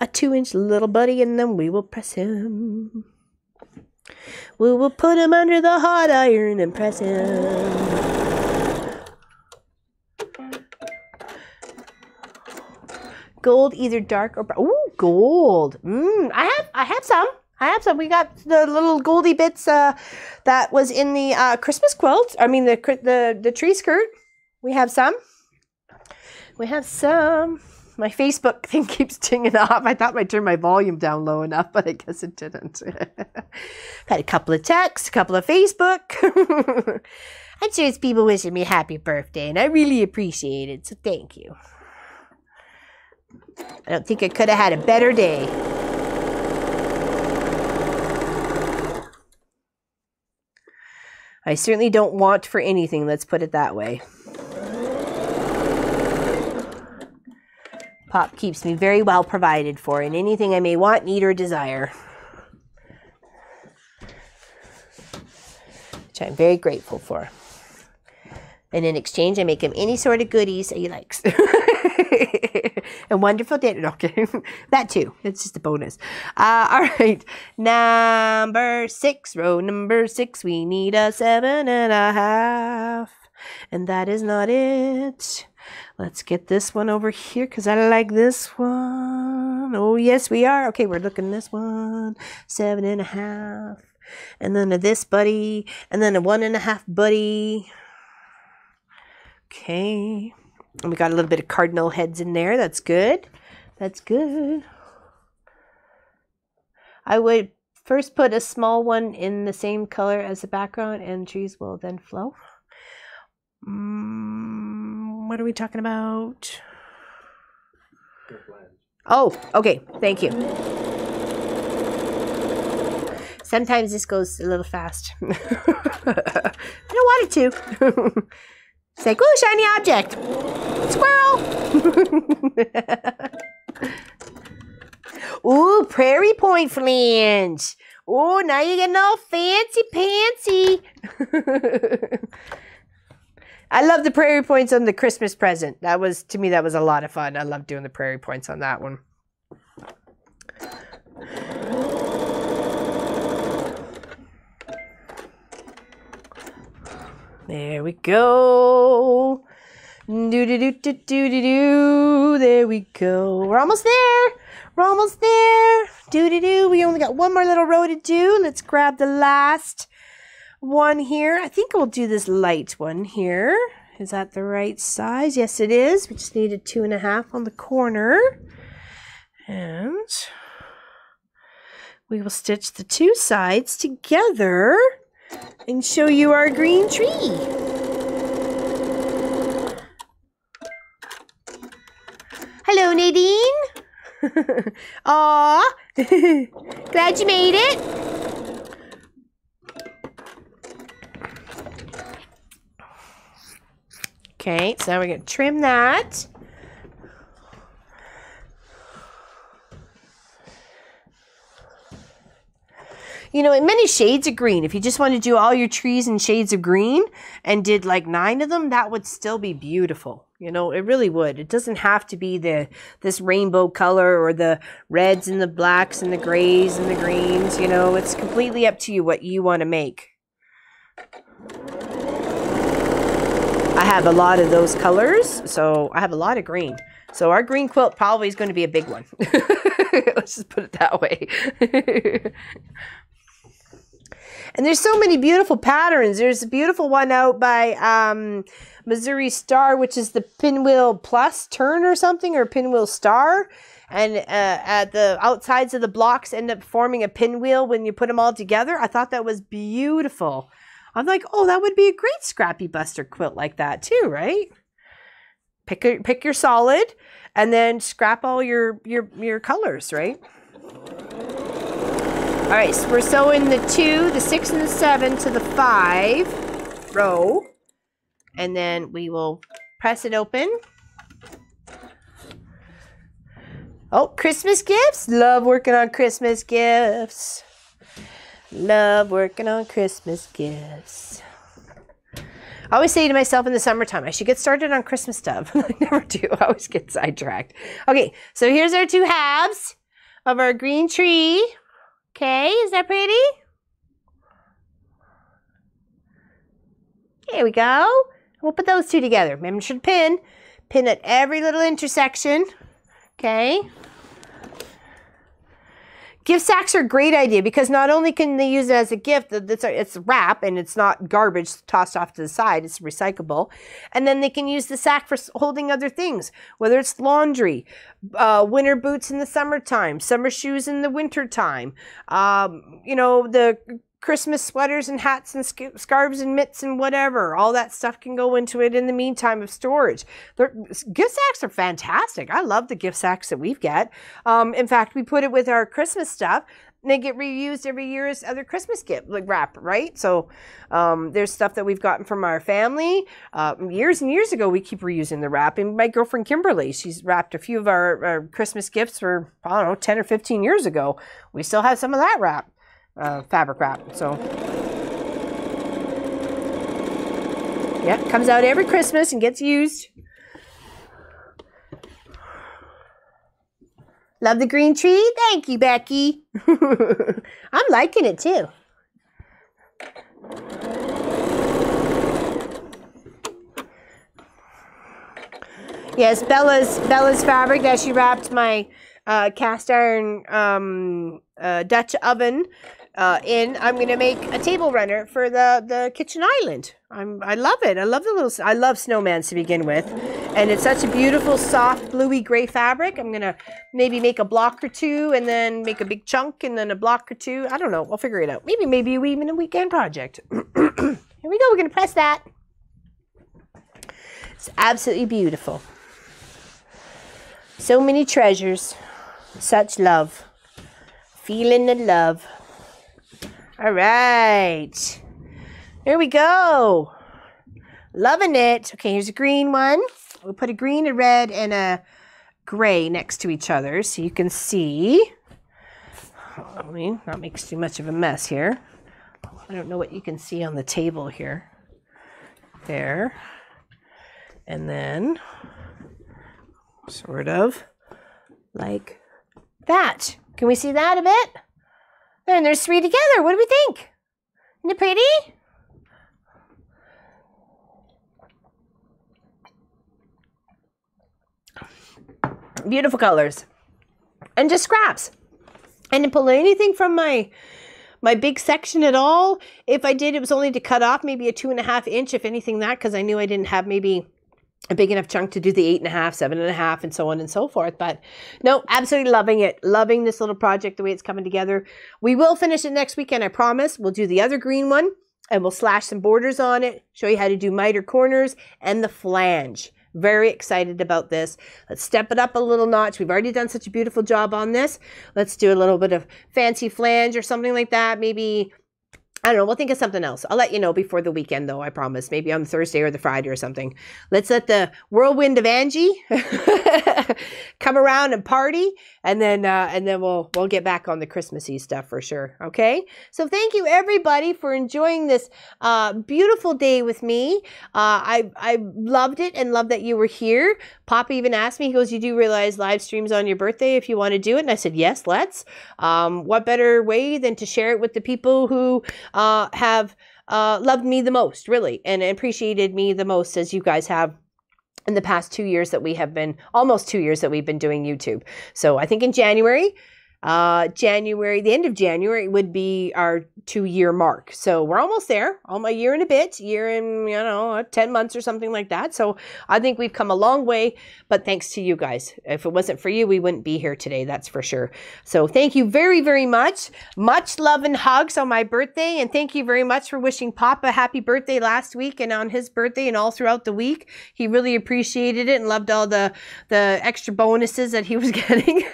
A 2-inch little buddy, and then we will press him. We will put him under the hot iron and press him. Gold, either dark or brown. Ooh, gold. I have some. We got the little goldy bits that was in the Christmas quilt. I mean the tree skirt. We have some. My Facebook thing keeps tinging off. I thought I turned my volume down low enough, but I guess it didn't. Had a couple of texts, a couple of Facebook. I'm sure it's people wishing me happy birthday, and I really appreciate it, so thank you. I don't think I could have had a better day. I certainly don't want for anything, let's put it that way. Pop keeps me very well provided for in anything I may want, need, or desire. Which I'm very grateful for. And in exchange, I make him any sort of goodies that he likes. A wonderful dinner. Okay, that too. It's just a bonus. All right, number 6, row number 6. We need a 7.5. And that is not it. Let's get this one over here because I like this one. Oh, yes, we are. Okay, we're looking at this one. 7.5. And then a this buddy. And then a 1.5 buddy. Okay. And we got a little bit of cardinal heads in there. That's good. That's good. I would first put a small one in the same color as the background, and trees will then flow. What are we talking about? Oh, okay. Thank you. Sometimes this goes a little fast. I don't want it to. It's like, ooh, shiny object. Squirrel. Ooh, prairie point flange. Ooh, now you're getting all fancy pantsy. I love the prairie points on the Christmas present. That was, to me, that was a lot of fun. I love doing the prairie points on that one. There we go. Do-do-do-do-do-do-do. There we go. We're almost there. We're almost there. Do-do-do. We only got one more little row to do. Let's grab the last one here. I think we'll do this light one here. Is that the right size? Yes, it is. We just need a 2.5 on the corner. And we will stitch the two sides together and show you our green tree. Hello, Nadine. Aw, glad you made it. Okay, so now we're going to trim that. you know, in many shades of green. If you just want to do all your trees in shades of green and did like 9 of them, that would still be beautiful. You know, it really would. It doesn't have to be this rainbow color or the reds and the blacks and the grays and the greens. You know, it's completely up to you what you want to make. I have a lot of those colors, so I have a lot of green. So our green quilt probably is going to be a big one. Let's just put it that way. And there's so many beautiful patterns. There's a beautiful one out by Missouri Star, which is the Pinwheel Plus Turn or something, or Pinwheel Star. And at the outsides of the blocks end up forming a pinwheel when you put them all together. I thought that was beautiful. I'm like, oh, that would be a great Scrappy Buster quilt like that too, right? Pick your solid and then scrap all your colors, right? All right, so we're sewing the 2, the 6, and the 7 to the 5 row. And then we will press it open. Oh, Christmas gifts. Love working on Christmas gifts. Love working on Christmas gifts. I always say to myself in the summertime, I should get started on Christmas stuff. I never do. I always get sidetracked. Okay, so here's our 2 halves of our green tree. Okay, is that pretty? There we go. We'll put those 2 together. Remember to pin. Pin at every little intersection. Okay. Gift sacks are a great idea because not only can they use it as a gift, it's wrap and it's not garbage tossed off to the side, it's recyclable. And then they can use the sack for holding other things, whether it's laundry, winter boots in the summertime, summer shoes in the wintertime, you know, the Christmas sweaters and hats and scarves and mitts and whatever. All that stuff can go into it in the meantime of storage. Gift sacks are fantastic. I love the gift sacks that we've got. In fact, we put it with our Christmas stuff. And they get reused every year as other Christmas gift, like wrap, right? So there's stuff that we've gotten from our family. Years and years ago, we keep reusing the wrap. And my girlfriend Kimberly, she's wrapped a few of our Christmas gifts for, I don't know, 10 or 15 years ago. We still have some of that wrap. Fabric wrap. So yeah, comes out every Christmas and gets used. Love the green tree. Thank you, Becky. I'm liking it too. Yes, Bella's fabric that she wrapped my cast iron Dutch oven in. I'm going to make a table runner for the kitchen island. I love it. I love I love snowmans to begin with. And it's such a beautiful, soft, bluey gray fabric. I'm going to maybe make a block or 2 and then make a big chunk and then a block or 2. I don't know. I'll figure it out. Maybe even a weekend project. Here we go. We're going to press that. It's absolutely beautiful. So many treasures. Such love. Feeling the love. All right. Here we go. Loving it. Okay, here's a green one. We'll put a green, a red, and a gray next to each other so you can see. I mean, not make too much of a mess here. I don't know what you can see on the table here. There. And then sort of like that. Can we see that a bit? And there's 3 together. What do we think? Isn't it pretty? Beautiful colors. And just scraps. I didn't pull anything from my big section at all. If I did, it was only to cut off maybe a 2.5 inch, if anything that, because I knew I didn't have maybe a big enough chunk to do the 8.5, 7.5, and so on and so forth. But no, absolutely loving it. Loving this little project, the way it's coming together. We will finish it next weekend, I promise. We'll do the other green one and we'll slash some borders on it, show you how to do miter corners and the flange. Very excited about this. Let's step it up a little notch. We've already done such a beautiful job on this. Let's do a little bit of fancy flange or something like that. Maybe I don't know. We'll think of something else. I'll let you know before the weekend, though. I promise. Maybe on Thursday or the Friday or something. Let's let the whirlwind of Angie come around and party, and then we'll get back on the Christmassy stuff for sure. Okay. So thank you everybody for enjoying this beautiful day with me. I loved it and love that you were here. Pop even asked me. He goes, "You do realize live streams on your birthday if you want to do it?" And I said, "Yes, let's." What better way than to share it with the people who have loved me the most, really, and appreciated me the most, as you guys have in the past 2 years that we have been, almost 2 years that we've been doing YouTube. So I think in January, the end of January would be our 2-year mark. So we're almost there, almost a year and a bit, year and, 10 months or something like that. So I think we've come a long way, but thanks to you guys. If it wasn't for you, we wouldn't be here today. That's for sure. So thank you very, very much. Much love and hugs on my birthday. And thank you very much for wishing Pop a happy birthday last week and on his birthday and all throughout the week. He really appreciated it and loved all the extra bonuses that he was getting.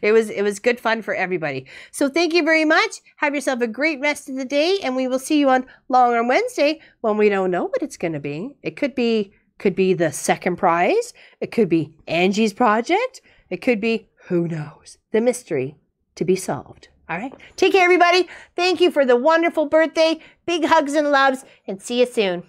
It was good fun for everybody. So thank you very much. Have yourself a great rest of the day, and we will see you on Long on Wednesday when we don't know what it's going to be. It could be the second prize. It could be Angie's project. It could be, who knows, the mystery to be solved. All right. Take care, everybody. Thank you for the wonderful birthday. Big hugs and loves, and see you soon.